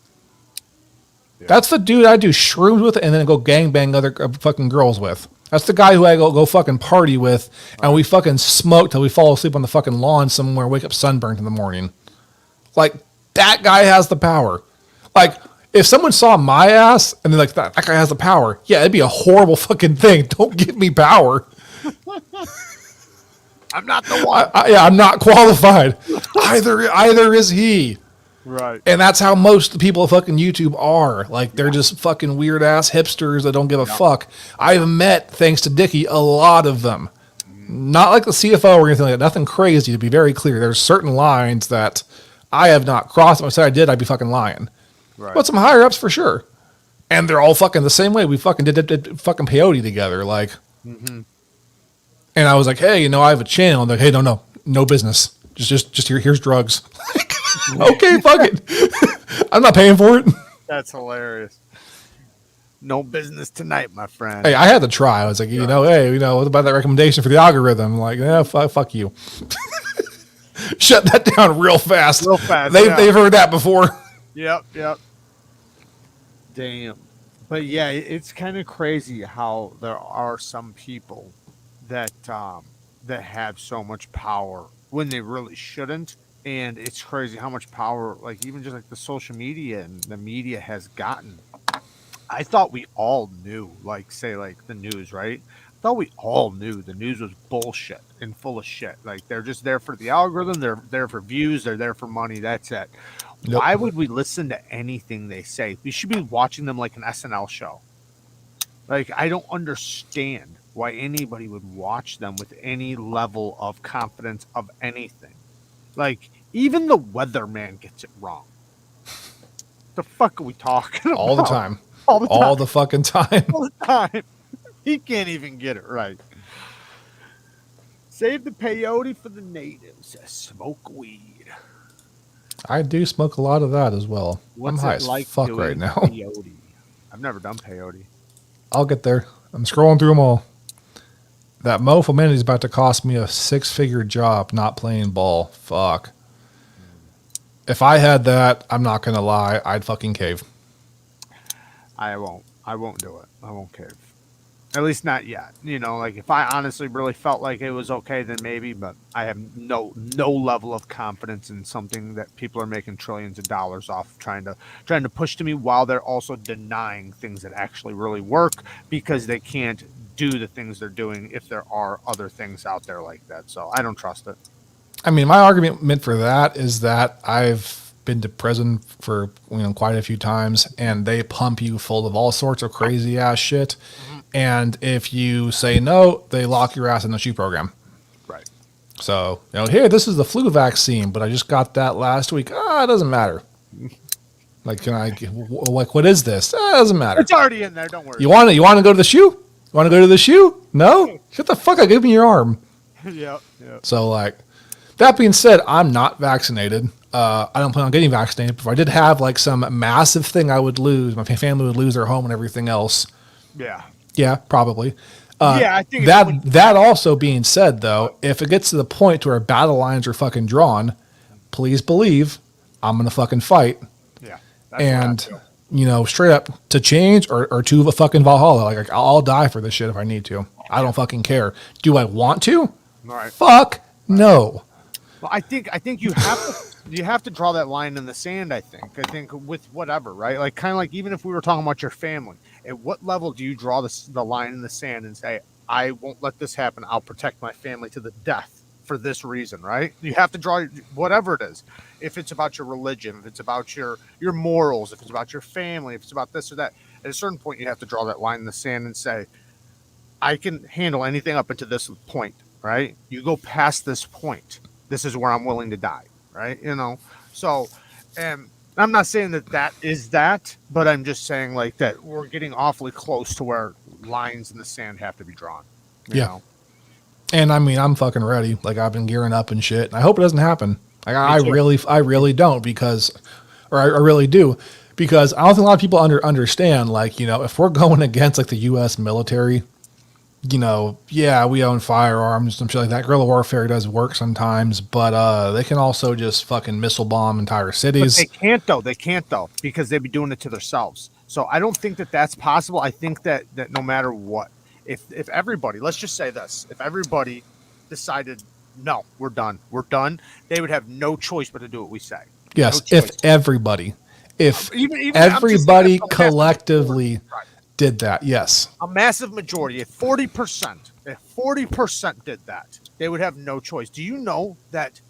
Yeah. That's the dude I do shrooms with and then go gangbang other fucking girls with. That's the guy who I go fucking party with, and we fucking smoke till we fall asleep on the fucking lawn somewhere, wake up sunburned in the morning. Like, that guy has the power. Like, if someone saw my ass and they're like, that guy has the power, yeah, it'd be a horrible fucking thing. Don't give me power. I'm not the one. I'm not qualified. Either is he. Right. And that's how most of the people of fucking YouTube are. Like, they're just fucking weird ass hipsters that don't give a fuck. I've met, thanks to Dickie, a lot of them. Not like the CFO or anything like that. Nothing crazy, to be very clear. There's certain lines that I have not crossed. If I said I did, I'd be fucking lying. Right. But some higher ups for sure. And they're all fucking the same way. We fucking did fucking peyote together. Like, and I was like, hey, I have a channel. And they're like, hey, no business. Just here's drugs. Okay, fuck it. I'm not paying for it. That's hilarious. No business tonight, my friend. Hey, I had to try. I was like, what about that recommendation for the algorithm? I'm like, yeah, fuck you. Shut that down real fast. They've heard that before. Yep. Damn. But yeah, it's kind of crazy how there are some people that have so much power when they really shouldn't. And it's crazy how much power, like even just like the social media and the media has gotten. I thought we all knew, like say like the news, right? thought we all knew the news was bullshit and full of shit. Like they're just there for the algorithm, they're there for views, they're there for money. That's it. Yep. Why would we listen to anything they say? We should be watching them like an SNL show. Like I don't understand why anybody would watch them with any level of confidence of anything. Like even the weatherman gets it wrong. The fuck are we talking about? All the time. All the time. All the fucking time. All the time. He can't even get it right. Save the peyote for the natives. Smoke weed. I do smoke a lot of that as well. What's I'm high it as like fuck doing right now. peyote? I've never done peyote. I'll get there. I'm scrolling through them all. That mofo man is about to cost me a 6-figure job not playing ball. Fuck. If I had that, I'm not going to lie, I'd fucking cave. I won't. I won't do it. I won't cave. At least not yet. You know, like if I honestly really felt like it was okay, then maybe. But I have no level of confidence in something that people are making trillions of dollars off trying to push to me, while they're also denying things that actually really work because they can't do the things they're doing if there are other things out there like that. So I don't trust it. I mean, my argument for that is that I've been to prison for quite a few times, and they pump you full of all sorts of crazy ass shit. Mm-hmm. And if you say no, they lock your ass in the shoe program. Right. So here, this is the flu vaccine, but I just got that last week. It doesn't matter. Like, what is this? It doesn't matter. It's already in there. Don't worry. You want to go to the shoe? You want to go to the shoe? No? Shut the fuck up. Give me your arm. Yeah. So, like, that being said, I'm not vaccinated. I don't plan on getting vaccinated. If I did have, like, some massive thing I would lose, my family would lose their home and everything else. Yeah. Yeah, probably. I think that also being said, though, if it gets to the point to where battle lines are fucking drawn, please believe I'm going to fucking fight. Yeah. And, straight up to change or to a fucking Valhalla. Like, I'll die for this shit if I need to. I don't fucking care. Do I want to? All right. Fuck no. Well, I think you have to draw that line in the sand. I think with whatever, right? Like kind of like even if we were talking about your family, at what level do you draw the line in the sand and say, I won't let this happen. I'll protect my family to the death for this reason, right? You have to draw whatever it is. If it's about your religion, if it's about your morals, if it's about your family, if it's about this or that, at a certain point you have to draw that line in the sand and say, I can handle anything up until this point, right? You go past this point, this is where I'm willing to die, right? So, and I'm not saying that is that, but I'm just saying like that we're getting awfully close to where lines in the sand have to be drawn. You know? And I mean, I'm fucking ready. Like I've been gearing up and shit. And I hope it doesn't happen. Like I really don't I really do because I don't think a lot of people understand. Like if we're going against like the U.S. military, we own firearms and shit like that. Guerrilla warfare does work sometimes, but they can also just fucking missile bomb entire cities. But they can't though, because they'd be doing it to themselves. So I don't think that that's possible. I think that no matter what, if everybody, let's just say this, if everybody decided, no, we're done, they would have no choice but to do what we say. Yes, no if everybody collectively did that, yes. A massive majority, if 40% did that, they would have no choice. Do you know that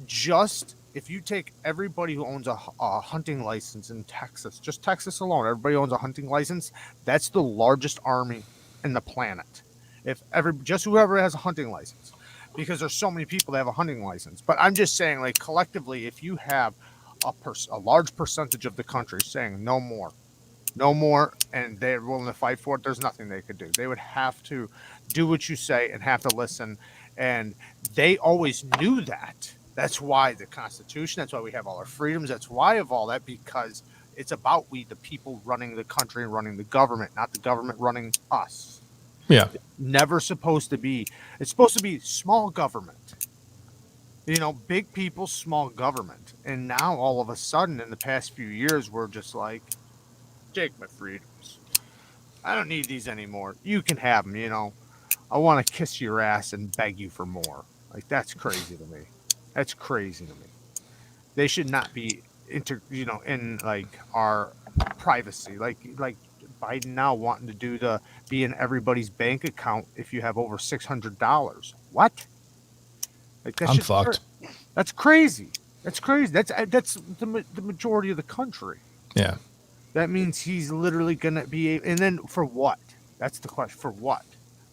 just if you take everybody who owns a hunting license in Texas, just Texas alone, everybody owns a hunting license, that's the largest army in the planet. Just whoever has a hunting license, because there's so many people that have a hunting license. But I'm just saying, like collectively, if you have a large percentage of the country saying no more, and they're willing to fight for it, there's nothing they could do. They would have to do what you say and have to listen. And they always knew that. That's why the Constitution, that's why we have all our freedoms. That's why of all that, because it's about we, the people, running the country and running the government, not the government running us. Yeah. It's supposed to be small government. Big people, small government. And now all of a sudden in the past few years, we're just like, take my freedoms. I don't need these anymore. You can have them, I want to kiss your ass and beg you for more. Like, that's crazy to me. That's crazy to me. They should not be in like our privacy. Like Biden now wanting to be in everybody's bank account if you have over $600. What? Like that's I'm just fucked. that's crazy. That's crazy. That's the majority of the country. Yeah. That means he's literally gonna be. And then for what? That's the question. For what?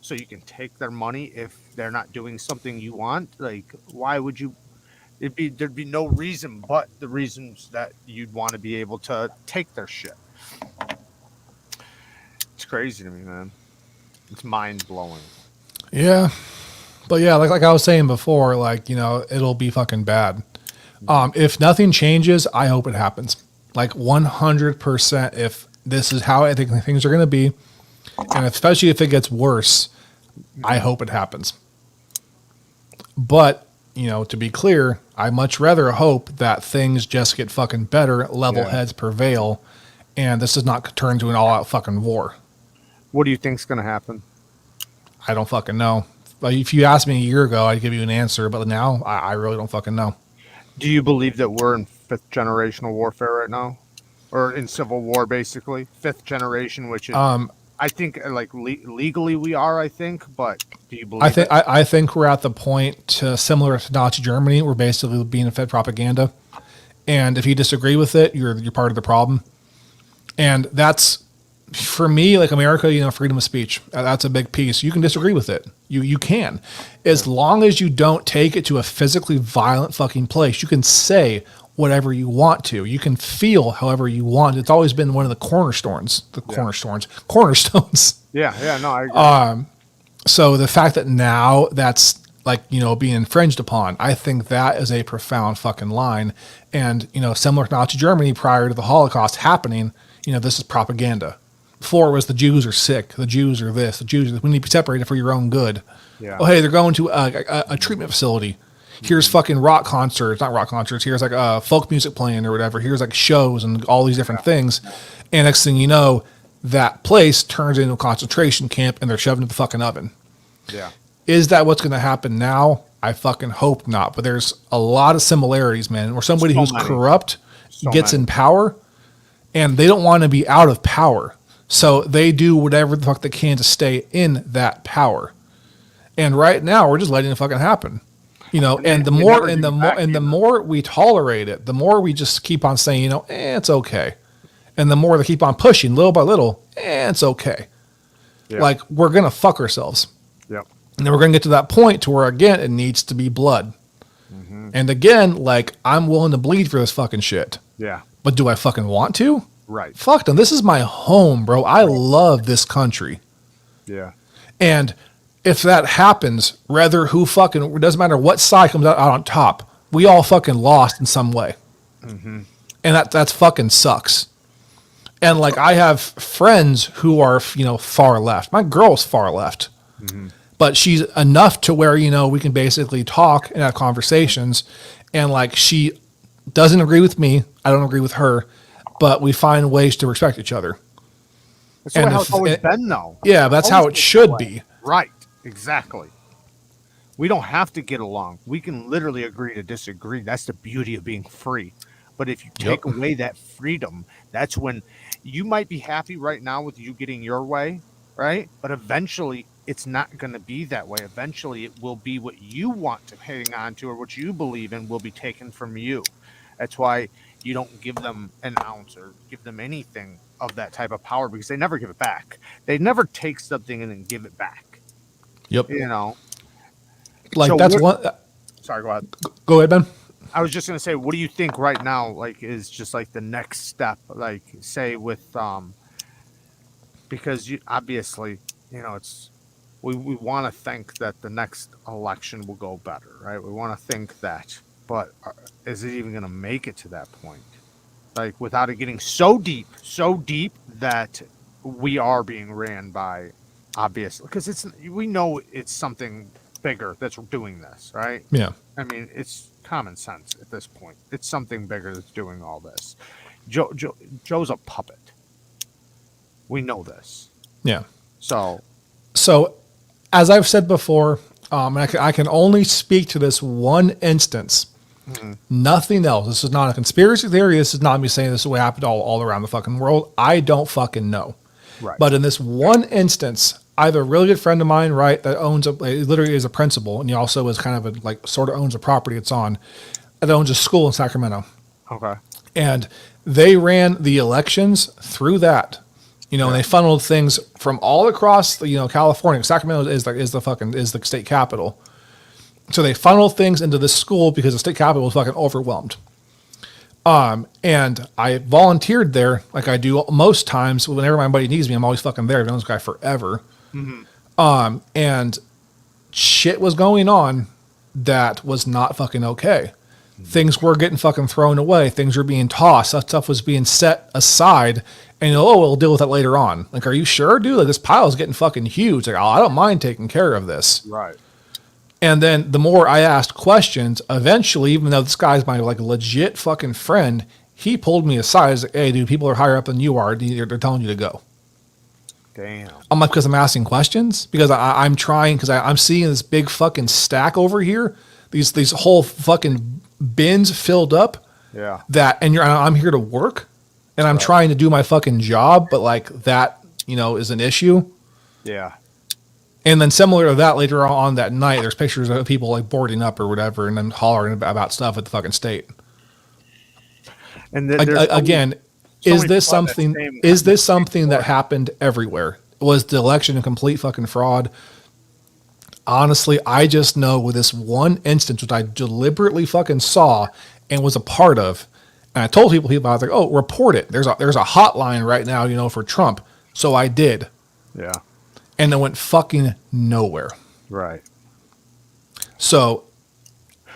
So you can take their money if they're not doing something you want. Like, why would you? There'd be no reason but the reasons that you'd want to be able to take their shit. It's crazy to me, man. It's mind blowing. Yeah. But yeah, like I was saying before, like, you know, it'll be fucking bad. If nothing changes, I hope it happens. Like 100% if this is how I think things are going to be, and especially if it gets worse, I hope it happens. But, you know, to be clear, I much rather hope that things just get fucking better, level heads prevail, and this does not turn to an all-out fucking war. What do you think's going to happen? I don't fucking know. Like, if you asked me a year ago, I'd give you an answer, but now I really don't fucking know. Do you believe that we're in fifth generational warfare right now, or in civil war, basically fifth generation, which is I think like legally we are. I think, but do you believe? I think we're at the point similar to Nazi Germany. We're basically being fed propaganda, and if you disagree with it, you're part of the problem. And that's, for me, like America, you know, freedom of speech. That's a big piece. You can disagree with it. You can, as long as you don't take it to a physically violent fucking place. You can say whatever you want to. You can feel however you want. It's always been one of the cornerstones. Cornerstones. Yeah. No, I agree. So the fact that now that's like, you know, being infringed upon, I think that is a profound fucking line. And, you know, similar to Nazi Germany prior to the Holocaust happening, you know, this is propaganda. Before it was the Jews are sick, the Jews are this, the Jews, we need to be separated for your own good. Yeah. Oh, hey, they're going to a treatment facility. Here's fucking not rock concerts. Here's like folk music playing or whatever. Here's like shows and all these different things. And next thing you know, that place turns into a concentration camp and they're shoved into the fucking oven. Yeah. Is that what's going to happen now? I fucking hope not. But there's a lot of similarities, man, where somebody who's corrupt gets in power and they don't want to be out of power. So they do whatever the fuck they can to stay in that power. And right now we're just letting it fucking happen. You know, and the more we tolerate it, the more we just keep on saying, you know, it's okay. And the more they keep on pushing little by little, it's okay. Yeah. Like, we're going to fuck ourselves. Yep. And then we're going to get to that point to where, again, it needs to be blood. Mm-hmm. And again, like, I'm willing to bleed for this fucking shit. Yeah. But do I fucking want to? Right. Fuck them. This is my home, bro. I love this country. Yeah. And if that happens, it doesn't matter what side comes out on top, we all fucking lost in some way. Mm-hmm. And that's fucking sucks. And like, I have friends who are, you know, far left. My girl's far left, but she's enough to where, you know, we can basically talk and have conversations. And like, she doesn't agree with me. I don't agree with her, but we find ways to respect each other. That's how it's always been, though. Yeah, that's how it should be. Right. Exactly. We don't have to get along. We can literally agree to disagree. That's the beauty of being free. But if you take away that freedom, that's when you might be happy right now with you getting your way, right? But eventually it's not going to be that way. Eventually it will be what you want to hang on to or what you believe in will be taken from you. That's why you don't give them an ounce or give them anything of that type of power, because they never give it back. They never take something and then give it back. Yep. You know, like, so that's one. Sorry, go ahead. Go ahead, Ben. I was just going to say, what do you think right now, like, is just like the next step, like, say with, because obviously, you know, we want to think that the next election will go better, right? We want to think that, but is it even going to make it to that point? Like, without it getting so deep that we are being ran by, obviously, because we know it's something bigger that's doing this, right? Yeah. I mean, it's common sense at this point. It's something bigger that's doing all this. Joe's a puppet. We know this. Yeah. So as I've said before, and I can only speak to this one instance. Mm-hmm. Nothing else. This is not a conspiracy theory. This is not me saying this is what happened all around the fucking world. I don't fucking know. Right. But in this one instance, I have a really good friend of mine, right, that owns literally is a principal, and he also is kind of a, like, sort of owns a property it's on, that owns a school in Sacramento. Okay. And they ran the elections through that. And they funneled things from all across, California. Sacramento is the state capital. So they funneled things into this school because the state capital was fucking overwhelmed. And I volunteered there like I do most times. Whenever my buddy needs me, I'm always fucking there. I've known this guy forever. And shit was going on that was not fucking okay. Things were getting fucking thrown away. Things were being tossed. That stuff was being set aside. And we'll deal with that later on. Like, are you sure, dude? Like, this pile is getting fucking huge. Like, I don't mind taking care of this. Right. And then the more I asked questions, eventually, even though this guy's my like legit fucking friend, he pulled me aside. He's like, hey, dude, people are higher up than you are. They're telling you to go. Damn. I'm like, because I'm asking questions? Because I'm trying, because I'm seeing this big fucking stack over here. These whole fucking bins filled up. Yeah. And I'm here to work. And I'm trying to do my fucking job. But like that, is an issue. Yeah. And then similar to that, later on that night, there's pictures of people like boarding up or whatever, and then hollering about stuff at the fucking state. And again, is this something that happened everywhere? Was the election a complete fucking fraud? Honestly, I just know with this one instance, which I deliberately fucking saw and was a part of, and I told people, I was like, oh, report it. There's a hotline right now, for Trump. So I did. Yeah. And it went fucking nowhere. Right. So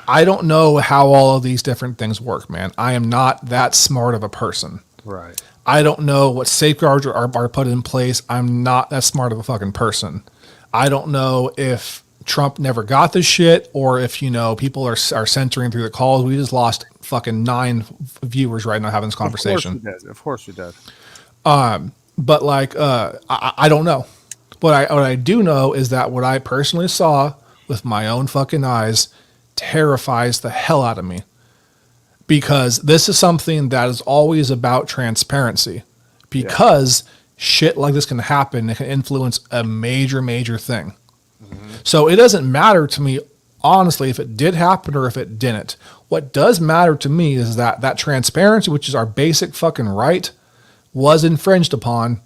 I don't know how all of these different things work, man. I am not that smart of a person. Right. I don't know what safeguards are put in place. I'm not that smart of a fucking person. I don't know if Trump never got this shit or if, people are censoring through the calls. We just lost fucking 9 viewers right now having this conversation. Of course we did. But like, I don't know. What I do know is that what I personally saw with my own fucking eyes terrifies the hell out of me. Because this is something that is always about transparency. Because shit like this can happen. It can influence a major, major thing. Mm-hmm. So it doesn't matter to me, honestly, if it did happen or if it didn't. What does matter to me is that transparency, which is our basic fucking right, was infringed upon.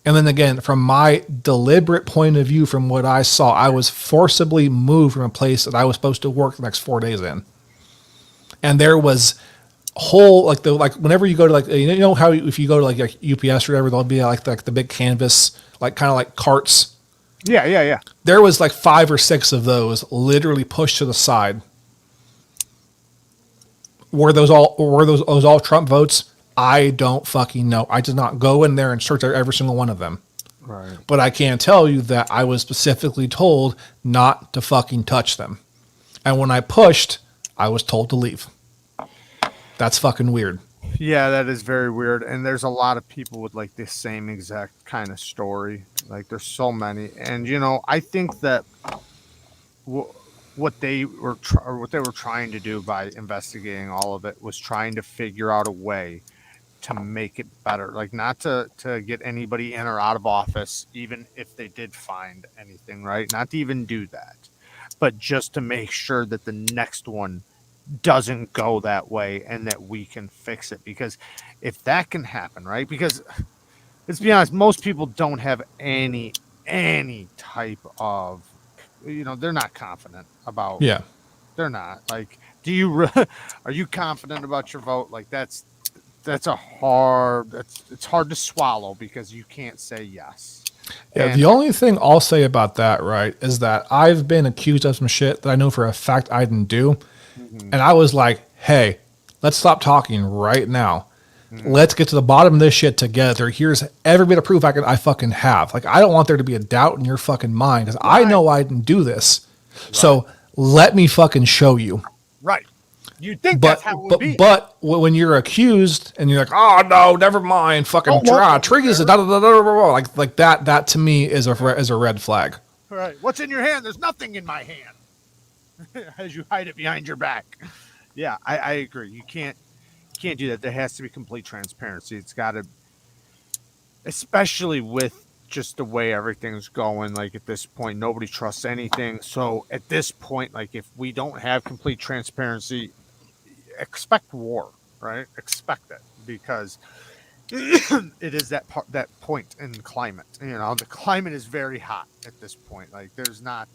And then again, from my deliberate point of view, from what I saw, I was forcibly moved from a place that I was supposed to work the next 4 days in. And there was whole, like whenever you go to how if you go to like UPS or whatever, there'll be like the big canvas, like kind of like carts. Yeah. There was like 5 or 6 of those literally pushed to the side. Were those all Trump votes? I don't fucking know. I did not go in there and search every single one of them. Right. But I can tell you that I was specifically told not to fucking touch them. And when I pushed, I was told to leave. That's fucking weird. Yeah, that is very weird. And there's a lot of people with like this same exact kind of story. Like there's so many. And, I think that what they were trying to do by investigating all of it was trying to figure out a way to make it better, like not to get anybody in or out of office, even if they did find anything, right? Not to even do that, but just to make sure that the next one doesn't go that way and that we can fix it. Because if that can happen, right? Because let's be honest, most people don't have any type of, they're not confident about. Yeah. They're not like, are you confident about your vote? Like it's hard to swallow because you can't say yes. Yeah. The only thing I'll say about that, right, is that I've been accused of some shit that I know for a fact I didn't do. Mm-hmm. And I was like, hey, let's stop talking right now. Mm-hmm. Let's get to the bottom of this shit together. Here's every bit of proof I fucking have. Like, I don't want there to be a doubt in your fucking mind because I know I didn't do this. Right. So let me fucking show you. Right. You think that's how it would be. But when you're accused and you're like, oh no, never mind, fucking trees, like that to me is a red flag. All right. What's in your hand? There's nothing in my hand. As you hide it behind your back. Yeah, I agree. You can't do that. There has to be complete transparency. It's got to. especially with just the way everything's going. Like at this point, nobody trusts anything. So at this point, like if we don't have complete transparency, expect war, right? Expect it because it is that point in climate. The climate is very hot at this point. Like there's not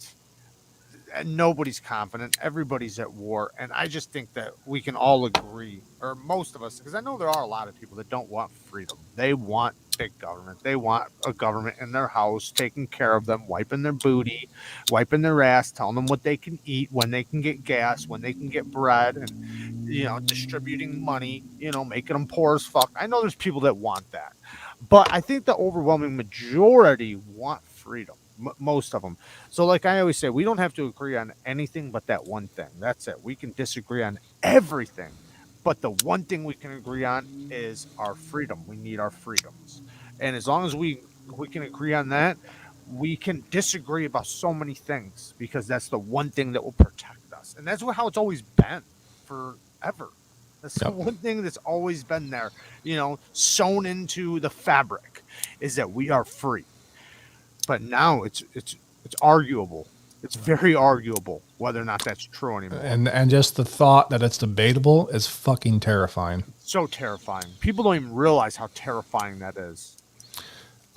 nobody's confident. Everybody's at war. And I just think that we can all agree, or most of us, because I know there are a lot of people that don't want freedom. They want big government. They want a government in their house taking care of them, wiping their booty, wiping their ass, telling them what they can eat, when they can get gas, when they can get bread, and, distributing money, making them poor as fuck. I know there's people that want that. But I think the overwhelming majority want freedom. Most of them. So, like I always say, we don't have to agree on anything but that one thing. That's it. We can disagree on everything, but the one thing we can agree on is our freedom. We need our freedoms, and as long as we can agree on that, we can disagree about so many things because that's the one thing that will protect us, and that's how it's always been forever. That's the one thing that's always been there, sewn into the fabric, is that we are free. But now it's arguable. It's very arguable whether or not that's true anymore. And just the thought that it's debatable is fucking terrifying. So terrifying. People don't even realize how terrifying that is.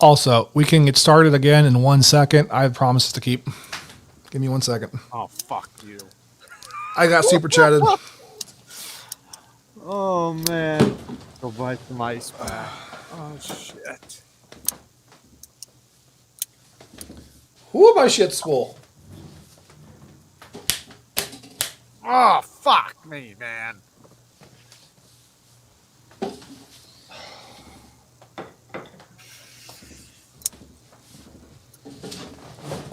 Also, we can get started again in 1 second. I have promises to keep. Give me 1 second. Oh, fuck you. I got super chatted. Oh, man. Go buy some ice back. Oh, shit. Who my shit's full? Oh, fuck me, man.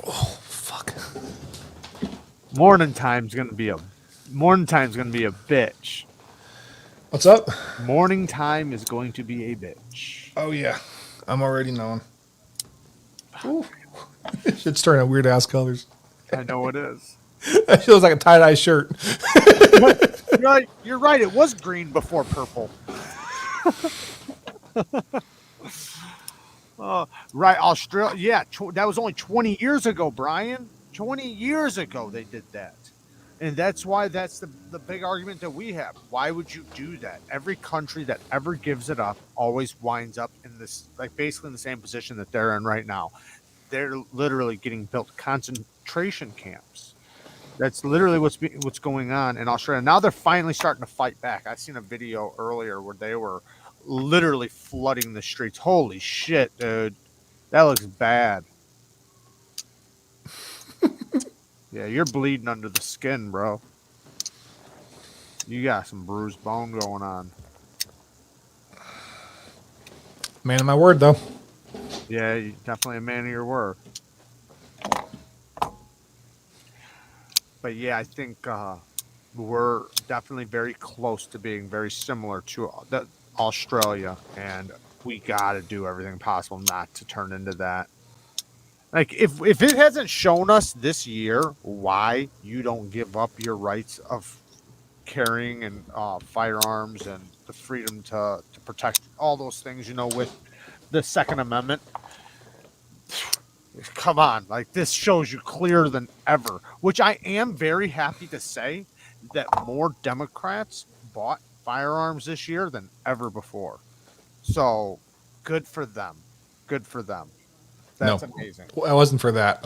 Oh, fuck. Morning time's gonna be a bitch. What's up? Morning time is going to be a bitch. Oh, yeah. I'm already knowing. Ooh. Shit's turning out weird ass colors. I know it is. That feels like a tie-dye shirt. You're right. It was green before purple. Right. Australia. Yeah. That was only 20 years ago, Brian. 20 years ago they did that. And that's why that's the big argument that we have. Why would you do that? Every country that ever gives it up always winds up in this, like basically in the same position that they're in right now. They're literally getting built concentration camps. That's literally what's going on in Australia. Now they're finally starting to fight back. I seen a video earlier where they were literally flooding the streets. Holy shit, dude. That looks bad. Yeah, you're bleeding under the skin, bro. You got some bruised bone going on. Man of my word, though. Yeah, you're definitely a man of your word. But yeah, I think we're definitely very close to being very similar to Australia, and we got to do everything possible not to turn into that. Like, if it hasn't shown us this year why you don't give up your rights of carrying and firearms and the freedom to protect all those things, with the Second Amendment, come on, like this shows you clearer than ever, which I am very happy to say that more Democrats bought firearms this year than ever before. So good for them. Good for them. That's amazing. I wasn't for that.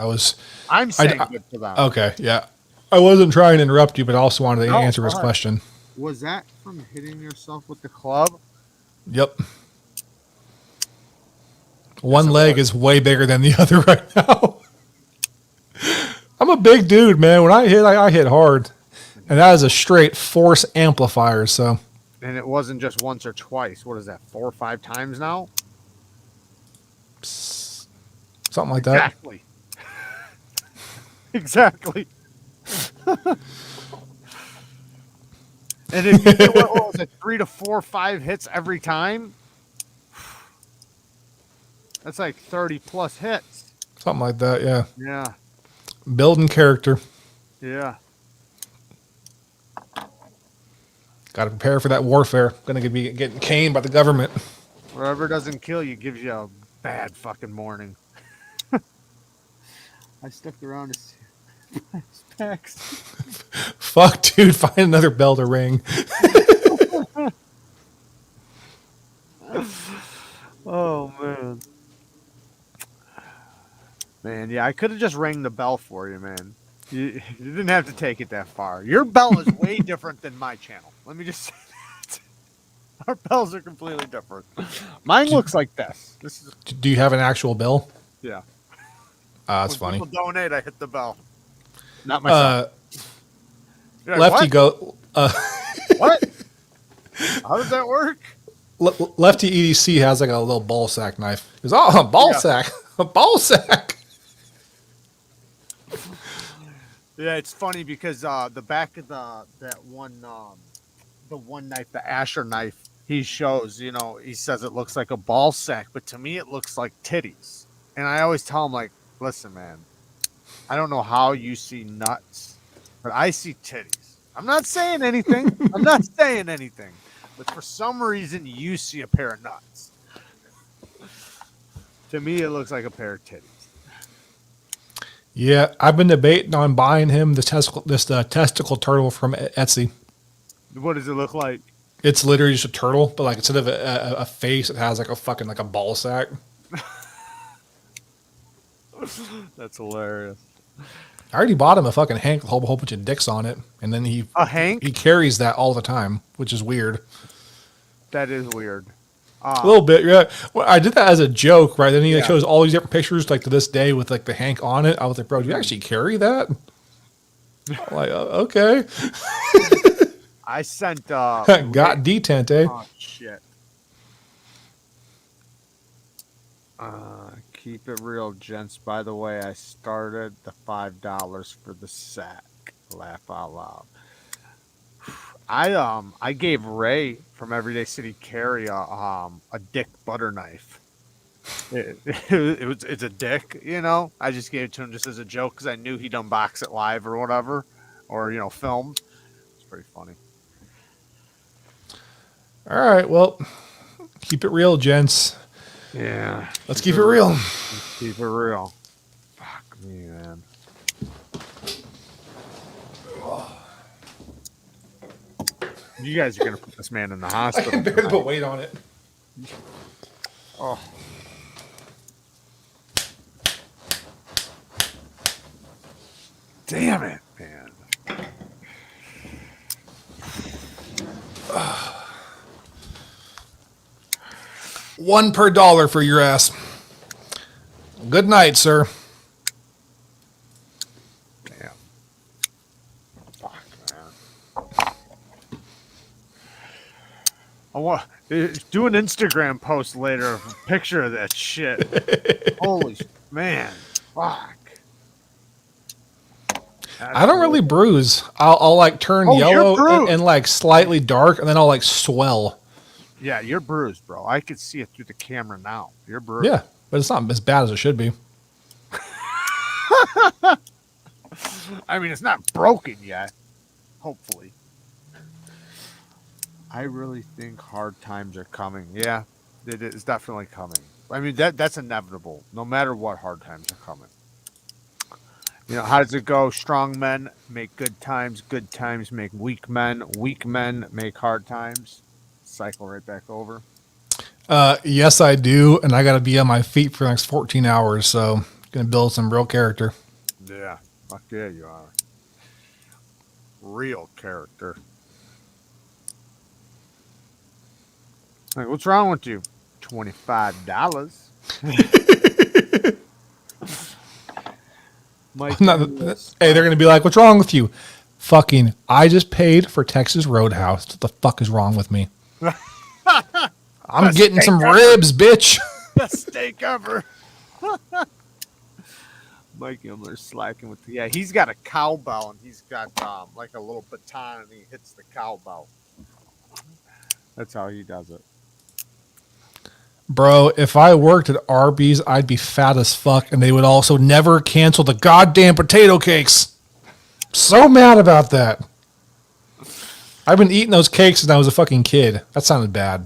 I'm saying good for them. Okay, yeah. I wasn't trying to interrupt you, but I also wanted to answer his question. Was that from hitting yourself with the club? Yep. One leg is way bigger than the other right now. I'm a big dude, man. When I hit hard. And that is a straight force amplifier, so. And it wasn't just once or twice. What is that, 4 or 5 times now? Something like that. Exactly. Exactly. And if you get what was it, 3 to 4 or 5 hits every time, that's like 30 plus hits. Something like that, yeah. Yeah. Building character. Yeah. Got to prepare for that warfare. Going to be getting caned by the government. Whatever doesn't kill you gives you a bad fucking morning. I stuck around to see his packs. Fuck, dude. Find another bell to ring. Oh man. Man, yeah, I could have just rang the bell for you, man. You didn't have to take it that far. Your bell is way different than my channel. Let me just say that. Our bells are completely different. Mine looks like this. This is Do you have an actual bell? yeah. That's When funny. people donate, I hit the bell. Not myself. You're like, Lefty what? go. What? How does that work? Lefty EDC has like a little ball sack knife. He goes, oh, a ball sack, a ball sack. Yeah, it's funny because the back of the one knife, the Asher knife, he shows, he says it looks like a ball sack, but to me it looks like titties. And I always tell him, like, listen, man, I don't know how you see nuts, but I see titties. I'm not saying anything. But for some reason, you see a pair of nuts. To me, it looks like a pair of titties. Yeah, I've been debating on buying him this testicle turtle from Etsy. What does it look like? It's literally just a turtle, but like instead of a face, it has like a fucking like a ball sack. That's hilarious. I already bought him a fucking Hank with a whole bunch of dicks on it, and then A Hank? he carries that all the time, which is weird. That is weird. A little bit, yeah. Well, I did that as a joke, right? Then he shows all these different pictures, like to this day, with like the Hank on it. I was like, bro, do you actually carry that? I'm like, okay. I sent Got detent, eh? Oh shit. Keep it real, gents. By the way, I started the $5 for the sack. Laugh out loud. I gave Ray from Everyday City Carry a dick butter knife. It's a dick, I just gave it to him just as a joke because I knew he'd unbox it live or whatever, or filmed. It's pretty funny. All right, well, keep it real, gents. Yeah, let's keep it real. Let's keep it real. Fuck me, man. You guys are gonna put this man in the hospital. I can barely put weight on it. Oh. Damn it, man. $1 per dollar for your ass. Good night, sir. Damn. Fuck, man. I want do an Instagram post later of a picture of that shit. Holy man. Fuck. I don't really bruise. I'll like turn yellow and like slightly dark, and then I'll like swell. Yeah, you're bruised, bro. I can see it through the camera now. You're bruised. Yeah, but it's not as bad as it should be. I mean, it's not broken yet. Hopefully. I really think hard times are coming. Yeah, it is definitely coming. I mean, that's inevitable. No matter what, hard times are coming. How does it go? Strong men make good times make weak men make hard times. Cycle right back over. Yes, I do, and I got to be on my feet for the next 14 hours, so gonna build some real character. Yeah, fuck yeah, you are. Real character. Like, what's wrong with you? $25. Hey, they're gonna be like, "What's wrong with you?" Fucking, I just paid for Texas Roadhouse. What the fuck is wrong with me? I'm getting some ribs, bitch. Best steak ever. Mike Imler's slacking with he's got a cowbell and he's got like a little baton and he hits the cowbell. That's how he does it. Bro, if I worked at Arby's, I'd be fat as fuck, and they would also never cancel the goddamn potato cakes. So mad about that. I've been eating those cakes since I was a fucking kid. That sounded bad.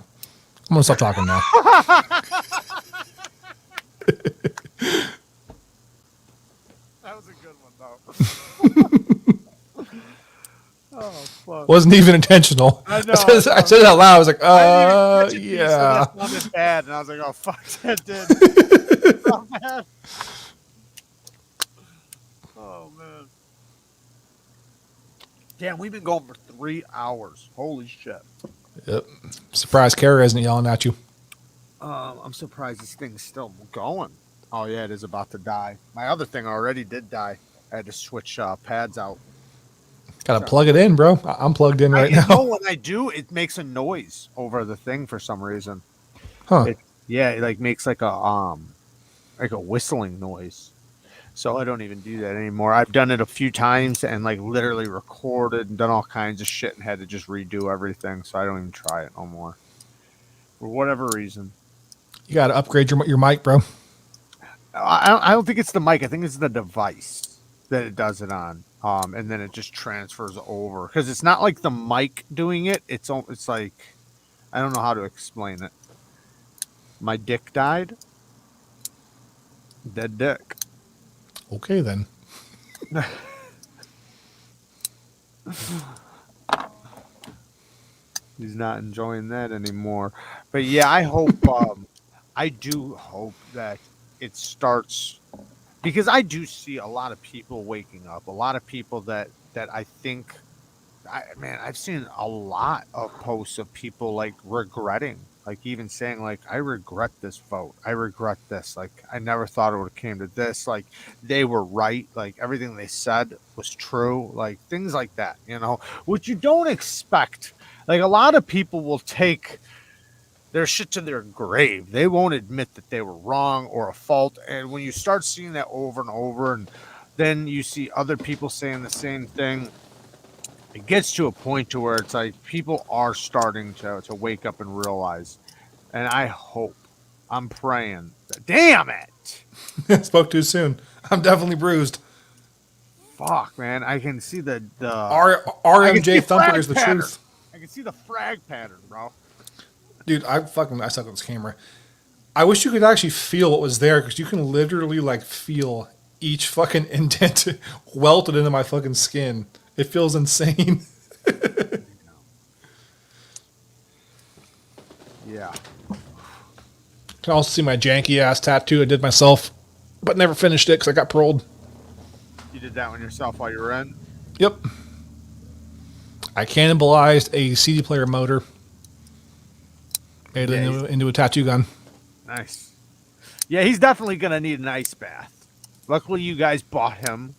I'm gonna stop talking now. Oh fuck! Wasn't even intentional. I know. I said it out loud. I was like, I didn't even catch it, so yeah. that sounded bad, and I was like, oh fuck, that did sound bad. Oh man. Damn, we've been going for 3 hours. Holy shit. Yep. Surprised Kara isn't yelling at you. I'm surprised this thing's still going. Oh yeah, it is about to die. My other thing already did die. I had to switch pads out. Gotta plug it in, bro. I'm plugged in right now. No, when I do, it makes a noise over the thing for some reason. Huh. It like makes like a whistling noise. So I don't even do that anymore. I've done it a few times and like literally recorded and done all kinds of shit and had to just redo everything. So I don't even try it no more. For whatever reason. You gotta upgrade your mic, bro. I don't think it's the mic. I think it's the device that it does it on. And then it just transfers over because it's not like the mic doing it. It's like, I don't know how to explain it. My dick died. Dead dick. Okay, then. He's not enjoying that anymore. But yeah, I do hope that it starts, because I do see a lot of people waking up, a lot of people that I think, I've seen a lot of posts of people like regretting, like even saying like, I regret this vote. I regret this. Like, I never thought it would have came to this. Like, they were right. Like, everything they said was true. Like, things like that, which you don't expect. Like, a lot of people will take their shit to their grave. They won't admit that they were wrong or a fault. And when you start seeing that over and over, and then you see other people saying the same thing, it gets to a point to where it's like people are starting to wake up and realize. And I'm praying. Damn it! Spoke too soon. I'm definitely bruised. Fuck, man. I can see the RMJ Thumper is the pattern. truth. I can see the frag pattern, bro. Dude, I suck at this camera. I wish you could actually feel what was there, because you can literally like feel each fucking indent welted into my fucking skin. It feels insane. Yeah. Can also see my janky ass tattoo I did myself, but never finished it because I got paroled. You did that one yourself while you were in? Yep. I cannibalized a CD player motor. Made it into a tattoo gun. Nice. Yeah, he's definitely going to need an ice bath. Luckily, you guys bought him.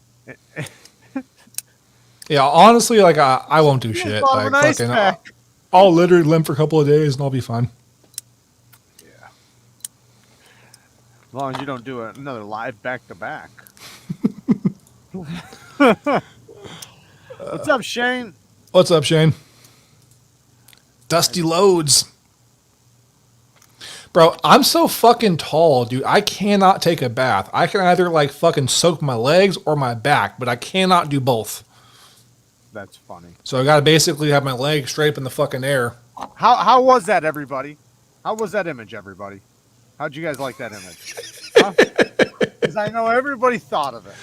Yeah, honestly, like I won't do shit. Like fucking, I'll literally limp for a couple of days and I'll be fine. Yeah. As long as you don't do another live back to back. What's up, Shane? What's up, Shane? Dusty Loads. Bro, I'm so fucking tall, dude. I cannot take a bath. I can either like fucking soak my legs or my back, but I cannot do both. That's funny. So I gotta basically have my legs straight up in the fucking air. How was that, everybody? How was that image, everybody? How'd you guys like that image? Because I know everybody thought of it.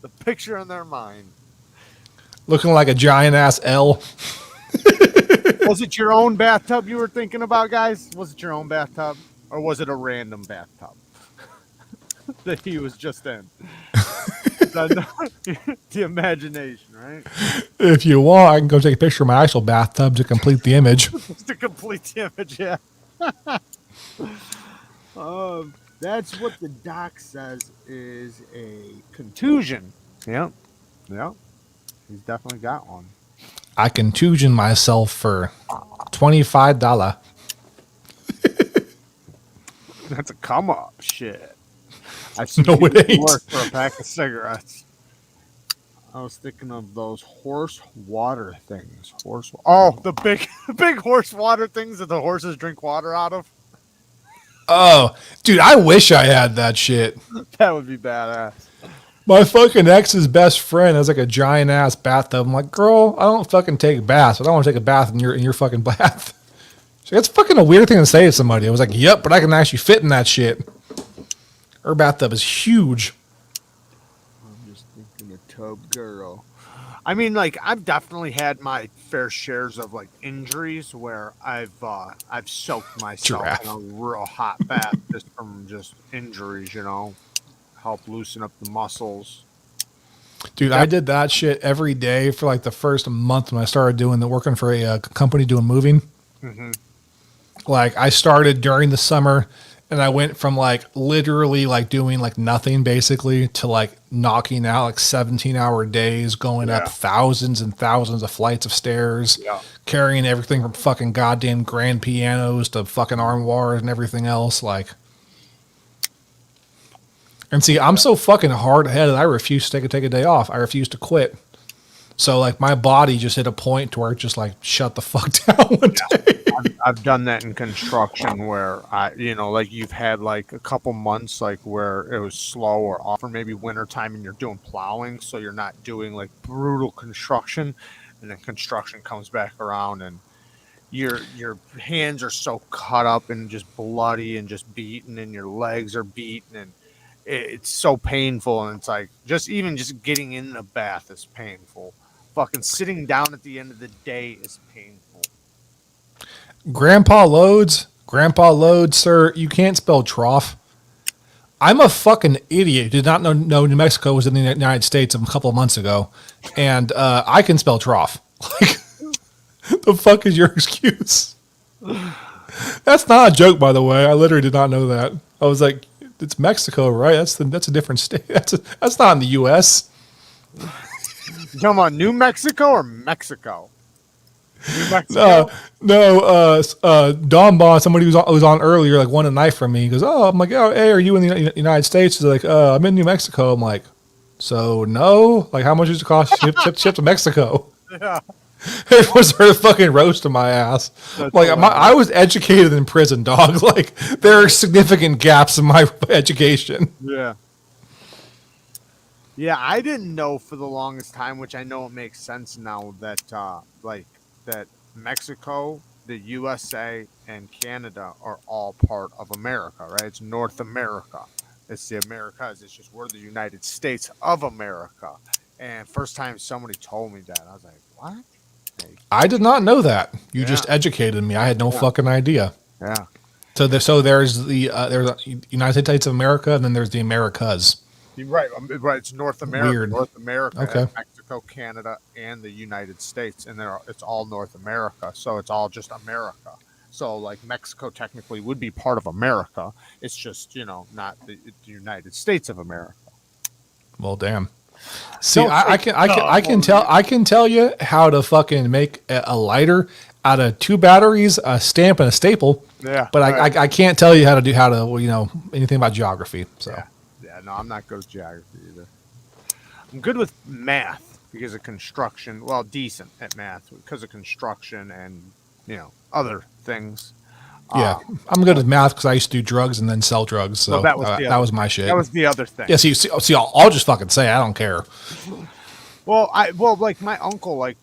The picture in their mind. Looking like a giant ass L. Was it your own bathtub you were thinking about, guys? Was it your own bathtub? Or was it a random bathtub that he was just in? The imagination, right? If you want, I can go take a picture of my actual bathtub to complete the image. To complete the image, yeah. That's what the doc says is a contusion. Yep. Yep. He's definitely got one. I contusion myself for $25. That's a come up. Shit. I've seen No, it ain't. work for a pack of cigarettes. I was thinking of those horse water things. The big horse water things that the horses drink water out of. Oh, dude, I wish I had that shit. That would be badass. My fucking ex's best friend has like a giant ass bathtub. I'm like, girl, I don't fucking take baths. I don't want to take a bath in your fucking bath. She's like, that's fucking a weird thing to say to somebody. I was like, yep, but I can actually fit in that shit. Her bathtub is huge. up, girl? I mean, like I've definitely had my fair shares of like injuries where I've soaked myself in Giraffe. a real hot bath just from just injuries, help loosen up the muscles. Dude, I Def- did that shit every day for like the first month when I started doing the working for a company doing moving. hmm Like I started during the summer and I went from like literally like doing like nothing basically to like knocking out like 17-hour days, going up Yeah, thousands and thousands of flights of stairs, yeah. carrying everything from fucking goddamn grand pianos to fucking armoires and everything else. Like, and see, I'm so fucking hard headed. I refuse to take a day off. I refuse to quit. So like my body just hit a point to where it just like shut the fuck down one day. I've done that in construction where like you've had like a couple months like where it was slow or off, or maybe winter time and you're doing plowing, so you're not doing like brutal construction, and then construction comes back around and your hands are so cut up and just bloody and just beaten, and your legs are beaten, and it's so painful, and it's like just getting in the bath is painful. Fucking sitting down at the end of the day is painful. Grandpa Loads, sir, you can't spell trough. I'm a fucking idiot. Did not know New Mexico was in the United States a couple of months ago, and I can spell trough. Like, the fuck is your excuse? That's not a joke, by the way. I literally did not know that. I was like, it's Mexico, right? That's a different state. That's not in the U.S. You talking about New Mexico or Mexico? New No, Mexico? no. Don Bond, somebody was on earlier, like won a knife from me. He goes, "Oh, I'm like, oh, hey, are you in the United States?" He's like, "I'm in New Mexico." I'm like, "So no, like, how much does it cost to ship to Mexico?" Yeah, Everyone started fucking roasting my ass. that's Like, I hilarious. was educated in prison, dog. Like, there are significant gaps in my education. Yeah. Yeah, I didn't know for the longest time, which I know it makes sense now that that Mexico, the USA, and Canada are all part of America, right? It's North America. It's the Americas. It's just we're the United States of America. And first time somebody told me that, I was like, "What?" Like, I did not know that. You yeah, just educated me. I had no yeah, fucking idea. yeah. So there's the United States of America, and then there's the Americas. You're right. Right. It's North America. Weird. North America has Okay. Mexico, Canada, and the United States, and it's all North America. So it's all just America. So like Mexico technically would be part of America. It's just not the United States of America. Well, damn. See, Don't say I can tell you how to fucking make a lighter out of two batteries, a stamp, and a staple. Yeah. But Right. I can't tell you how to anything about geography. So Yeah. Yeah. No, I'm not good with geography either. I'm good with math because of construction. Well, decent at math because of construction and other things. yeah, I'm good at math because I used to do drugs and then sell drugs. Well, So that was the that other was my thing. shit. That was the other thing. Yeah, see, I'll just fucking say I don't care. Well, like my uncle, like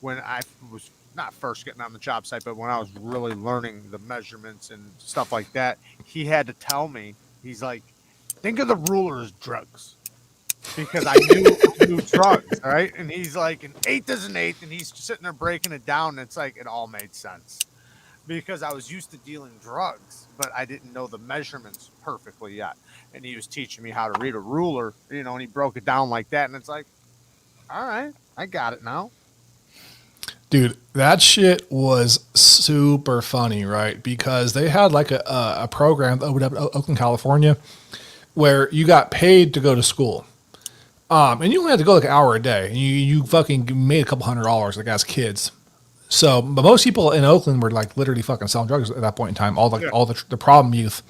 when I was not first getting on the job site, but when I was really learning the measurements and stuff like that, he had to tell me. He's like, think of the ruler as drugs, because I knew drugs, right? And he's like, an eighth is an eighth, and he's sitting there breaking it down, and it's like it all made sense because I was used to dealing drugs, but I didn't know the measurements perfectly yet. And he was teaching me how to read a ruler, and he broke it down like that, and it's like, all right, I got it now. Dude, that shit was super funny, right? Because they had like a program that opened up in Oakland, California, where you got paid to go to school. And you only had to go like an hour a day. And you fucking made a couple $100 like as kids. So, but most people in Oakland were like literally fucking selling drugs at that point in time. Yeah. All the problem youth.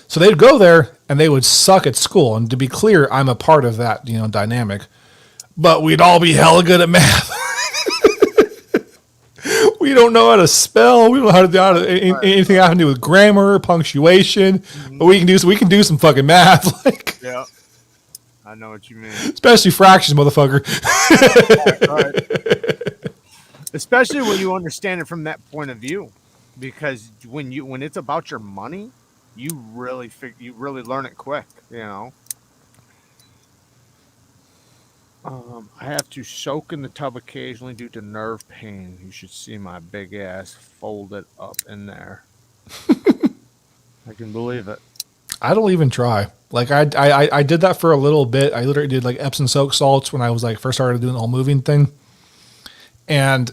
So they'd go there and they would suck at school. And to be clear, I'm a part of that dynamic. But we'd all be hella good at math. We don't know how to spell. We don't know how to do anything having to do with grammar, punctuation. But we can do some fucking math, like Yeah, I know what you mean. especially fractions, motherfucker. Right. Especially when you understand it from that point of view, because when it's about your money, you really learn it quick. I have to soak in the tub occasionally due to nerve pain. You should see my big ass folded up in there. I can believe it. I don't even try. Like I did that for a little bit. I literally did like Epsom salt salts when I was like first started doing the whole moving thing. And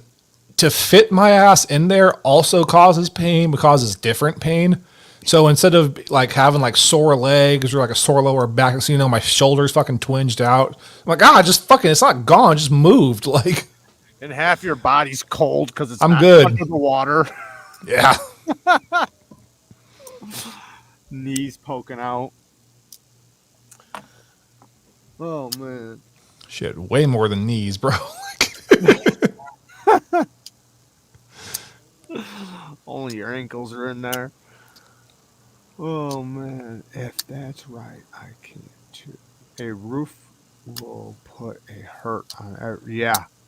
to fit my ass in there also causes pain, but causes different pain. So instead of like having like sore legs or like a sore lower back, so you know my shoulders fucking twinged out. I'm like, just fucking, it's not gone, it just moved. Like, And half your body's cold because it's I'm not good. under the water. Yeah. Knees poking out. Oh man. Shit, way more than knees, bro. Only your ankles are in there. Oh man, if that's right, I can too. A roof will put a hurt on every.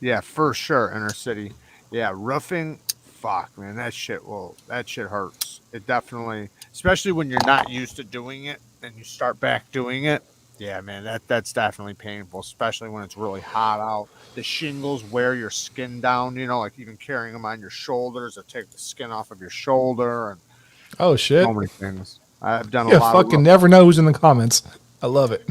Yeah, for sure. Inner city. Yeah, roofing. Fuck, man, that shit hurts. It definitely, especially when you're not used to doing it and you start back doing it. Yeah, man, that's definitely painful, especially when it's really hot out. The shingles wear your skin down, like even carrying them on your shoulders, it take the skin off of your shoulder and Oh shit. so many things. I've done a You lot of fucking never know who's in the comments. I love it.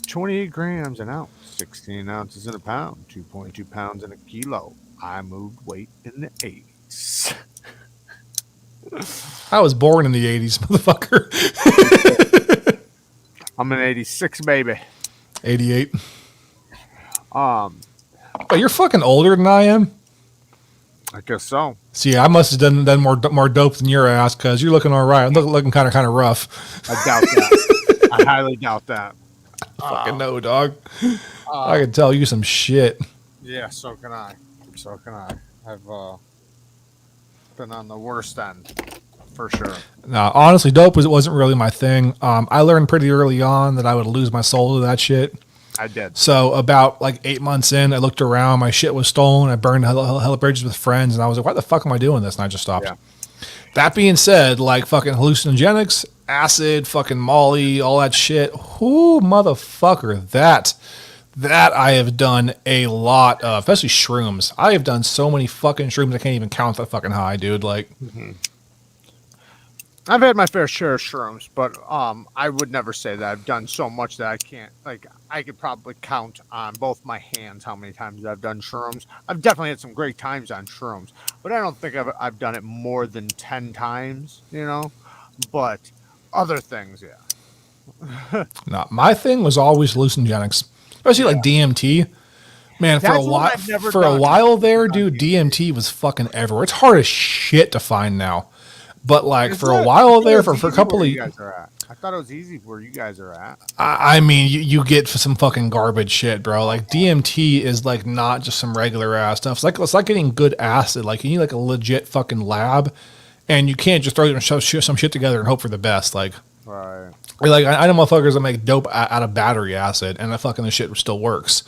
28 grams an ounce, 16 ounces in a pound, 2.2 pounds in a kilo. I moved weight in the 80s. I was born in the 80s, motherfucker. I'm an 86 baby. 88. Um, But you're fucking older than I am. I guess so. See, I must have done more dope than your ass because you're looking all right. I'm looking kind of rough. I doubt that. I highly doubt that. Fucking no, dog. I can tell you some shit. Yeah, so can I. So can I. I've been on the worst end for sure. Now, honestly, dope wasn't really my thing. I learned pretty early on that I would lose my soul to that shit. I did. So about like 8 months in, I looked around. My shit was stolen. I burned hella bridges with friends, and I was like, "Why the fuck am I doing this?" And I just stopped. Yeah. That being said, like fucking hallucinogenics, acid, fucking Molly, all that shit. Whoo, motherfucker, that I have done a lot of, especially shrooms. I have done so many fucking shrooms I can't even count that fucking high, dude. Like, I've had my fair share of shrooms, but I would never say that I've done so much that I can't. Like, I could probably count on both my hands how many times I've done shrooms. I've definitely had some great times on shrooms, but I don't think I've done it more than 10 times, But other things, yeah. nah, my thing was always hallucinogenics, especially like DMT. Man, for That's a what while, I've never for a done. while there, dude, DMT was fucking everywhere. It's hard as shit to find now. But like for a while there, for a couple of, you guys are at. I thought it was easy where you guys are at. I mean, you get some fucking garbage shit, bro. Like DMT is like not just some regular ass stuff. It's like getting good acid. Like you need like a legit fucking lab, and you can't just throw some shit together and hope for the best. Like, Right. like I know motherfuckers that make dope out of battery acid, and the fucking the shit still works.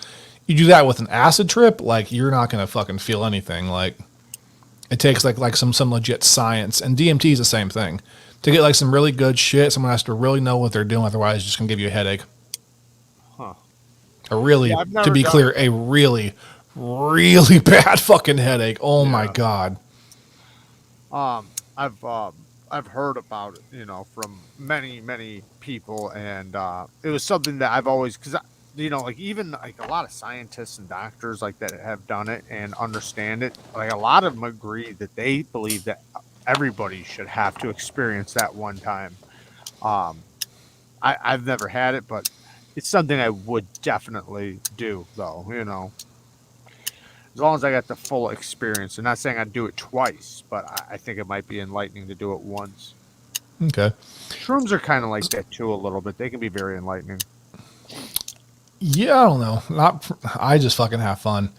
You do that with an acid trip, like you're not gonna fucking feel anything. Like it takes like some legit science, and DMT is the same thing. To get like some really good shit, someone has to really know what they're doing. Otherwise, it's just gonna give you a headache. Huh. A really, Yeah, I've never to be done clear, it. a really, really bad fucking headache. Oh my Yeah. god. I've heard about it, from many people, and it was something that I've always because like even like a lot of scientists and doctors like that have done it and understand it. Like a lot of them agree that they believe that everybody should have to experience that one time. Um, I've never had it, but it's something I would definitely do, though. As long as I got the full experience. I'm not saying I'd do it twice, but I think it might be enlightening to do it once. Okay. Shrooms are kind of like that too, a little bit. They can be very enlightening. Yeah, I don't know. I just fucking have fun.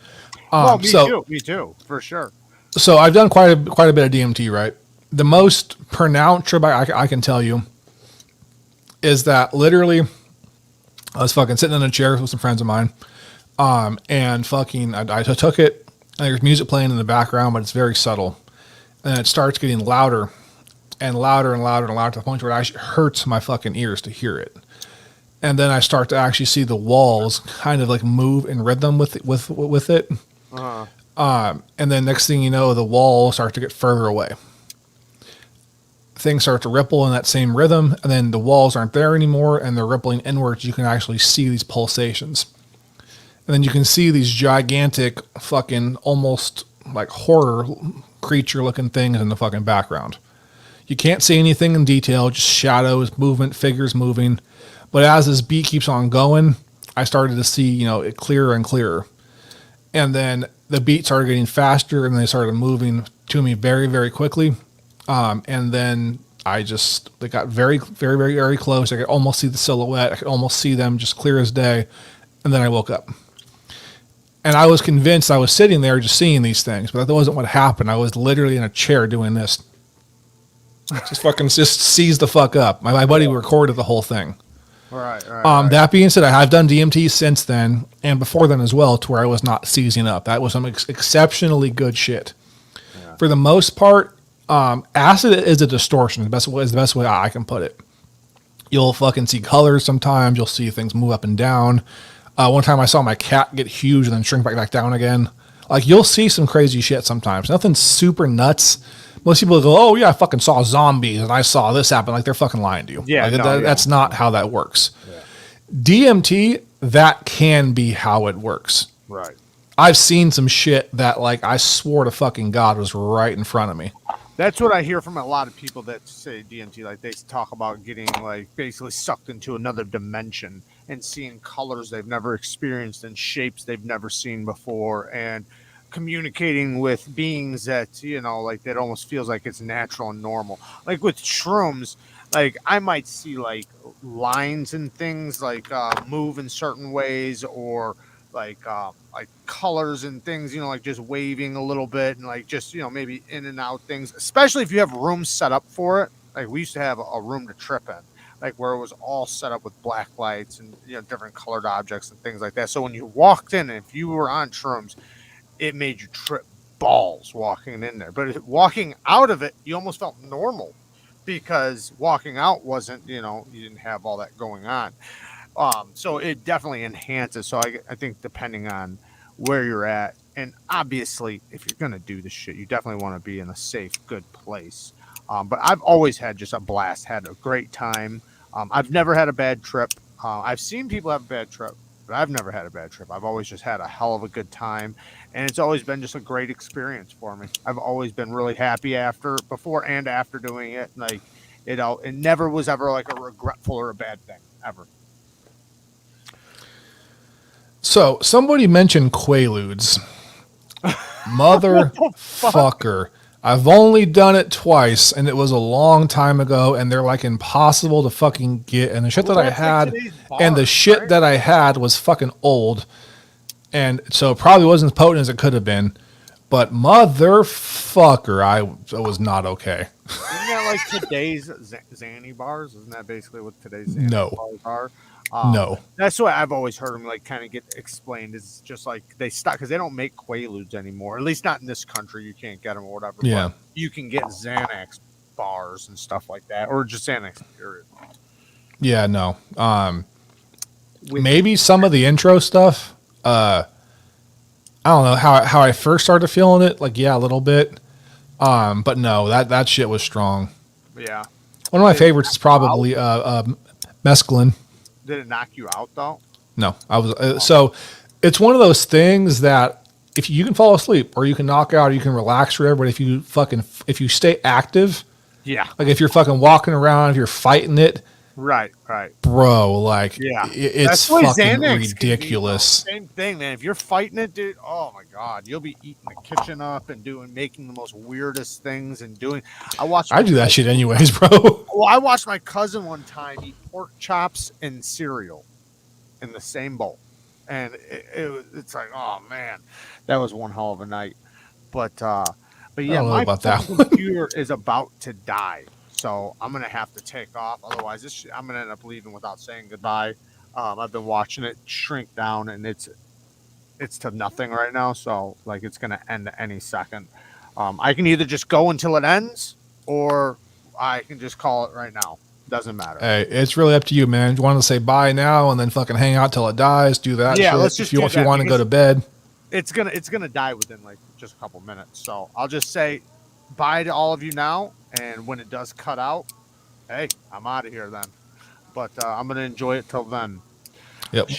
Me too, for sure. So I've done quite a bit of DMT, right? The most pronounced trip I can tell you is that literally I was fucking sitting in a chair with some friends of mine, and fucking I took it. And there's music playing in the background, but it's very subtle, and it starts getting louder and louder and louder and louder to the point where it actually hurts my fucking ears to hear it. and then I start to actually see the walls kind of like move in rhythm with it. Uh-huh. And then next thing you know, the walls start to get further away. Things start to ripple in that same rhythm, and then the walls aren't there anymore, and they're rippling inwards. You can actually see these pulsations. And then you can see these gigantic fucking almost like horror creature looking things in the fucking background. You can't see anything in detail, just shadows, movement, figures moving. But as this beat keeps on going, I started to see, it clearer and clearer. And then the beat started getting faster, and they started moving to me very, very quickly. And then they got very, very, very, very close. I could almost see the silhouette. I could almost see them just clear as day. And then I woke up. And I was convinced I was sitting there just seeing these things, but that wasn't what happened. I was literally in a chair doing this. Just seized the fuck up. My buddy recorded the whole thing. Right. That being said, I've done DMT since then and before then as well, to where I was not seizing up. That was some exceptionally good shit. Yeah. For the most part, acid is a distortion. The best way I can put it. You'll fucking see colors sometimes. You'll see things move up and down. One time I saw my cat get huge and then shrink back down again. Like, you'll see some crazy shit sometimes. Nothing super nuts. Most people go, oh, yeah, I fucking saw zombies and I saw this happen. Like, they're fucking lying to you. Yeah, like, that's not how that works. Yeah. DMT, that can be how it works. Right. I've seen some shit that, like, I swore to fucking God was right in front of me. That's what I hear from a lot of people that say DMT. Like, they talk about getting, like, basically sucked into another dimension and seeing colors they've never experienced and shapes they've never seen before, and communicating with beings that, like, that almost feels like it's natural and normal. Like with shrooms, like, I might see like lines and things like move in certain ways, or like colors and things, like just waving a little bit, and like just, maybe in and out things, especially if you have rooms set up for it. Like, we used to have a room to trip in, like where it was all set up with black lights and, different colored objects and things like that. So when you walked in, if you were on shrooms, it made you trip balls walking in there. But walking out of it, you almost felt normal, because walking out wasn't, you didn't have all that going on. So it definitely enhances. So I think depending on where you're at, and obviously if you're going to do this shit, you definitely want to be in a safe, good place. But I've always had just a blast, had a great time. I've never had a bad trip. I've seen people have a bad trip, but I've never had a bad trip. I've always just had a hell of a good time, and it's always been just a great experience for me. I've always been really happy before and after doing it. Like, it never was ever like a regretful or a bad thing, ever. So somebody mentioned Quaaludes. Motherfucker. I've only done it twice, and it was a long time ago, and they're like impossible to fucking get. And the shit that I had, that I had was fucking old, and so it probably wasn't as potent as it could have been. But motherfucker, I was not okay. Isn't that like today's Xanny bars? Isn't that basically what today's Xanny bars are? No. That's what I've always heard them like kind of get explained. It's just like they stop because they don't make Quaaludes anymore. At least not in this country. You can't get them or whatever. Yeah. But you can get Xanax bars and stuff like that, or just Xanax period. Yeah, no. Maybe some of the intro stuff. I don't know how I first started feeling it. Like, yeah, a little bit. But no, that shit was strong. Yeah. One of my favorites is probably mescaline. Did it knock you out though? No, I was so it's one of those things that if you can fall asleep or you can knock out, or you can relax forever. But if you stay active, yeah, like if you're fucking walking around, if you're fighting it, right, bro, like it's fucking Xanax ridiculous. Same thing, man. If you're fighting it, dude, oh my god, you'll be eating the kitchen up and making the most weirdest things and doing. I do that shit anyways, bro. Well, I watched my cousin one time eat pork chops and cereal in the same bowl, and it's like, oh man, that was one hell of a night. But yeah, my computer is about to die. So I'm going to have to take off. Otherwise, I'm going to end up leaving without saying goodbye. I've been watching it shrink down, and it's to nothing right now. So, like, it's going to end any second. I can either just go until it ends, or I can just call it right now. Doesn't matter. Hey, it's really up to you, man. You want to say bye now and then fucking hang out till it dies? Do that. Yeah, shit. let's just if you want to go to bed. It's gonna die within like just a couple minutes. So I'll just say bye to all of you now, and when it does cut out, hey, I'm out of here then. But I'm gonna enjoy it till then. Yep.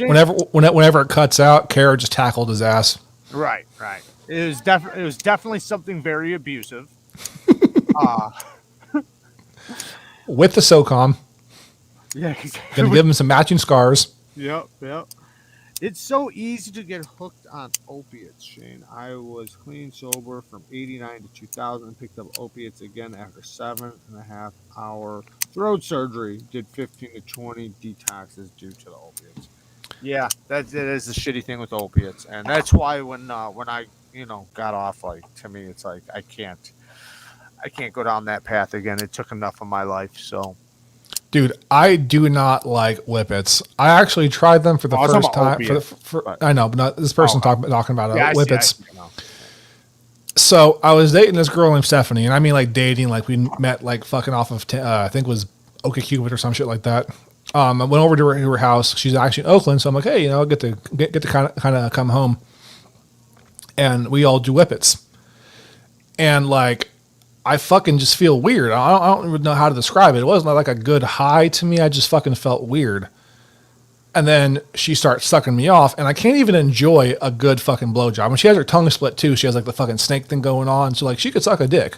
Whenever it cuts out, Kara just tackled his ass. Right. It was definitely something very abusive. With the SOCOM. Yeah. Gonna give him some matching scars. Yep. It's so easy to get hooked on opiates, Shane. I was clean sober from 89 to 2000 and picked up opiates again after 7.5 hour throat surgery. Did 15 to 20 detoxes due to the opiates. Yeah, it is the shitty thing with opiates. And that's why when I, got off, like, to me, it's like, I can't go down that path again. It took enough of my life, so. Dude, I do not like whippets. I actually tried them for the first time. I know, but not this person talking about whippets. So I was dating this girl named Stephanie, and I mean like dating, like we met like fucking off of I think it was OkCupid or some shit like that. I went over to her house. She's actually in Oakland, so I'm like, hey, I'll get to kind of come home, and we all do whippets, and like. I fucking just feel weird. I don't even know how to describe it. It wasn't like a good high to me. I just fucking felt weird. And then she starts sucking me off, and I can't even enjoy a good fucking blowjob. When she has her tongue split too, she has like the fucking snake thing going on. So like she could suck a dick.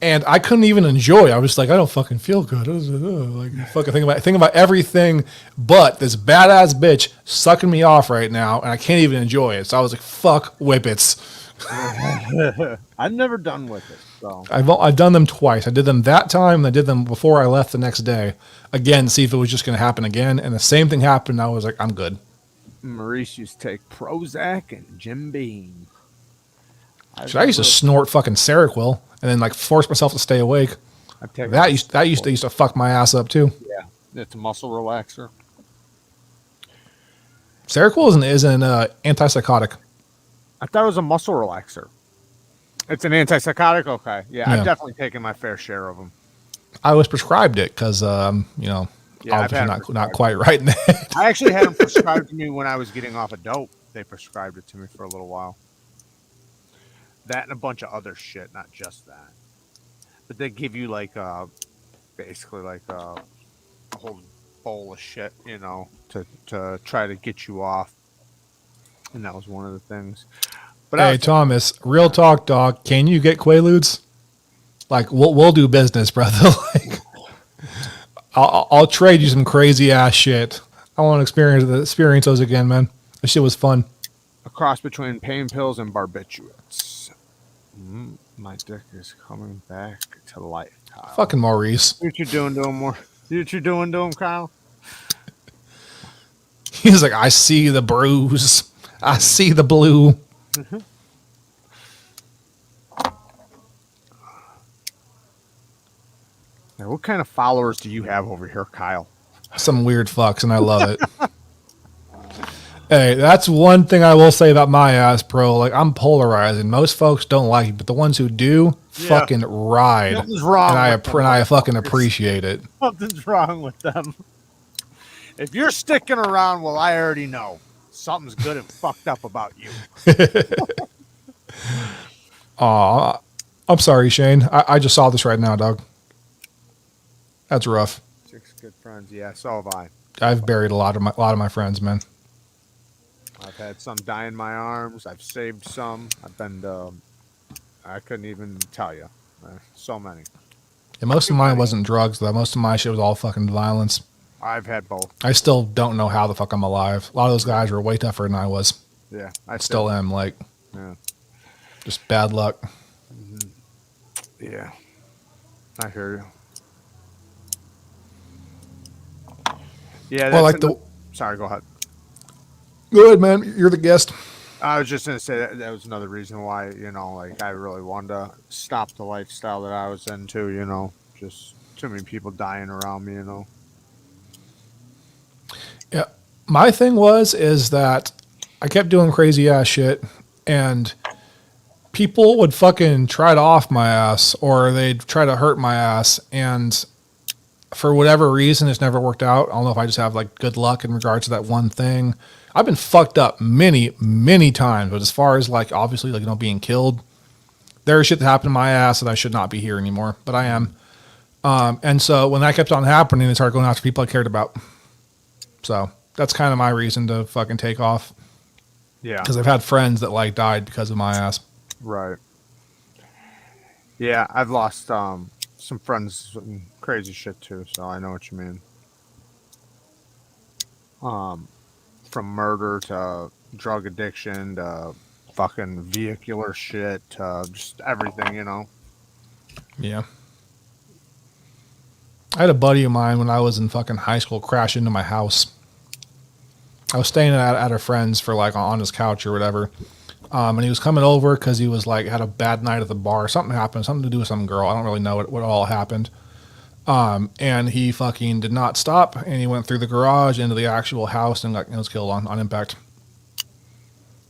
And I couldn't even enjoy it. I was like, I don't fucking feel good. Like fucking think about everything but this badass bitch sucking me off right now, and I can't even enjoy it. So I was like, fuck whippets. I've never done with it. So I've done them twice. I did them that time, and I did them before I left the next day. Again, see if it was just going to happen again. And the same thing happened. I was like, I'm good. Maurice used to take Prozac and Jim Beam. I used to snort fucking Seroquel and then like force myself to stay awake. That used to fuck my ass up too. Yeah, it's a muscle relaxer. Seroquel is an antipsychotic. I thought it was a muscle relaxer. It's an antipsychotic? Okay. Yeah, I've definitely taken my fair share of them. I was prescribed it because, obviously not quite right in the head. I actually had them prescribed to me when I was getting off of dope. They prescribed it to me for a little while. That and a bunch of other shit, not just that. But they give you like basically like a whole bowl of shit, to try to get you off. And that was one of the things. But hey, Thomas, real talk, dog. Can you get Quaaludes? Like, we'll do business, brother. Like, I'll trade you some crazy ass shit. I want to experience those again, man. That shit was fun. A cross between pain pills and barbiturates. My dick is coming back to life, Kyle. Fucking Maurice. See what you're doing to him, See what you're doing to him, Kyle? He's like, I see the bruise. I see the blue. Now, what kind of followers do you have over here, Kyle? Some weird fucks, and I love it. Hey, that's one thing I will say about my ass, bro. Like, I'm polarizing. Most folks don't like it, but the ones who do, fucking ride. Something's wrong. And I fucking appreciate it. Something's wrong with them. If you're sticking around, well, I already know. Something's good and fucked up about you. Aw, I'm sorry, Shane. I just saw this right now, dog. That's rough. 6 good friends. Yeah, so have I. I've buried a lot of my friends, man. I've had some die in my arms. I've saved some. I've been I couldn't even tell you. So many. And most of mine wasn't drugs, though. Most of my shit was all fucking violence. I've had both. I still don't know how the fuck I'm alive. A lot of those guys were way tougher than I was. Yeah. I still am, like, just bad luck. Mm-hmm. Yeah. I hear you. Yeah. Well, like sorry, go ahead. Go ahead, man. You're the guest. I was just going to say that was another reason why, like I really wanted to stop the lifestyle that I was into, just too many people dying around me, Yeah. My thing is that I kept doing crazy ass shit, and people would fucking try to off my ass, or they'd try to hurt my ass. And for whatever reason, it's never worked out. I don't know if I just have like good luck in regards to that one thing. I've been fucked up many, many times, but as far as like obviously like being killed, there's shit that happened in my ass that I should not be here anymore, but I am. And so when that kept on happening, I started going after people I cared about. So that's kind of my reason to fucking take off. Yeah. Because I've had friends that like died because of my ass. Right. Yeah, I've lost some friends and crazy shit too, so I know what you mean. From murder to drug addiction to fucking vehicular shit to just everything, Yeah. I had a buddy of mine when I was in fucking high school crash into my house. I was staying at a friend's for like on his couch or whatever. And he was coming over because he was like, had a bad night at the bar. Something happened, something to do with some girl. I don't really know what all happened. And he fucking did not stop. And he went through the garage into the actual house and was killed on impact.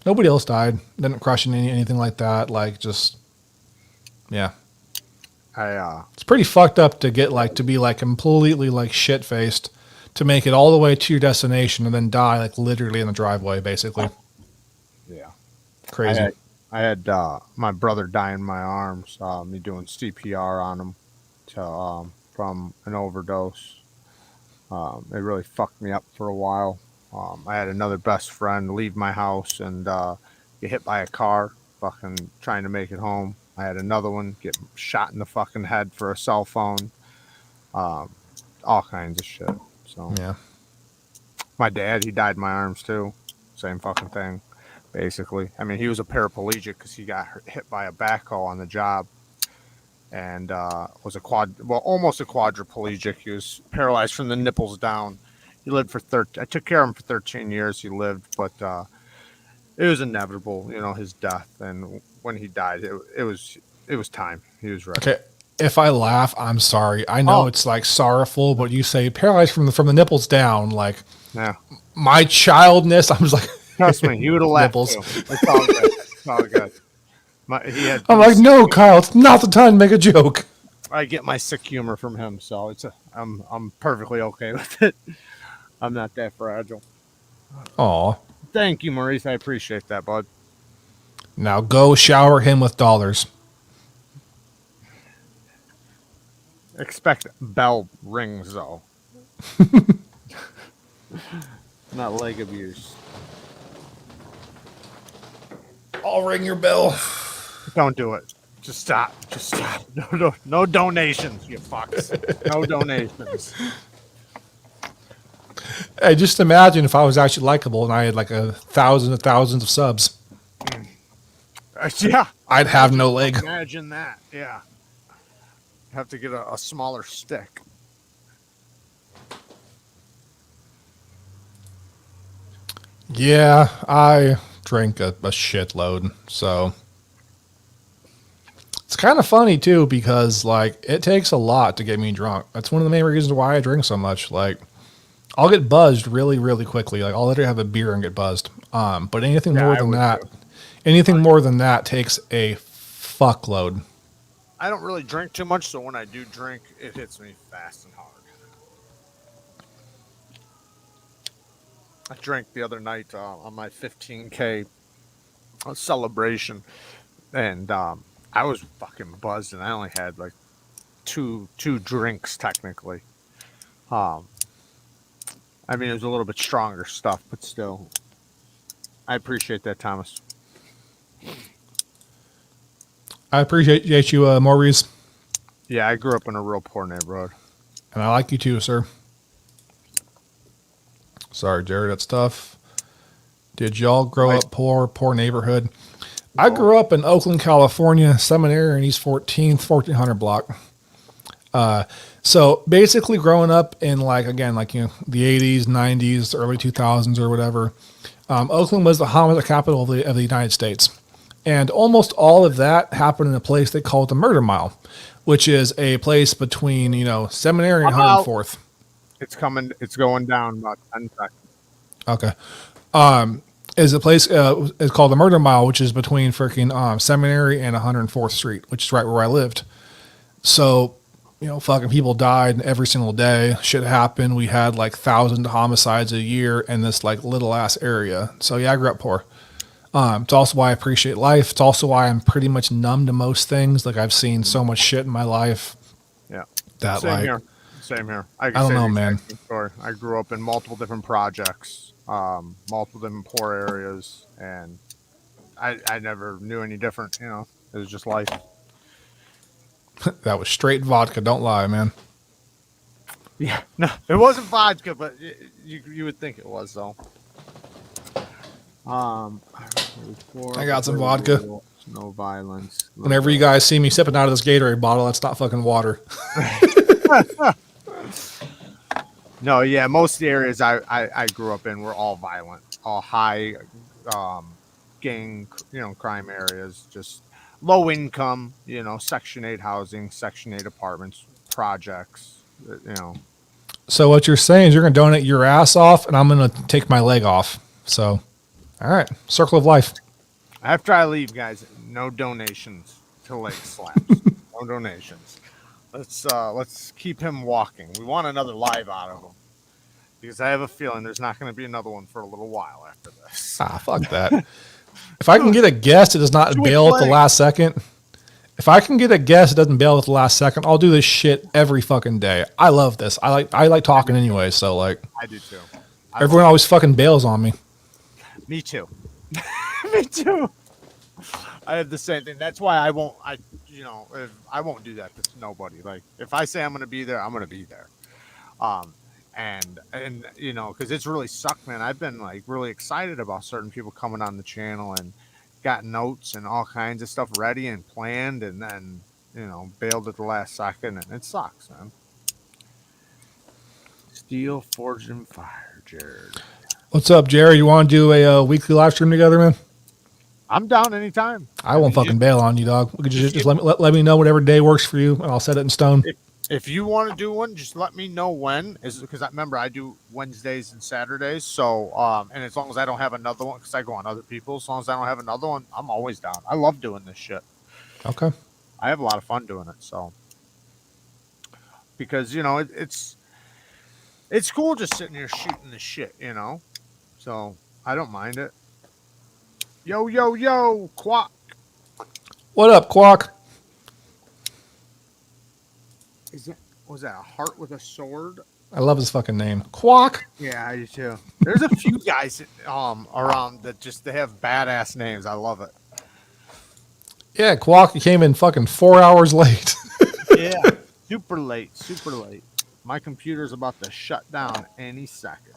Nobody else died. Didn't crush anything like that. Like just, yeah. It's pretty fucked up to get like, to be like completely like shit faced to make it all the way to your destination and then die like literally in the driveway, basically. Yeah. Crazy. I had my brother die in my arms, me doing CPR on him from an overdose. It really fucked me up for a while. I had another best friend leave my house and get hit by a car, fucking trying to make it home. I had another one get shot in the fucking head for a cell phone. All kinds of shit. So yeah. My dad, he died in my arms too. Same fucking thing. Basically, I mean, he was a paraplegic because he got hit by a backhoe on the job, and was almost a quadriplegic. He was paralyzed from the nipples down. He lived for I took care of him for 13 years. He lived, but it was inevitable, his death. And when he died, it was time. He was ready. Okay, if I laugh, I'm sorry. I know it's like sorrowful, but you say paralyzed from the nipples down, like yeah. My childness. I was like. Trust me, he would have laughed too. It's all good. It's all good. I'm like, no, Kyle, it's not the time to make a joke. I get my sick humor from him, so I'm perfectly okay with it. I'm not that fragile. Aw. Thank you, Maurice. I appreciate that, bud. Now go shower him with dollars. Expect bell rings, though. Not leg abuse. I'll ring your bell. Don't do it. Just stop. Just stop. No donations, you fucks. No donations. Hey, just imagine if I was actually likable and I had like thousands of subs. Yeah. I'd have no leg. Imagine that. Yeah. Have to get a smaller stick. Yeah, I drink a shitload, so it's kind of funny too because like it takes a lot to get me drunk. That's one of the main reasons why I drink so much. Like I'll get buzzed really, really quickly. Like I'll literally have a beer and get buzzed. But anything more than that takes a fuckload. I don't really drink too much, so when I do drink, it hits me fast and hard. I drank the other night on my 15K celebration, and I was fucking buzzed, and I only had like two drinks technically. I mean, it was a little bit stronger stuff, but still, I appreciate that, Thomas. I appreciate you, Maurice. Yeah, I grew up in a real poor neighborhood. And I like you too, sir. Sorry, Jared, that's tough. Did y'all grow up poor neighborhood? I grew up in Oakland, California, Seminary in East 14th, 1400 block. So basically growing up in the 80s, 90s, early 2000s or whatever, Oakland was the homicide capital of the United States. And almost all of that happened in a place they call it the Murder Mile, which is a place between, Seminary and 104th. It's going down about 10 seconds. Okay. Is a place is called the Murder Mile, which is between freaking Seminary and 104th Street, which is right where I lived. So fucking people died every single day. Shit happened. We had like 1,000 homicides a year in this like little ass area. So yeah, I grew up poor. It's also why I appreciate life. It's also why I'm pretty much numb to most things. Like I've seen so much shit in my life Yeah. that Same like here. Same here. I I can don't say the know, man. exact same story. I grew up in multiple different projects, multiple different poor areas, and I never knew any different. It was just life. That was straight vodka. Don't lie, man. Yeah. No, it wasn't vodka, but you would think it was though. I got some vodka. No violence. Whenever you guys see me sipping out of this Gatorade bottle, that's not fucking water. No, yeah, most of the areas I grew up in were all violent, all high gang, crime areas, just low income, Section 8 housing, Section 8 apartments, projects. So what you're saying is you're going to donate your ass off, and I'm going to take my leg off. So, all right, circle of life. After I leave, guys, no donations to leg slaps. No donations. Let's keep him walking. We want another live out of him because I have a feeling there's not going to be another one for a little while after this. Fuck that. If I can get a guest that does not bail at the last second, if I can get a guest that doesn't bail at the last second, I'll do this shit every fucking day. I love this. I like talking anyway, so like I do too. Everyone always fucking bails on me. Me too. Me too. I have the same thing. That's why I won't do that to nobody. Like if I say I'm going to be there, I'm going to be there. And because it's really sucked, man. I've been like really excited about certain people coming on the channel and got notes and all kinds of stuff ready and planned, and then bailed at the last second, and it sucks, man. Steel, Forged, and Fire, Jared. What's up, Jared? You want to do a weekly live stream together, man? I'm down anytime. I won't fucking bail on you, dog. Just let me know whatever day works for you, and I'll set it in stone. If you want to do one, just let me know when. Because I remember I do Wednesdays and Saturdays. So, and as long as I don't have another one, because I go on other people, as long as I don't have another one, I'm always down. I love doing this shit. Okay. I have a lot of fun doing it. So, because it's cool just sitting here shooting the shit, So I don't mind it. Yo, Quack. What up, Quack? Was that a heart with a sword? I love his fucking name. Quack. Yeah, I do too. There's a few guys around that they have badass names. I love it. Yeah, Quack came in fucking 4 hours late. Yeah, super late. My computer's about to shut down any second.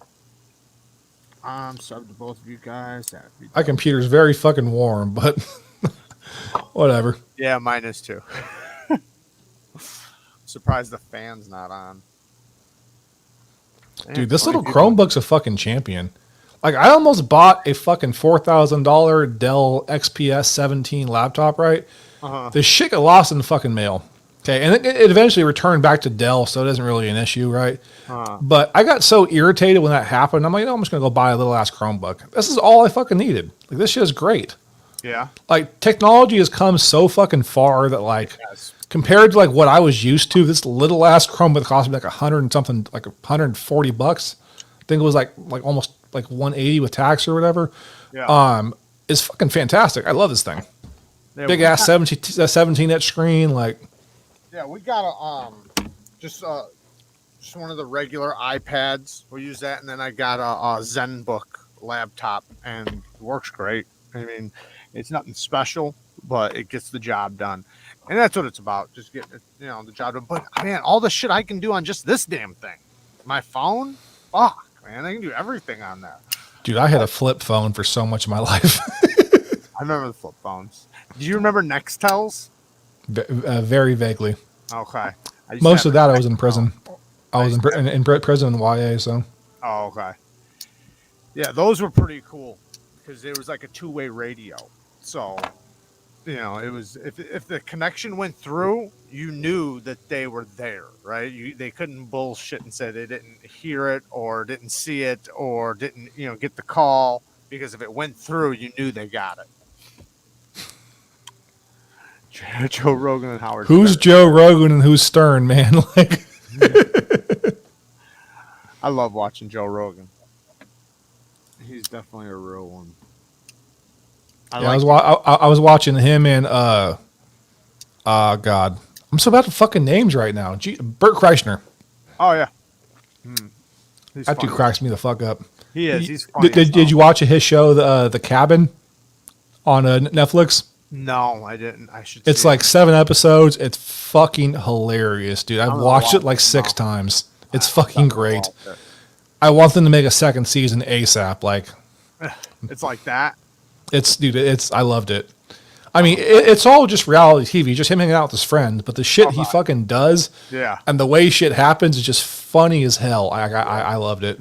I'm subbed to both of you guys. My computer's very fucking warm, but whatever. Yeah, mine is too. Surprised the fan's not on. Dude, this little Chromebook's a fucking champion. Like, I almost bought a fucking $4,000 Dell XPS 17 laptop, right? This shit got lost in the fucking mail. Okay, and it eventually returned back to Dell, so it isn't really an issue, right? But I got so irritated when that happened. I'm like, I'm just going to go buy a little ass Chromebook. This is all I fucking needed. Like, this shit is great. Yeah. Like, technology has come so fucking far that, like, compared to, like, what I was used to, this little ass Chromebook cost me, like, $100 and something, like, $140. I think it was, like almost, like, $180 with tax or whatever. Yeah. It's fucking fantastic. I love this thing. Yeah, big ass 17-inch screen, like. Yeah, we got a just one of the regular iPads. We'll use that, and then I got a ZenBook laptop, and it works great. I mean, it's nothing special, but it gets the job done, and that's what it's about. Just getting the job done. But man, all the shit I can do on just this damn thing, my phone, fuck, man, I can do everything on that. Dude, I had a flip phone for so much of my life. I remember the flip phones. Do you remember Nextels? Very vaguely. Okay. Most of that I was in prison. I was in prison in YA, so. Oh, okay. Yeah, those were pretty cool because there was like a two-way radio. So, it was if the connection went through, you knew that they were there, right? They couldn't bullshit and say they didn't hear it or didn't see it or didn't, get the call, because if it went through, you knew they got it. Joe Rogan and Howard. Who's Stern. Joe Rogan and who's Stern, man? Like, I love watching Joe Rogan. He's definitely a real one. I was watching him and God, I'm so bad at fucking names right now. Bert Kreischer. Oh yeah, that dude cracks me the fuck up. He is. He's funny. Did you watch his show, the Cabin, on Netflix? No, I didn't. I should. It's like 7 episodes. It's fucking hilarious, dude. I've watched it like 6 times. It's fucking great. I want them to make a second season ASAP. Like, it's like that. I loved it. I mean, it's all just reality TV, just him hanging out with his friends. But the shit he fucking does, yeah, and the way shit happens is just funny as hell. I loved it.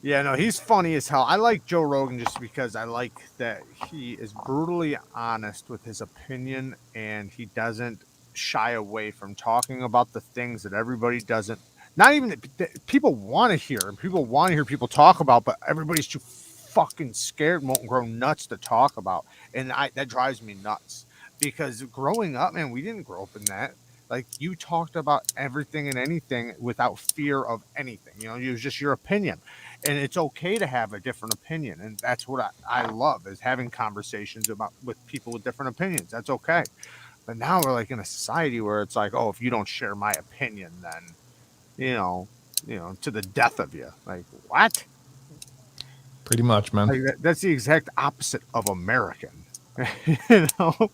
Yeah, no, he's funny as hell. I like Joe Rogan just because I like that he is brutally honest with his opinion, and he doesn't shy away from talking about the things that everybody doesn't. Not even that people want to hear, and people want to hear people talk about, but everybody's too fucking scared and won't grow nuts to talk about, and that drives me nuts. Because growing up, man, we didn't grow up in that. Like, you talked about everything and anything without fear of anything. You know, it was just your opinion. And it's okay to have a different opinion. And that's what I love, is having conversations with people with different opinions. That's okay. But now we're like in a society where it's like, oh, if you don't share my opinion, then, you know, to the death of you. Like, what? Pretty much, man. Like, that's the exact opposite of American. You know?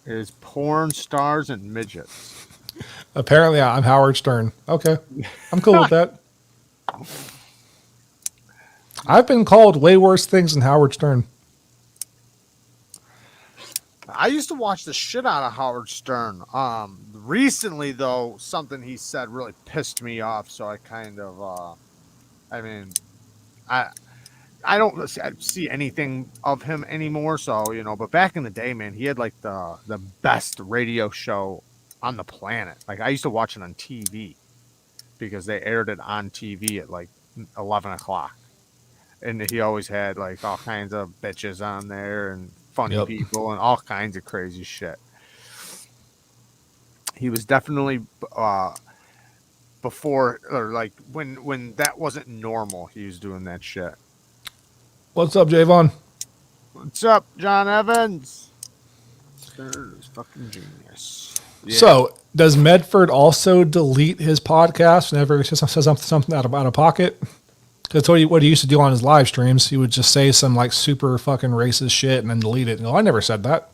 Is porn stars and midgets. Apparently, I'm Howard Stern. Okay. I'm cool with that. I've been called way worse things than Howard Stern. I used to watch the shit out of Howard Stern. Recently, though, something he said really pissed me off. So I kind of, I don't see anything of him anymore. So, but back in the day, man, he had like the best radio show on the planet. Like, I used to watch it on TV because they aired it on TV at like 11 o'clock. And he always had like all kinds of bitches on there and funny people and all kinds of crazy shit. He was definitely before, or like when that wasn't normal, he was doing that shit. What's up, Javon? What's up, John Evans? Stern is fucking genius. Yeah. So, does Medford also delete his podcast whenever he says something out of pocket? Because what he used to do on his live streams, he would just say some like super fucking racist shit and then delete it. And go, I never said that.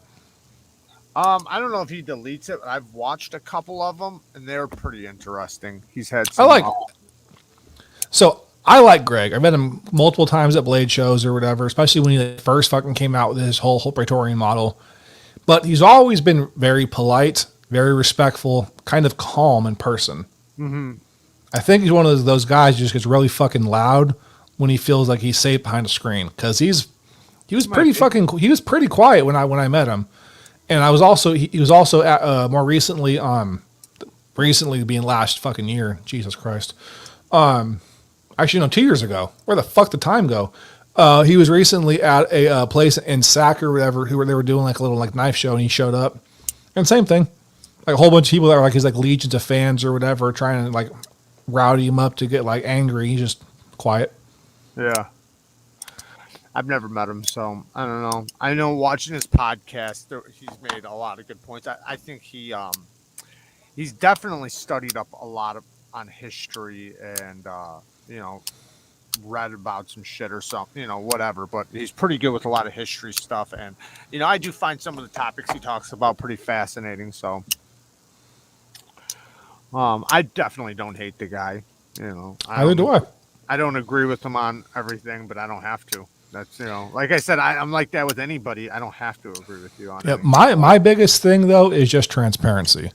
I don't know if he deletes it, but I've watched a couple of them and they're pretty interesting. He's had some. I like Greg. I've met him multiple times at Blade shows or whatever, especially when he first fucking came out with his whole Praetorian model. But he's always been very polite, very respectful, kind of calm in person. Mm-hmm. I think he's one of those guys who just gets really fucking loud when he feels like he's safe behind a screen. Because he was pretty quiet when I met him, and he was also at, more recently being last fucking year. Jesus Christ. Actually, no, 2 years ago. Where the fuck did time go? He was recently at a place in Sac or whatever, they were doing like a little like knife show, and he showed up. And same thing, like a whole bunch of people that were like his like legions of fans or whatever, trying to like rowdy him up to get like angry. He's just quiet. Yeah. I've never met him, so I don't know. I know watching his podcast, he's made a lot of good points. I think he's definitely studied up a lot on history and read about some shit or something, whatever. But he's pretty good with a lot of history stuff, and I do find some of the topics he talks about pretty fascinating. So, I definitely don't hate the guy. Neither do I. I don't agree with him on everything, but I don't have to. That's like I said, I'm like that with anybody. I don't have to agree with you on it. My biggest thing though is just transparency.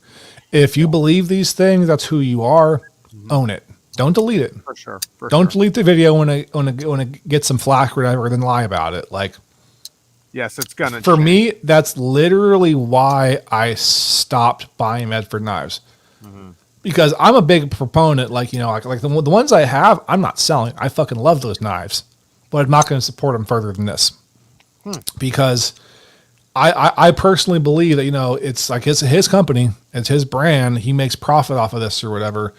If you believe these things, that's who you are. Mm-hmm. Own it. Don't delete it. For sure. Don't delete the video when it gets some flack or whatever, then lie about it. Like, yes, it's gonna. For me, that's literally why I stopped buying Medford knives. Mm-hmm. Because I'm a big proponent, like the ones I have, I'm not selling. I fucking love those knives, but I'm not going to support them further than this. because I personally believe that, it's like his company, it's his brand. He makes profit off of this or whatever.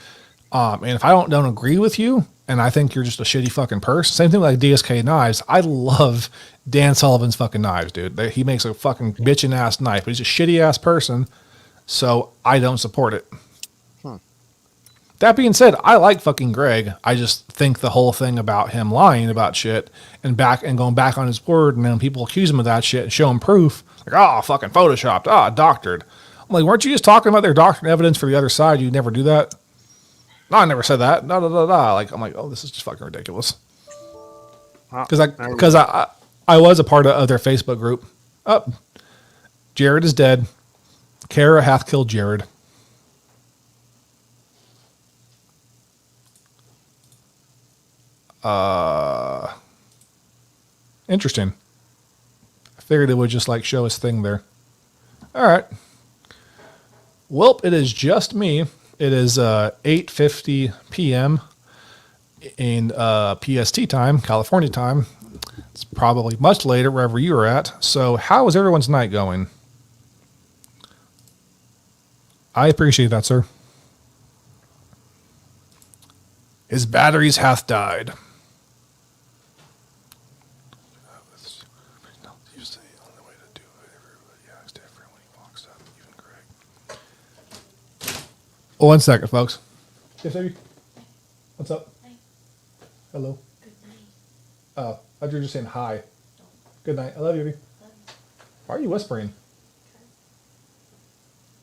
And if I don't agree with you, and I think you're just a shitty fucking person, same thing with like DSK knives. I love Dan Sullivan's fucking knives, dude. He makes a fucking bitchin' ass knife, but he's a shitty ass person. So I don't support it. That being said, I like fucking Greg. I just think the whole thing about him lying about shit and going back on his word, and then people accuse him of that shit and show him proof, like, fucking photoshopped, doctored. I'm like, weren't you just talking about their doctored evidence for the other side? You never do that. No, I never said that. No. Like, I'm like, oh, this is just fucking ridiculous. Because I was a part of their Facebook group. Jared is dead. Kara hath killed Jared. Interesting. I figured it would just like show his thing there. All right. Well, it is just me. It is 8:50 p.m. in PST time, California time. It's probably much later wherever you are at. So how is everyone's night going? I appreciate that, sir. His batteries hath died. Oh, 1 second, folks. Yes, baby. What's up? Hi. Hello. Good night. I thought you were just saying hi. Good night. I love you, baby. Love you. Why are you whispering?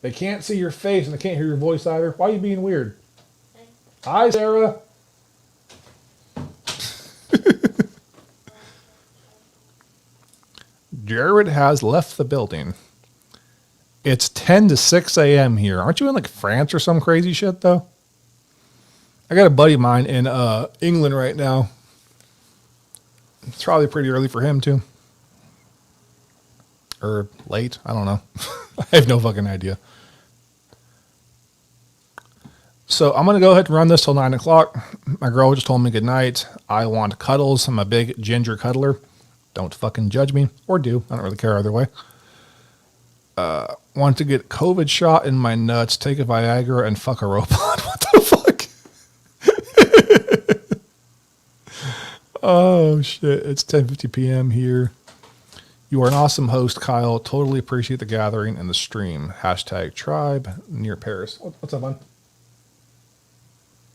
They can't see your face and they can't hear your voice either. Why are you being weird? Hi. Hi, Sarah. Jared has left the building. It's 10 to 6 a.m. here. Aren't you in like France or some crazy shit though? I got a buddy of mine in England right now. It's probably pretty early for him too. Or late. I don't know. I have no fucking idea. So I'm going to go ahead and run this till 9 o'clock. My girl just told me good night. I want cuddles. I'm a big ginger cuddler. Don't fucking judge me. Or do. I don't really care either way. Want to get COVID shot in my nuts, take a Viagra, and fuck a robot. What the fuck? Oh, shit. It's 10:50 p.m. here. You are an awesome host, Kyle. Totally appreciate the gathering and the stream. Hashtag tribe near Paris. What's up, man?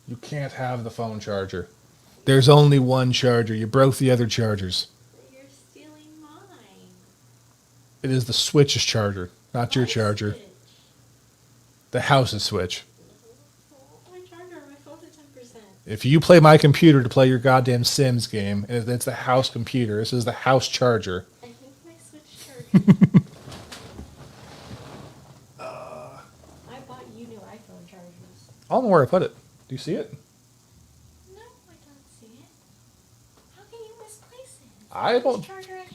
You can't have the phone charger. There's only one charger. You broke the other chargers. You're stealing mine. It is the Switch's charger, not your charger. Switch. The house's Switch. My charger, my phone's at 10%. If you play my computer to play your goddamn Sims game, and it's the house computer, this is the house charger. I think my Switch charger. I bought you new iPhone chargers. I don't know where I put it. Do you see it? No, I don't see it. How can you misplace it? I That's don't- the charger I have.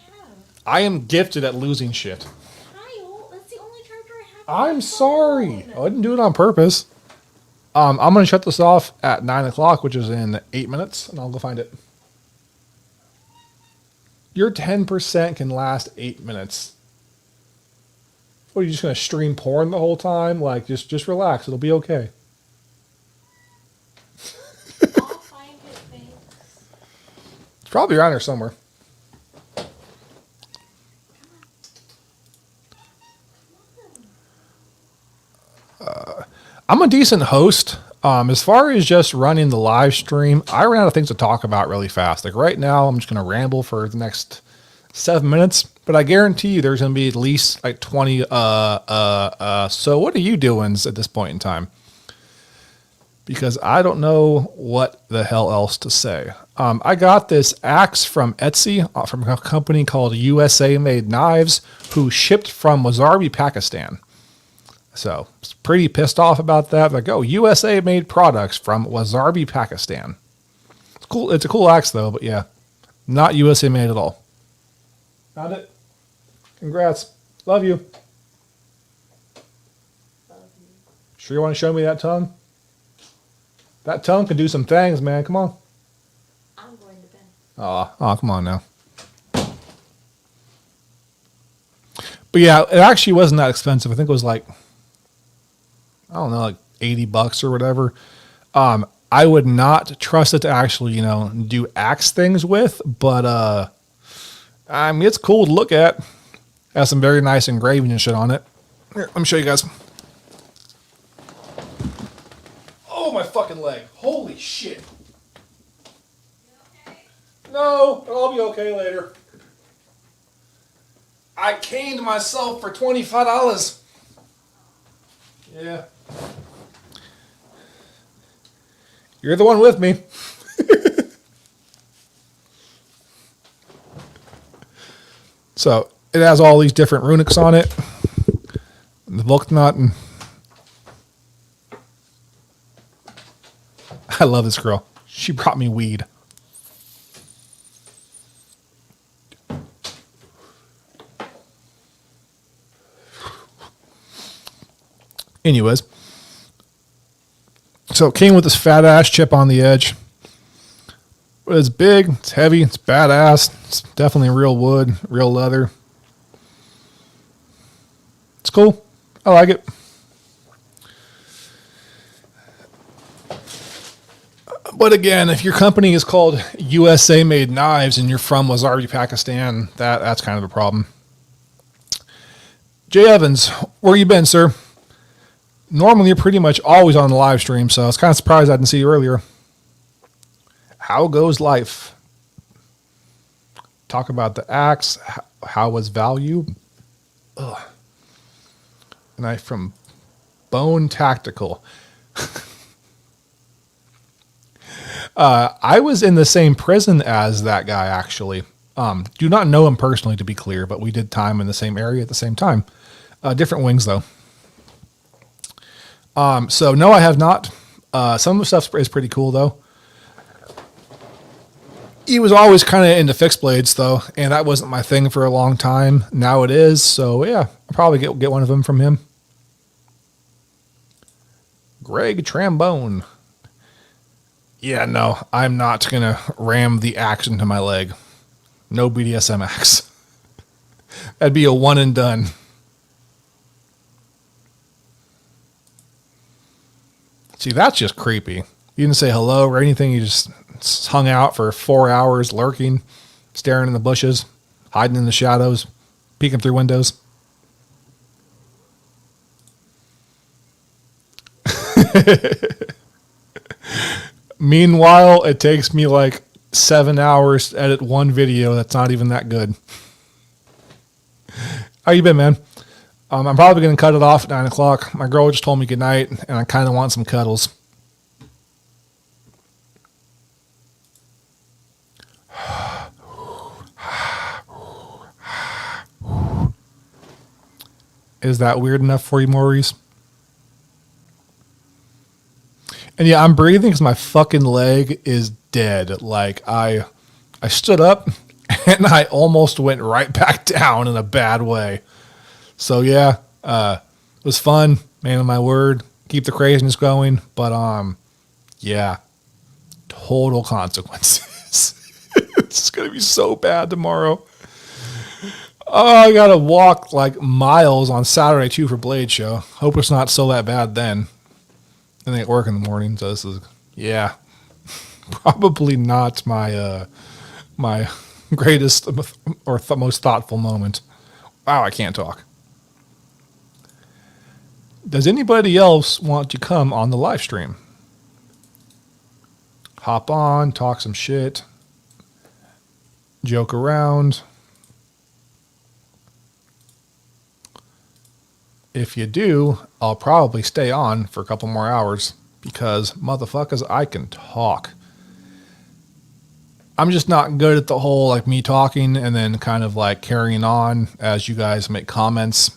I am gifted at losing shit. Kyle, that's the only charger I have. I'm on my sorry. phone. I didn't do it on purpose. I'm going to shut this off at 9 o'clock, which is in 8 minutes, and I'll go find it. Your 10% can last 8 minutes. What, are you just going to stream porn the whole time? Like, just relax. It'll be okay. I'll find it, thanks. It's probably around here somewhere. I'm a decent host. As far as just running the live stream, I ran out of things to talk about really fast. Like right now, I'm just going to ramble for the next 7 minutes, but I guarantee you there's going to be at least like 20. So what are you doing at this point in time? Because I don't know what the hell else to say. I got this axe from Etsy from a company called USA Made Knives, who shipped from Wazarbi, Pakistan. So, I was pretty pissed off about that. Like, oh, USA made products from Wazarbi, Pakistan. It's cool. It's a cool axe, though, but yeah, not USA made at all. Found it. Congrats. Love you. Love you. Sure you want to show me that tongue? That tongue can do some things, man. Come on. I'm going to bed. Oh, come on now. But yeah, it actually wasn't that expensive. I think it was like, I don't know, like $80 or whatever. I would not trust it to actually, do axe things with, but I mean, it's cool to look at. Has some very nice engraving and shit on it. Here, let me show you guys. Oh, my fucking leg. Holy shit. No, I'll be okay later. I caned myself for $25. Yeah. You're the one with me. So it has all these different runics on it. The Volknot. And I love this girl. She brought me weed. Anyways. So it came with this fat ass chip on the edge. It's big, it's heavy, it's badass. It's definitely real wood, real leather. It's cool. I like it. But again, if your company is called USA Made Knives and you're from Wazari, Pakistan, that's kind of a problem. Jay Evans, where you been, sir? Normally, you're pretty much always on the live stream, so I was kind of surprised I didn't see you earlier. How goes life? Talk about the axe. How was value? Ugh. Knife from Bone Tactical. I was in the same prison as that guy, actually. Do not know him personally, to be clear, but we did time in the same area at the same time. Different wings, though. So no, I have not. Some of the stuff is pretty cool, though. He was always kind of into fixed blades, though, and that wasn't my thing for a long time. Now it is, so yeah, I'll probably get one of them from him. Greg Trambone. Yeah, no, I'm not going to ram the axe into my leg. No BDSM axe. That'd be a one and done. See, that's just creepy. You didn't say hello or anything. You just hung out for 4 hours, lurking, staring in the bushes, hiding in the shadows, peeking through windows. Meanwhile, it takes me like 7 hours to edit one video that's not even that good. How you been, man? I'm probably going to cut it off at 9 o'clock. My girl just told me goodnight, and I kind of want some cuddles. Is that weird enough for you, Maurice? And yeah, I'm breathing because my fucking leg is dead. Like, I stood up, and I almost went right back down in a bad way. So yeah, it was fun, man of my word. Keep the craziness going, but yeah, total consequences. It's gonna be so bad tomorrow. Oh, I gotta walk like miles on Saturday too for Blade Show. Hope it's not so that bad then. And then at work in the morning, so this is probably not my my greatest or most thoughtful moment. Wow, I can't talk. Does anybody else want to come on the live stream? Hop on, talk some shit, joke around. If you do, I'll probably stay on for a couple more hours because motherfuckers, I can talk. I'm just not good at the whole like me talking and then kind of like carrying on as you guys make comments.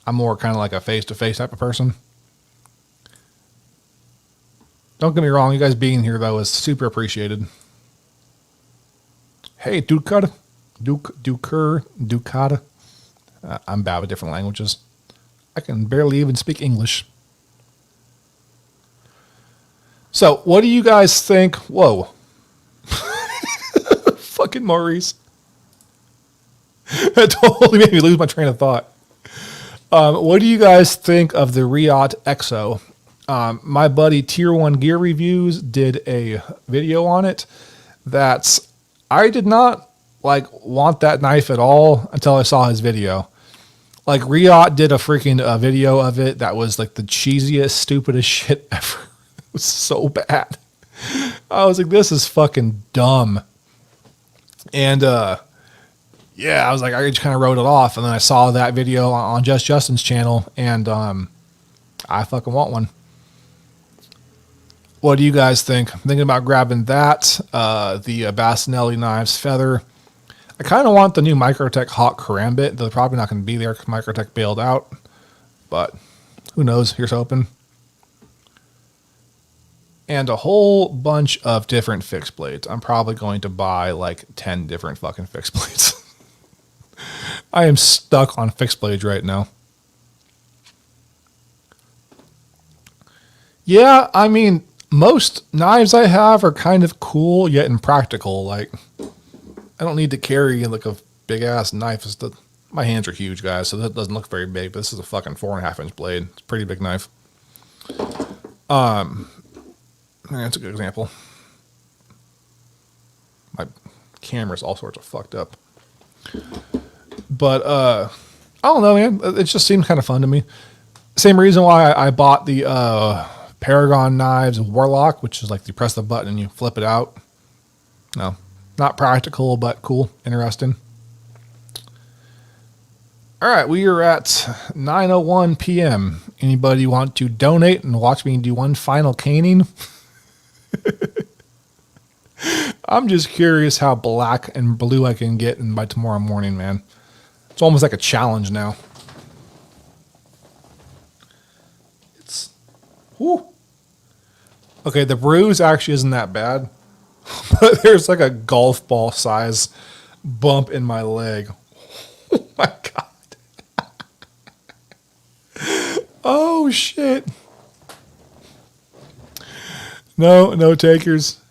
I'm more kind of like a face-to-face type of person. Don't get me wrong, you guys being here though is super appreciated. Hey, Ducata. I'm bad with different languages. I can barely even speak English. So, what do you guys think? Whoa. Fucking Maurice. That totally made me lose my train of thought. What do you guys think of the Riot EXO? My buddy Tier 1 Gear Reviews did a video on it. I did not want that knife at all until I saw his video. Riot did a freaking video of it that was the cheesiest, stupidest shit ever. It was so bad. I was like, this is fucking dumb. And yeah, I was like, I just kind of wrote it off. And then I saw that video on Just Justin's channel, and I fucking want one. What do you guys think? I'm thinking about grabbing that, the Basinelli Knives Feather. I kind of want the new Microtech Hawk Karambit. They're probably not going to be there because Microtech bailed out. But who knows? Here's hoping. And a whole bunch of different fixed blades. I'm probably going to buy 10 different fucking fixed blades. I am stuck on fixed blades right now. Yeah, I mean, most knives I have are kind of cool yet impractical. I don't need to carry a big ass knife. My hands are huge, guys, so that doesn't look very big. But this is a fucking 4.5 inch blade. It's a pretty big knife. That's a good example. My camera's all sorts of fucked up. But I don't know, man. It just seemed kind of fun to me. Same reason why I bought the Paragon Knives Warlock, which is you press the button and you flip it out. No, not practical, but cool, interesting. All right, we are at 9:01 p.m. Anybody want to donate and watch me do one final caning? I'm just curious how black and blue I can get by tomorrow morning, man. It's almost like a challenge now. Whew. Okay, the bruise actually isn't that bad, but there's a golf ball size bump in my leg. Oh my God. Oh shit. No takers.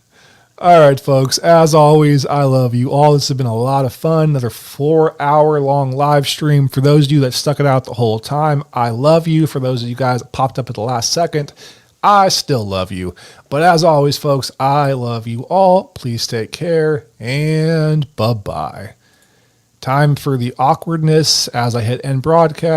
All right, folks. As always, I love you all. This has been a lot of fun. Another 4-hour-long live stream. For those of you that stuck it out the whole time, I love you. For those of you guys that popped up at the last second, I still love you. But as always, folks, I love you all. Please take care, and bye-bye. Time for the awkwardness as I hit end broadcast.